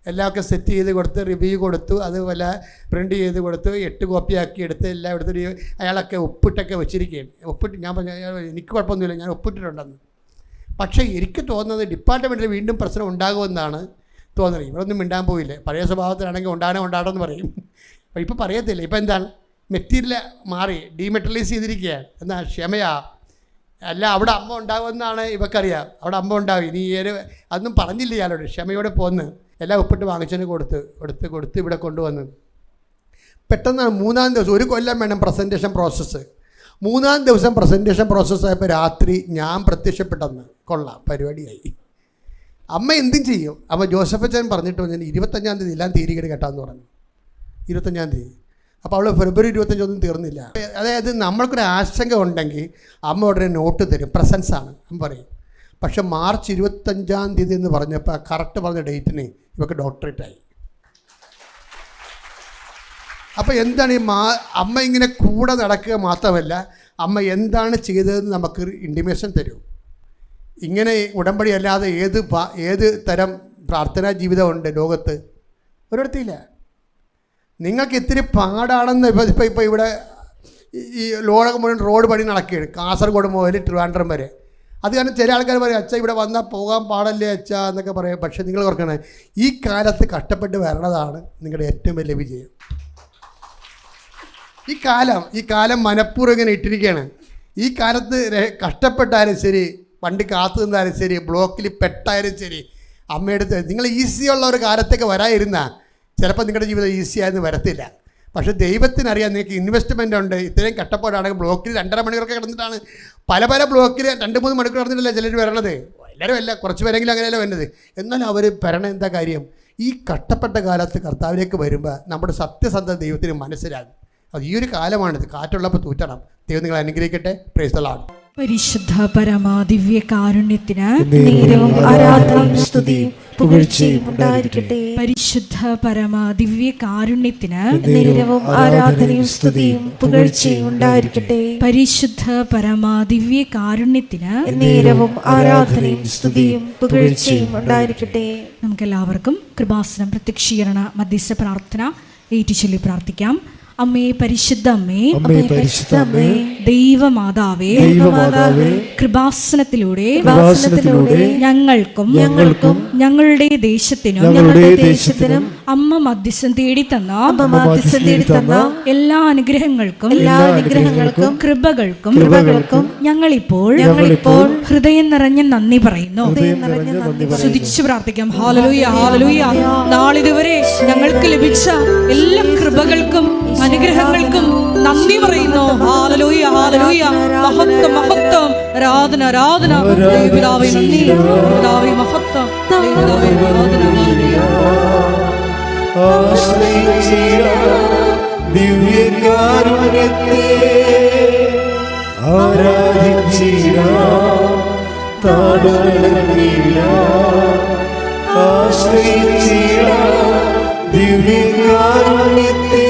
എല്ലാമൊക്കെ സെറ്റ് ചെയ്ത് കൊടുത്ത് റിവ്യൂ കൊടുത്തു, അതുപോലെ പ്രിൻറ്റ് ചെയ്ത് കൊടുത്ത് 8 കോപ്പിയാക്കി എടുത്ത് എല്ലാം എടുത്തിട്ട് അയാളൊക്കെ ഒപ്പിട്ടൊക്കെ വെച്ചിരിക്കുകയാണ്. ഒപ്പിട്ട് ഞാൻ പറഞ്ഞു, എനിക്ക് കുഴപ്പമൊന്നുമില്ല, ഞാൻ ഒപ്പിട്ടിട്ടുണ്ടെന്ന്. പക്ഷേ എനിക്ക് തോന്നുന്നത് ഡിപ്പാർട്ട്മെൻറ്റിൽ വീണ്ടും പ്രശ്നം ഉണ്ടാകുമെന്നാണ് തോന്നുന്നത്. ഇവരൊന്നും മിണ്ടാൻ പോയില്ലേ. പഴയ സ്വഭാവത്തിലാണെങ്കിൽ ഉണ്ടാകണമെന്ന് പറയും. അപ്പോൾ ഇപ്പോൾ പറയത്തില്ല. ഇപ്പോൾ എന്താണ്, മെറ്റീരിയൽ മാറി ഡീമെറ്ററലൈസ് ചെയ്തിരിക്കുകയാണ്. എന്നാൽ ക്ഷമയാ അല്ല, അവിടെ അമ്മ ഉണ്ടാകുമെന്നാണ് ഇവക്കറിയാം. അവിടെ അമ്മ ഉണ്ടാവും. ഇനി അതൊന്നും പറഞ്ഞില്ല ഇയാളോട്. ക്ഷമയോടെ പോന്ന് എല്ലാം ഒപ്പിട്ട് വാങ്ങിച്ചതിന് കൊടുത്ത് ഇവിടെ കൊണ്ടുവന്ന് പെട്ടെന്നാണ് 3-ാം ദിവസം, 1 കൊല്ലം വേണം പ്രസൻറ്റേഷൻ പ്രോസസ്സ്. 3-ാം ദിവസം പ്രസൻറ്റേഷൻ പ്രോസസ്സായപ്പോൾ രാത്രി ഞാൻ പ്രത്യക്ഷപ്പെട്ടെന്ന്. കൊള്ളാം, പരിപാടിയായി. അമ്മ എന്തും ചെയ്യും. അപ്പോൾ ജോസഫ് അച്ഛൻ പറഞ്ഞിട്ട് വന്നാൽ 25-ാം തീയതി എല്ലാം തീരുകേട് കേട്ടാന്ന് പറഞ്ഞു. 25-ാം തീയതി. അപ്പോൾ അവൾ ഫെബ്രുവരി 25 തീർന്നില്ല. അതായത് നമ്മൾക്കൊരു ആശങ്ക ഉണ്ടെങ്കിൽ അമ്മ ഉടനെ നോട്ട് തരും, പ്രസൻസാണ് അമ്മ പറയും. പക്ഷെ മാർച്ച് 25-ാം തീയതി എന്ന് പറഞ്ഞപ്പോൾ കറക്റ്റ് പറഞ്ഞ ഡേറ്റിന് ഇവർക്ക് ഡോക്ടറേറ്റായി. അപ്പോൾ എന്താണ് അമ്മ ഇങ്ങനെ കൂടെ നടക്കുക മാത്രമല്ല, അമ്മ എന്താണ് ചെയ്തതെന്ന് നമുക്ക് ഇൻറ്റിമേഷൻ തരും. ഇങ്ങനെ ഉടമ്പടി അല്ലാതെ ഏത് തരം പ്രാർത്ഥനാ ജീവിതമുണ്ട് ലോകത്ത്? ഒരിടത്തില്ല. നിങ്ങൾക്ക് ഇത്തിരി പാടാണെന്ന് ഇപ്പോൾ ഇവിടെ ഈ ലോകം മുഴുവൻ റോഡ് പണി നടക്കുകയാണ്, കാസർഗോഡ് മുതൽ ട്രിവാൻഡ്രം വരെ. അത് കാരണം ചില ആൾക്കാർ പറയും, അച്ഛാ ഇവിടെ വന്നാൽ പോകാൻ പാടല്ലേ അച്ഛാ എന്നൊക്കെ പറയും. പക്ഷേ നിങ്ങൾ ഓർക്കണേ, ഈ കാലത്ത് കഷ്ടപ്പെട്ട് വരണതാണ് നിങ്ങളുടെ ഏറ്റവും വലിയ വിജയം. ഈ കാലം മനഃപൂർവ്വം ഇങ്ങനെ ഇട്ടിരിക്കുകയാണ്. ഈ കാലത്ത് കഷ്ടപ്പെട്ടാലും ശരി, വണ്ടി കാത്തു നിന്നാലും ശരി, ബ്ലോക്കിൽ പെട്ടായാലും ശരി, അമ്മയെടുത്ത് നിങ്ങൾ ഈസിയുള്ള ഒരു കാലത്തേക്ക് വരാതിരുന്നാൽ ചിലപ്പോൾ നിങ്ങളുടെ ജീവിതം ഈസിയായെന്ന് വരത്തില്ല. പക്ഷേ ദൈവത്തിനറിയാം നിങ്ങൾക്ക് ഇൻവെസ്റ്റ്മെൻ്റ് ഉണ്ട്. ഇത്രയും കഷ്ടപ്പാടാണെങ്കിൽ ബ്ലോക്കിൽ 2.5 മണിക്കൂറൊക്കെ കിടന്നിട്ടാണ്, പല ബ്ലോക്കിൽ 2-3 മണിക്കൂർ കിടന്നിട്ടല്ല ചിലർ വരണത്. എല്ലാവരും അല്ല, കുറച്ച് പേരെങ്കിലും അങ്ങനെയല്ല വരുന്നത്. എന്നാലും അവർ വരണ എന്താ കാര്യം? ഈ കഷ്ടപ്പെട്ട കാലത്ത് കർത്താവിലേക്ക് വരുമ്പോൾ നമ്മുടെ സത്യസന്ധ ദൈവത്തിന് മനസ്സിലാകും. അത് ഈ ഒരു കാലമാണിത്. കാറ്റുള്ളപ്പോൾ തൂറ്റണം. ദൈവം നിങ്ങളെ അനുഗ്രഹിക്കട്ടെ. Price the Lord. പരിശുദ്ധ പരമാ ദിവ്യ കാരുണ്യത്തിന് നേരവും ആരാധനയും സ്തുതിയും പുകഴ്ചയും ഉണ്ടായിരിക്കട്ടെ. പരിശുദ്ധ പരമാ ദിവ്യ കാരുണ്യത്തിന് നേരവും ആരാധനയും സ്തുതിയും പുകഴ്ചയും ഉണ്ടായിരിക്കട്ടെ. പരിശുദ്ധ പരമാ ദിവ്യ കാരുണ്യത്തിന് നേരവും ആരാധനയും സ്തുതിയും പുകഴ്ചയും ഉണ്ടായിരിക്കട്ടെ. നമുക്കെല്ലാവർക്കും കൃപാസനം പ്രത്യക്ഷീകരണ മധ്യസ്ഥ പ്രാർത്ഥന ഏറ്റുചൊല്ലി പ്രാർത്ഥിക്കാം. അമ്മേ, പരിശുദ്ധ അമ്മേ, പരിശുദ്ധമേ, ദൈവമാതാവേ, കൃപാസനത്തിലൂടെ ഞങ്ങൾക്കും ഞങ്ങളുടെ ദേശത്തിനും അമ്മ മധ്യസ്ഥം തേടിത്തന്ന എല്ലാ അനുഗ്രഹങ്ങൾക്കും കൃപകൾക്കും ഞങ്ങളിപ്പോൾ ഹൃദയം നിറഞ്ഞ നന്ദി പറയുന്നു. സ്തുതിച്ചു പ്രാർത്ഥിക്കാം. ഹല്ലേലൂയ, ഹല്ലേലൂയ. നാളിതുവരെ ഞങ്ങൾക്ക് ലഭിച്ച എല്ലാ കൃപകൾക്കും അനുഗ്രഹങ്ങൾക്കും നന്ദി പറയുന്നു. Hallelujah, hallelujah. മഹത്വം, മഹത്വം. ആരാധന, ആരാധന. ദൈവപിതാവേ നന്ദി. പിതാവേ മഹത്വം. ദൈവപിതാവേ ആരാധന. ദിവ്യകാരുണ്യത്തെ ആരാധിച്ചിടാം, ദിവ്യകാരുണ്യത്തെ.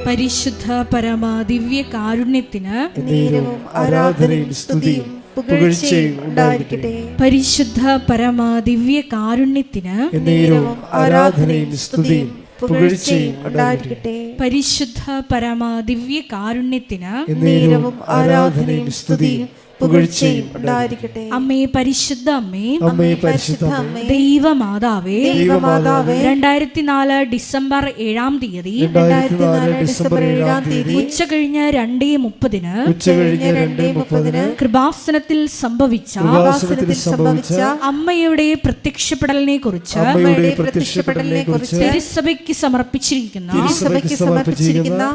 പരിശുദ്ധ പരമാ ദിവ്യ കാരുണ്യത്തിന് നേരവും ആരാധനയും സ്തുതിയും പുകഴ്ചയും ഉണ്ടായിരിക്കട്ടെ. പരിശുദ്ധ പരമാ ദിവ്യ കാരുണ്യത്തിന് നേരവും ആരാധനയും സ്തുതിയും പുകഴ്ചയും ഉണ്ടായിരിക്കട്ടെ. പരിശുദ്ധ പരമ ദിവ്യ കാരുണ്യത്തിന് എന്നേരവും ആരാധനയും സ്തുതിയും പുകഴ്ചയും ഉണ്ടായിരിക്കട്ടെ. അമ്മേ പരിശുദ്ധ അമ്മേ, അമ്മേ പരിശുദ്ധ അമ്മേ, ദൈവമാതാവേ, ദൈവമാതാവേ, 2004 ഡിസംബർ 7-ാം തീയതി 2004 ഡിസംബർ 7-ാം തീയതി ഉച്ച കഴിഞ്ഞ് 2:30 ഉച്ചകഴിഞ്ഞ് 2:30 കൃപാസനത്തിൽ സംഭവിച്ച അമ്മയുടെ പ്രത്യക്ഷപ്പെടലിനെ കുറിച്ച് തിരുസഭയ്ക്ക് സമർപ്പിച്ചിരിക്കുന്ന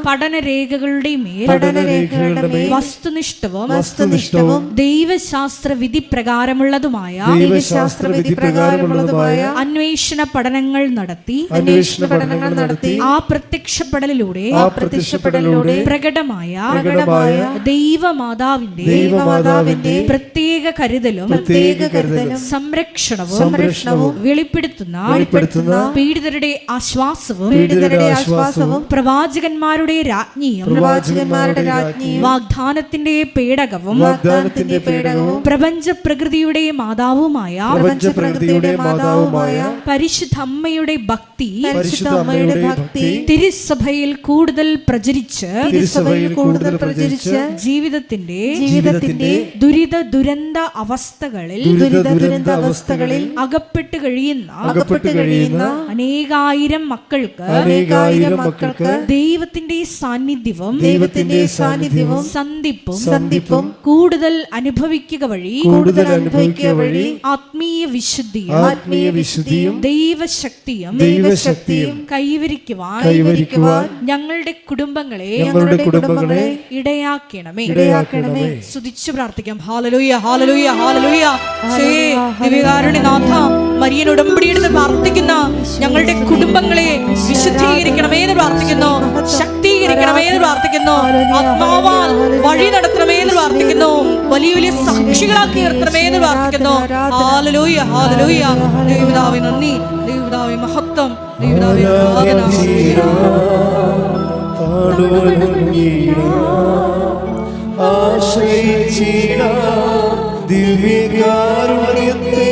പഠനരേഖകളുടെ മേൽ വസ്തുനിഷ്ഠവും ദൈവശാസ്ത്ര വിധി പ്രകാരമുള്ളതുമായ അന്വേഷണ പഠനങ്ങൾ നടത്തി ആ പ്രത്യക്ഷപ്പെടലിലൂടെ പ്രകടമായ ദൈവമാതാവിന്റെ പ്രത്യേക കരുതലും സംരക്ഷണവും വെളിപ്പെടുത്തുന്ന പീഡിതരുടെ ആശ്വാസവും പ്രവാചകന്മാരുടെ രാജ്ഞിയും വാഗ്ദാനത്തിന്റെ പേടകവും പ്രപഞ്ച പ്രകൃതിയുടെ മാതാവുമായ പരിശുദ്ധ അമ്മയുടെ ഭക്തി തിരുസഭയിൽ കൂടുതൽ പ്രചരിച്ച് ജീവിതത്തിന്റെ ദുരിത ദുരന്ത അവസ്ഥകളിൽ അകപ്പെട്ട് കഴിയുന്ന അനേകായിരം മക്കൾക്ക് ദൈവത്തിന്റെ സാന്നിധ്യവും സന്ധിപ്പും കൂടുതൽ അനുഭവിക്കുക വഴി ആത്മീയ വിശുദ്ധിയും ദൈവശക്തിയും കൈവരിക്കുവാൻ ഞങ്ങളുടെ കുടുംബങ്ങളെ ഇടയാക്കണമേ. സ്തുതിച്ചു പ്രാർത്ഥിക്കാം. ഹല്ലേലൂയ, ഹല്ലേലൂയ, ഹല്ലേലൂയ. ദിവ്യകാരുണ്യനാഥ, മരിയൻ ഉടമ്പടിയെടുത്ത് പ്രാർത്ഥിക്കുന്ന ഞങ്ങളുടെ കുടുംബങ്ങളെ വിശുദ്ധീകരിക്കണമേ എന്ന് പ്രാർത്ഥിക്കുന്നു, ശക്തീകരിക്കണമേ എന്ന് പ്രാർത്ഥിക്കുന്നു, ആത്മാവാൽ വഴി നടത്തണമേ എന്ന് പ്രാർത്ഥിക്കുന്നു, വലിയ വലിയ സാക്ഷികളാക്കി നിർത്തണമേ എന്ന് പ്രാർത്ഥിക്കുന്നു. Hallelujah, hallelujah. ദൈവപിതാവേ നന്ദി, ദൈവപിതാവേ മഹത്വം, ദൈവപിതാവേ ആരാധന. ദിവ്യകാരുണ്യത്തെ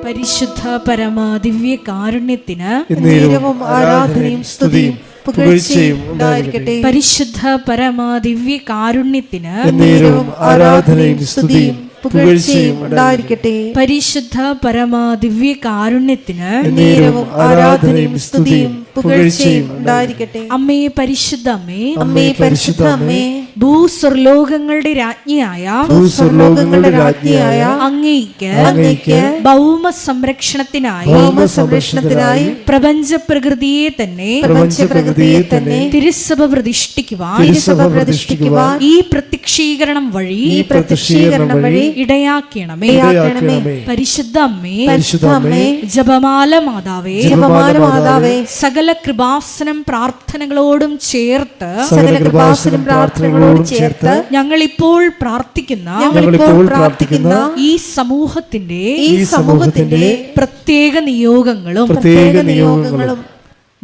പരിശുദ്ധ പരമ ദിവ്യ കാരുണ്യത്തിന് ആരാധനയും സ്തുതിയും പുകഴ്ചയും ഉണ്ടായിരിക്കട്ടെ. പരിശുദ്ധ പരമ ദിവ്യ കാരുണ്യത്തിന് ആരാധനയും സ്തുതിയും പുകഴ്ചയും ഉണ്ടായിരിക്കട്ടെ. പരിശുദ്ധ പരമ ദിവ്യ കാരുണ്യത്തിന് ആരാധനയും സ്തുതിയും പുകഴ്ചയും ഉണ്ടായിരിക്കട്ടെ. അമ്മേ പരിശുദ്ധ അമ്മേ, അമ്മേ പരിശുദ്ധ അമ്മേ, ഭൂസ്വർലോകങ്ങളുടെ രാജ്ഞിയായ അങ്ങേയ്ക്ക് ഭൗമ സംരക്ഷണത്തിനായി പ്രപഞ്ച പ്രകൃതിയെ തന്നെ തിരുസഭ പ്രതിഷ്ഠിക്കുവാൻ ഈ പ്രത്യക്ഷീകരണം വഴി ഇടയാക്കണമേ. പരിശുദ്ധ അമ്മേ, ജപമാല മാതാവേ, സകല കൃപാസനം പ്രാർത്ഥനകളോടും ചേർത്ത് ഞങ്ങൾ ഇപ്പോൾ പ്രാർത്ഥിക്കുന്ന ഈ സമൂഹത്തിന്റെ പ്രത്യേക നിയോഗങ്ങളും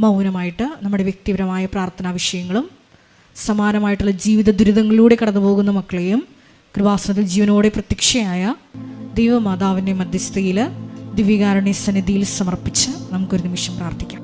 മൗനമായിട്ട് നമ്മുടെ വ്യക്തിപരമായ പ്രാർത്ഥനാ വിഷയങ്ങളും സമാനമായിട്ടുള്ള ജീവിത ദുരിതങ്ങളിലൂടെ കടന്നു പോകുന്ന മക്കളെയും കൃപാസനത്തിൽ ജീവനോടെ പ്രത്യക്ഷയായ ദൈവമാതാവിൻ്റെ മധ്യസ്ഥയിൽ ദിവ്യകാരുണ്യ സന്നിധിയിൽ സമർപ്പിച്ച് നമുക്കൊരു നിമിഷം പ്രാർത്ഥിക്കാം.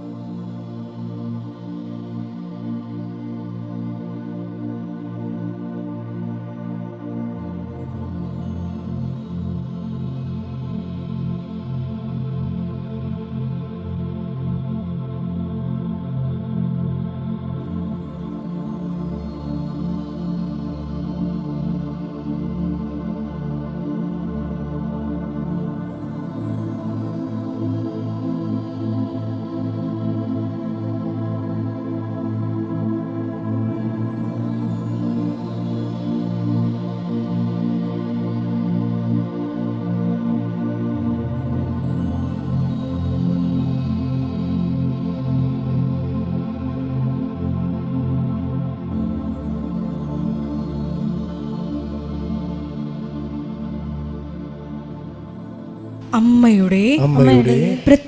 അമ്മയുടെ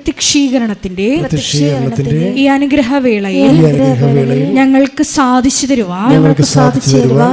പ്രത്യക്ഷീകരണത്തിന്റെ ഈ അനുഗ്രഹവേളയിൽ ഞങ്ങൾക്ക് സാധിച്ചു തരുവാൻ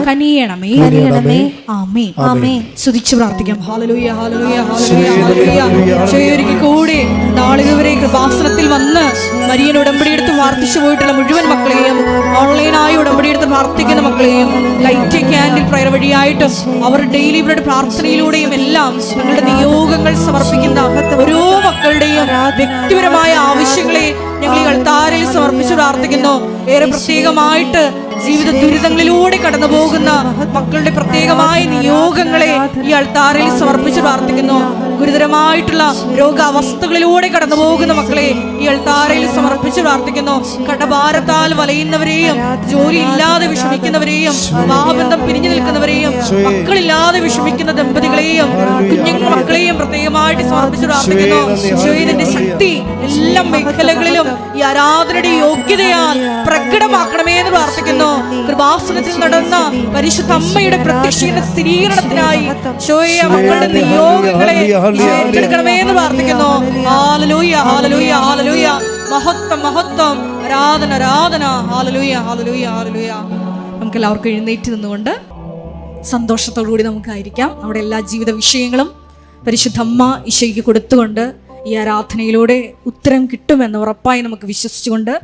കനിയണമേ. ആമേൻ. സ്തുതിച്ചു പ്രാർത്ഥിക്കാം. ഹല്ലേലൂയ, ഹല്ലേലൂയ, ഹല്ലേലൂയ, ഹല്ലേലൂയ. ഒരിക്കൽ കൂടി നാളിതുവരെ കൃപാസനത്തിൽ വന്ന് മരിയൻ ഉടമ്പടിയെടുത്ത് പ്രാർത്ഥിച്ചു പോയിട്ടുള്ള മുഴുവൻ മക്കളെയും, ഓൺലൈനായി ഉടമ്പടിയെടുത്ത് പ്രാർത്ഥിക്കുന്ന മക്കളെയും, ലൈറ്റ് ക്യാൻഡിൽ പ്രയർ വഴിയായിട്ടും അവർ ഡെയിലി ഇവരുടെ പ്രാർത്ഥനയിലൂടെയും എല്ലാം ഞങ്ങളുടെ നിയോഗങ്ങൾ സമർപ്പിക്കുന്ന ഓരോ മക്കളുടെയും വ്യക്തിപരമായ ആവശ്യങ്ങളെ ഞങ്ങൾ ഈ അൾത്താരയിൽ സമർപ്പിച്ച് പ്രാർത്ഥിക്കുന്നു. ഏറെ പ്രത്യേകമായിട്ട് ജീവിത ദുരിതങ്ങളിലൂടെ കടന്നു പോകുന്ന മക്കളുടെ പ്രത്യേകമായ നിയോഗങ്ങളെ ഈ അൾത്താരയിൽ സമർപ്പിച്ച് പ്രാർത്ഥിക്കുന്നു. ഗുരുതരമായിട്ടുള്ള രോഗാവസ്ഥകളിലൂടെ കടന്നു പോകുന്ന മക്കളെ ഈ അൾത്താരയിൽ സമർപ്പിച്ച് പ്രാർത്ഥിക്കുന്നു. കടഭാരത്താൽ വലയുന്നവരെയും, ജോലി ഇല്ലാതെ വിഷമിക്കുന്നവരെയും, വിവാഹബന്ധം പിരിഞ്ഞു നിൽക്കുന്നവരെയും, മക്കളില്ലാതെ വിഷമിക്കുന്ന ദമ്പതികളെയും, കുഞ്ഞുങ്ങൾ മക്കളെയും പ്രത്യേകമായിട്ട് സമർപ്പിച്ച് പ്രാർത്ഥിക്കുന്നു. ഈശോയുടെ ശക്തി എല്ലാ മേഖലകളിലും ഈ ആരാധനയുടെ യോഗ്യതയാൽ പ്രകടമാക്കണമേ എന്ന് പ്രാർത്ഥിക്കുന്നു. കൃപാസനത്തിൽ നടന്ന പരിശുദ്ധ അമ്മയുടെ പ്രത്യക്ഷീകരണ സ്ഥിരീകരണത്തിനായി ഈശോയെ മക്കളുടെ നിയോഗങ്ങളെ ഏറ്റെടുക്കണമേ എന്ന് പ്രാർത്ഥിക്കുന്നു. ഹല്ലേലൂയ, ഹല്ലേലൂയ, ഹല്ലേലൂയ. മഹത്വം, മഹത്വം, ആരാധന, ആരാധന. ഹല്ലേലൂയ, ഹല്ലേലൂയ, ഹല്ലേലൂയ. നമുക്ക് എല്ലാവർക്കും എഴുന്നേറ്റ് നിന്നുകൊണ്ട് സന്തോഷത്തോടുകൂടി നമുക്കായിരിക്കാം. നമ്മുടെ എല്ലാ ജീവിത വിഷയങ്ങളും പരിശുദ്ധ അമ്മ ഈശോയ്ക്ക് കൊടുത്തുകൊണ്ട് ഈ ആരാധനയിലൂടെ ഉത്തരം കിട്ടുമെന്ന് ഉറപ്പായി നമുക്ക് വിശ്വസിച്ചുകൊണ്ട്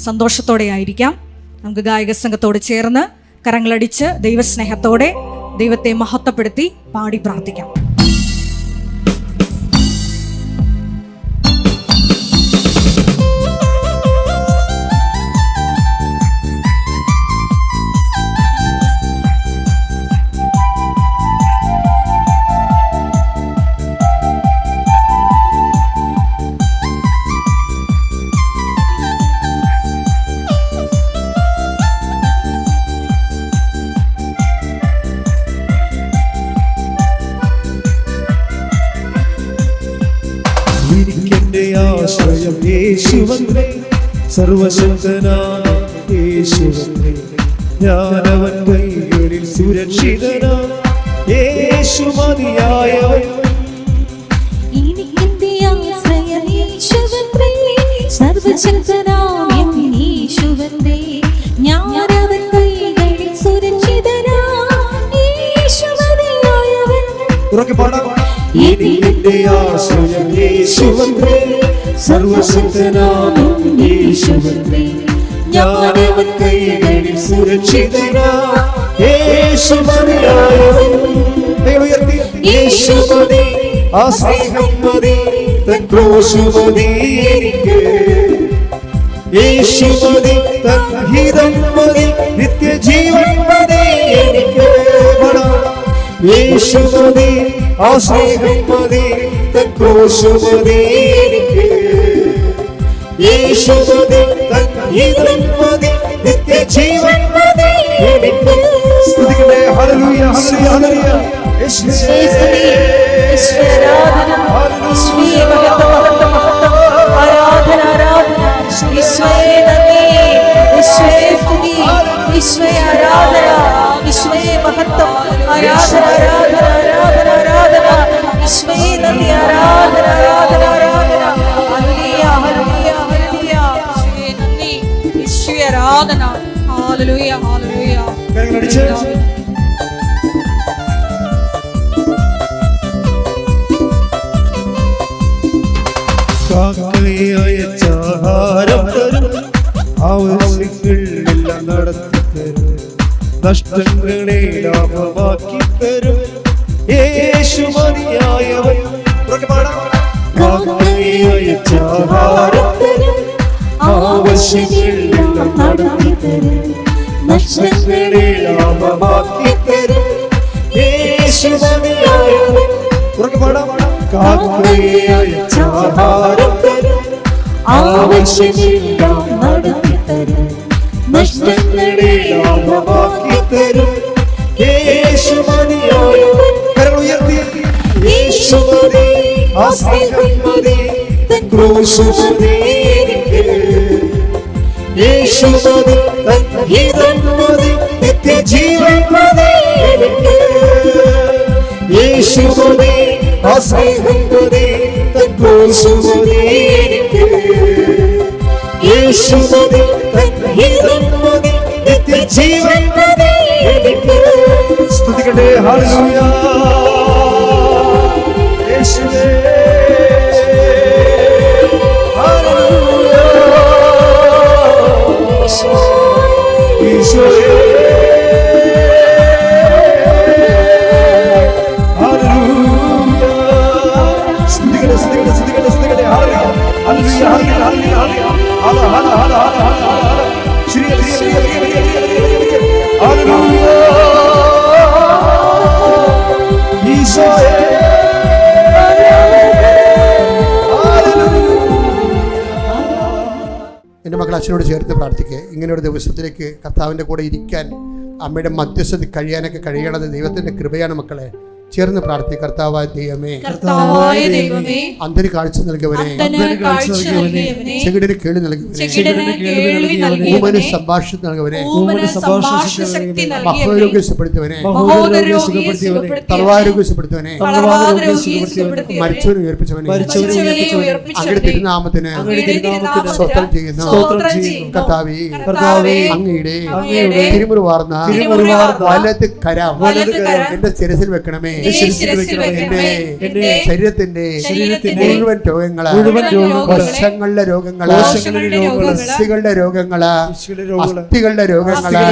സന്തോഷത്തോടെ ആയിരിക്കാം. നമുക്ക് ഗായക സംഘത്തോട് ചേർന്ന് കരങ്ങളടിച്ച് ദൈവസ്നേഹത്തോടെ ദൈവത്തെ മഹത്വപ്പെടുത്തി പാടി പ്രാർത്ഥിക്കാം. ആശ്രയം യേശുവത്രേ, സർവശക്തനായ യേശുവത്രേ, ഞാനവൻ കൈകളിൽ സുരക്ഷിതനാ, യേശു മതിയായവൻ. എനിക്കെന്റെ ആശ്രയം യേശുവത്രേ, സർവശക്തനായ യേശുവത്രേ, ഞാനവൻ കൈകളിൽ സുരക്ഷിതനാ, യേശു മതിയായവൻ. ഉറക്കെ പാടാം. എനിക്കെന്റെ ആശ്രയം യേശുവത്രേ, സർവശക്തനായ യേശുവത്രേ, ഞാനവൻ കൈകളിൽ സുരക്ഷിതനാ, യേശു മതിയായവൻ. യേശു മതി, ആ സ്നേഹം മതി, തൻ ക്രൂശ് മതി എനിക്ക്. യേശു മതി, തൻ ഹിതം മതി, നിത്യജീവൻ മതി എനിക്ക്. യേശു മതി, ആ സ്നേഹം മതി, തൻ ക്രൂശ് മതി എനിക്ക്. യേശു മതി, തൻ ഹിതം മതി, നിത്യജീവൻ മതി എനിക്ക്. സ്തുതിക്കട്ടെ. ഹല്ലേലൂയ, ഹല്ലേലൂയ, യേശുവേ സ്തുതി, യേശുവേ ആരാധന, യേശുവേ മഹത്വം, ആരാധന, ആരാധന, യേശുവേ നന്ദി, യേശുവേ സ്തുതി, യേശുവേ ആരാധന, യേശുവേ മഹത്വം, ആരാധന, ആരാധന, ആരാധന, ആരാധന, യേശുവേ നന്ദി, ആരാധന, ആരാധന, ആരാധന. ഹല്ലേലൂയ, ഹല്ലേലൂയ, ഹല്ലേലൂയ, യേശുവേ നന്ദി, യേശുവേ ആരാധന. ഹല്ലേലൂയ, ഹല്ലേലൂയ. കരങ്ങളടിച്ച് അയച്ചാഹാരം തരും, ആവശ്യങ്ങളെല്ലാം നടത്തി തരും, നഷ്ടങ്ങളെ ലാഭമാക്കി തരും, യേശു മതിയായവൻ. അയച്ചാഹാരം തരും, ആവശ്യങ്ങളെല്ലാം നടത്തി തരും, നഷ്ടങ്ങളെ ലാഭമാക്കി തരും, യേശു മതിയായവൻ. അയച്ചാഹാരം തരും, ആവശ്യമെല്ലാം നടത്തി തരും, നഷ്ടങ്ങളെ ലാഭമാക്കി തരും, യേശു മതിയായവൻ. കരങ്ങൾ ഉയർത്തി. യേശു മതി, ആ സ്നേഹം മതി, തൻ ക്രൂശ് മതി എനിക്ക്. യേശു മതി, തൻ ഹിതം മതി, നിത്യജീവൻ മതി എനിക്ക്. യേശു മതി, ആ സ്നേഹം മതി, തൻ ക്രൂശ് മതി എനിക്ക്. യേശുമതി ഹിതം മതി നിത്യജീവൻ മതി എനിക്ക്. സ്തുതിക്കട്ടെ. ഹല്ലേലൂയ. യേശുവേ ഹല്ലേലൂയ. ഈശോയേ ഹല്ലേലൂയ. സ്തുതിക്കട്ടെ സ്തുതിക്കട്ടെ സ്തുതിക്കട്ടെ സ്തുതിക്കട്ടെ. ഹല്ലേലൂയ ഹല്ലേലൂയ ഹല്ലേലൂയ ഹല്ലേലൂയ. ഹല ഹല ഹല ഹല ഹല ഹല. ശ്രീ ശ്രീ ശ്രീ ഹല്ലേലൂയ. ഈശോയേ എൻ്റെ മക്കൾ അച്ഛനോട് ചേർത്ത് പ്രാർത്ഥിക്കുക. ഇങ്ങനെയൊരു ദിവസത്തിലേക്ക് കർത്താവിൻ്റെ കൂടെ ഇരിക്കാൻ, അമ്മയുടെ മധ്യസ്ഥത കഴിയാനൊക്കെ കഴിയണത് ദൈവത്തിൻ്റെ കൃപയാണ് മക്കളെ. ചേർന്ന് പ്രാർത്ഥിക്കുക. കർത്താവായ ദൈവമേ, അന്ധന് കാഴ്ച നൽകിയവനെ, ചെകിടന് കേൾവി നൽകിയവനെ, ഊമന് സംഭാഷണം നൽകിയവനെ, മഹോരോഗ്യം സുഖപ്പെടുത്തിയവനെ, തളവാരോഗ്യം സുഖപ്പെടുത്തിയവനെ, മരിച്ചവനെ ഉയർപ്പിച്ചവനെ, അങ്ങയുടെ തിരുനാമത്തിന് സ്തോത്രം ചെയ്യുന്നു. കർത്താവേ, അങ്ങയുടെ തിരുമുറിവാർന്ന വലത് കരം എന്റെ ശിരസിൽ വെക്കണമേ. എന്റെ ശരീരത്തിന്റെ മുഴുവൻ രോഗങ്ങള്, വശങ്ങളുടെ രോഗങ്ങള്, അസ്ഥികളുടെ രോഗങ്ങള്, അസ്ഥികളുടെ രോഗങ്ങള്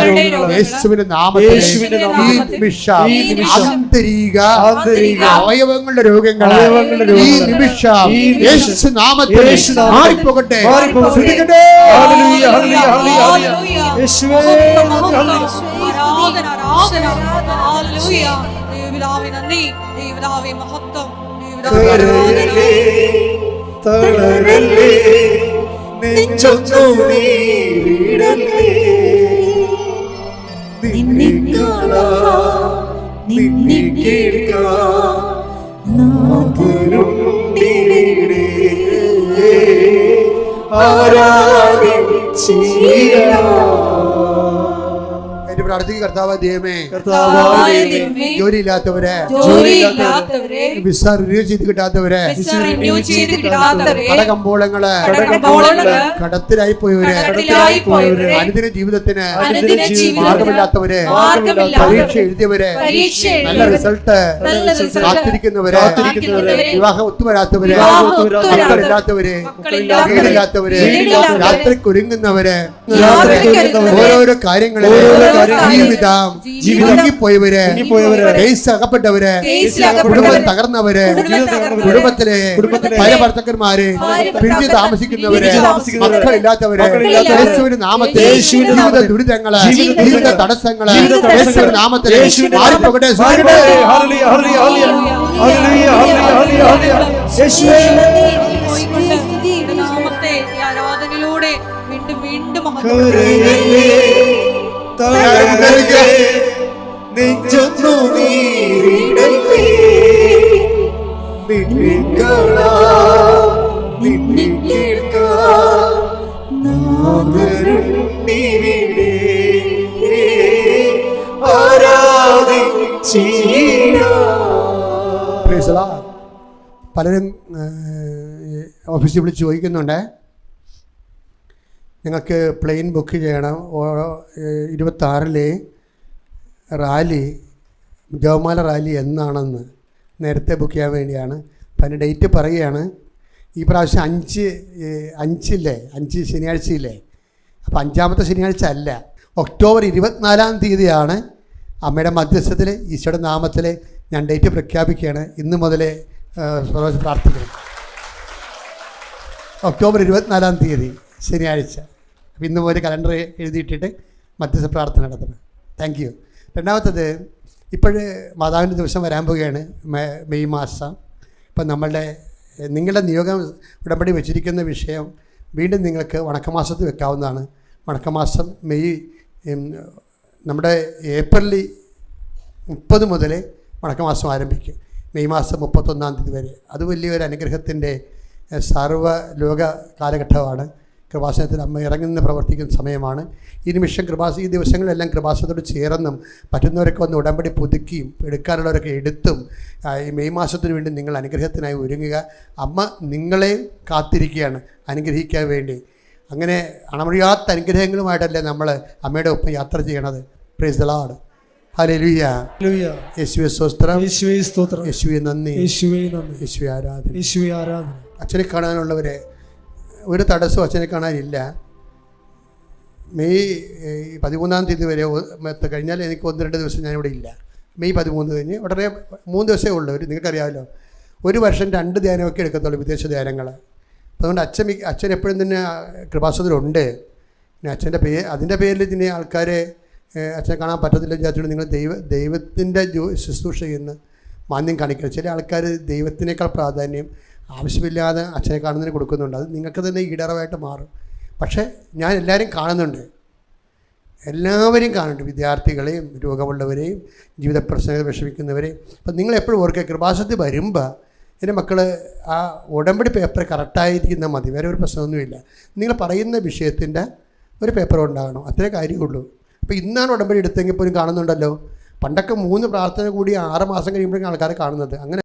യേശുവിന്റെ നാമത്തിൽ ഈ നിമിഷം ആന്തരിക അവയവങ്ങളുടെ രോഗങ്ങള് ഈ നിമിഷം യേശു നാമത്തിൽ മാറിപ്പോകട്ടെ. തളരല്ലേ നെഞ്ചൊന്നു നീടല്ലേ, നിന്നെ കാണാം നിന്നെ കേൾക്കാം നാഥരുണ്ടിവിടെ എന്റെ പ്രാർത്ഥിക്ക്. കർത്താവ് ദൈവമേ, ജോലിയില്ലാത്തവരെ, വിസ റിന്യൂ ചെയ്ത് കിട്ടാത്തവരെ, കടകമ്പോളങ്ങള്, കടത്തിലായി പോയവര്, അനുദിന ജീവിതത്തിന് മാർഗമില്ലാത്തവര്, പരീക്ഷ എഴുതിയവര്, നല്ല റിസൾട്ട് കാത്തിരിക്കുന്നവര്, വിവാഹം ഒത്തുവരാത്തവര്, മക്കളില്ലാത്തവര്, വീടില്ലാത്തവര്, രാത്രിക്ക് ഒരുങ്ങുന്നവര്, ഓരോരോ കാര്യങ്ങളില് ജീവിതം കേസ് അകപ്പെട്ടവര്, കുടുംബം തകർന്നവര്, കുടുംബത്തിലെ പല ഭർത്താക്കന്മാര് പിരിഞ്ഞു താമസിക്കുന്നവര്, മക്കളില്ലാത്തവര്, യേശുവിന്റെ നാമത്തിൽ ജീവിത ദുരിതങ്ങള്, ജീവിത തടസ്സങ്ങള് യേശുവിന്റെ നാമത്തിൽ മാറിപ്പോകട്ടെ. ആരാധനയിലൂടെ വീണ്ടും വീണ്ടും നെഞ്ചൊന്നു നീടല്ലേ, നിന്നെ കാണാം നിന്നെ കേൾക്കാം നാഥരുണ്ടിവിടെ ആരാധിച്ചിടാം. പലരും ഓഫീസിൽ വിളിച്ച് ചോദിക്കുന്നുണ്ട്, ഞങ്ങൾക്ക് പ്ലെയിൻ ബുക്ക് ചെയ്യണം, 26 റാലി, ജവമാല റാലി എന്നാണെന്ന് നേരത്തെ ബുക്ക് ചെയ്യാൻ വേണ്ടിയാണ്. അപ്പം അതിൻ്റെ ഡേറ്റ് പറയുകയാണ്. ഈ പ്രാവശ്യം 5 ശനിയാഴ്ചയില്ലേ, അപ്പോൾ 5ാമത്തെ ശനിയാഴ്ച അല്ല, ഒക്ടോബർ 24-ാം തീയതിയാണ്. അമ്മയുടെ മധ്യസ്ഥത്തിൽ ഈശോയുടെ നാമത്തിൽ ഞാൻ ഡേറ്റ് പ്രഖ്യാപിക്കുകയാണ്. ഇന്ന് മുതൽ പ്രാർത്ഥിക്കണം. ഒക്ടോബർ 24-ാം തീയതി ശനിയാഴ്ച. അപ്പം ഇന്ന് മുതൽ കലണ്ടർ എഴുതിയിട്ടിട്ട് മധ്യസ്ഥ പ്രാർത്ഥന നടത്തണം. Thank you. രണ്ടാമത്തത്, ഇപ്പോഴ് മാതാവിൻ്റെ ദിവസം വരാൻ പോവുകയാണ്, മെയ് മാസം. ഇപ്പം നിങ്ങളുടെ നിയോഗം ഉടമ്പടി വെച്ചിരിക്കുന്ന വിഷയം വീണ്ടും നിങ്ങൾക്ക് വണക്കമാസത്തിൽ വെക്കാവുന്നതാണ്. വണക്കമാസം നമ്മുടെ ഏപ്രിൽ 30 മുതൽ വണക്കമാസം ആരംഭിക്കും, മെയ് മാസം 31-ാം തീയതി വരെ. അത് വലിയൊരു അനുഗ്രഹത്തിൻ്റെ സർവ്വലോക കാലഘട്ടമാണ്. കൃപാസനത്തിൽ അമ്മ ഇറങ്ങുന്ന പ്രവർത്തിക്കുന്ന സമയമാണ് ഈ നിമിഷം. ഈ ദിവസങ്ങളെല്ലാം കൃപാസനത്തോട് ചേർന്നും പറ്റുന്നവരൊക്കെ വന്ന് ഉടമ്പടി പുതുക്കിയും എടുക്കാനുള്ളവരൊക്കെ എടുത്തും ഈ മെയ് മാസത്തിന് വേണ്ടി നിങ്ങൾ അനുഗ്രഹത്തിനായി ഒരുങ്ങുക. അമ്മ നിങ്ങളെ കാത്തിരിക്കുകയാണ് അനുഗ്രഹിക്കാൻ വേണ്ടി. അങ്ങനെ അണമുറിയാത്ത അനുഗ്രഹങ്ങളുമായിട്ടല്ലേ നമ്മൾ അമ്മയുടെ ഒപ്പം യാത്ര ചെയ്യണത്. Price the Lord. ഹല്ലേലൂയ. ഹല്ലേലൂയ. യേശുവേ സ്തോത്രം, യേശുവേ സ്തോത്രം, യേശുവേ നന്ദി, യേശുവേ നന്ദി, യേശുവേ ആരാധന. യേശുവേ ആരാധന. അച്ഛനെ കാണാനുള്ളവരെ ഒരു തടസ്സവും അച്ഛനെ കാണാനില്ല. മെയ് 13-ാം തീയതി വരെ കഴിഞ്ഞാൽ എനിക്ക് 1-2 ദിവസം ഞാനിവിടെ ഇല്ല. മെയ് 13 കഴിഞ്ഞ് ഉടനെ 3 ദിവസമേ ഉള്ളൂ. നിങ്ങൾക്കറിയാമല്ലോ, ഒരു വർഷം 2 ധ്യാനമൊക്കെ എടുക്കത്തുള്ളൂ, വിദേശ ധ്യാനങ്ങൾ. അതുകൊണ്ട് അച്ഛൻ എപ്പോഴും തന്നെ കൃപാസനത്തിലുണ്ട്. പിന്നെ അതിൻ്റെ പേരിൽ തന്നെ ആൾക്കാരെ അച്ഛനെ കാണാൻ പറ്റത്തില്ല വിചാരിച്ചുകൊണ്ട് നിങ്ങൾ ദൈവത്തിൻ്റെ ശുശ്രൂഷ ചെയ്യുന്ന മാന്യം കാണിക്കണം. ചില ആൾക്കാർ ദൈവത്തിനേക്കാൾ പ്രാധാന്യം ആവശ്യമില്ലാതെ അച്ഛനെ കാണുന്നതിന് കൊടുക്കുന്നുണ്ട്. അത് നിങ്ങൾക്ക് തന്നെ ഈടറവായിട്ട് മാറും. പക്ഷേ ഞാൻ എല്ലാവരും കാണുന്നുണ്ട്, എല്ലാവരെയും കാണുന്നുണ്ട്, വിദ്യാർത്ഥികളെയും രോഗമുള്ളവരെയും ജീവിത പ്രശ്നങ്ങൾ വിഷമിക്കുന്നവരെയും. അപ്പം നിങ്ങളെപ്പോഴും ഓർക്കുക, കൃപാസനത്തിൽ വരുമ്പോൾ എൻ്റെ മക്കൾ ആ ഉടമ്പടി പേപ്പർ കറക്റ്റായിരിക്കുന്ന മതി, വേറെ ഒരു പ്രശ്നമൊന്നുമില്ല. നിങ്ങൾ പറയുന്ന വിഷയത്തിൻ്റെ ഒരു പേപ്പർ ഉണ്ടാകണം, അത്രേ കാര്യമുള്ളൂ. അപ്പോൾ ഇന്നാണ് ഉടമ്പടി എടുത്തെങ്കിൽ പോലും കാണുന്നുണ്ടല്ലോ. പണ്ടൊക്കെ 3 പ്രാർത്ഥന കൂടി 6 മാസം കഴിയുമ്പോഴേക്കും ആൾക്കാരെ കാണുന്നത്. അങ്ങനെ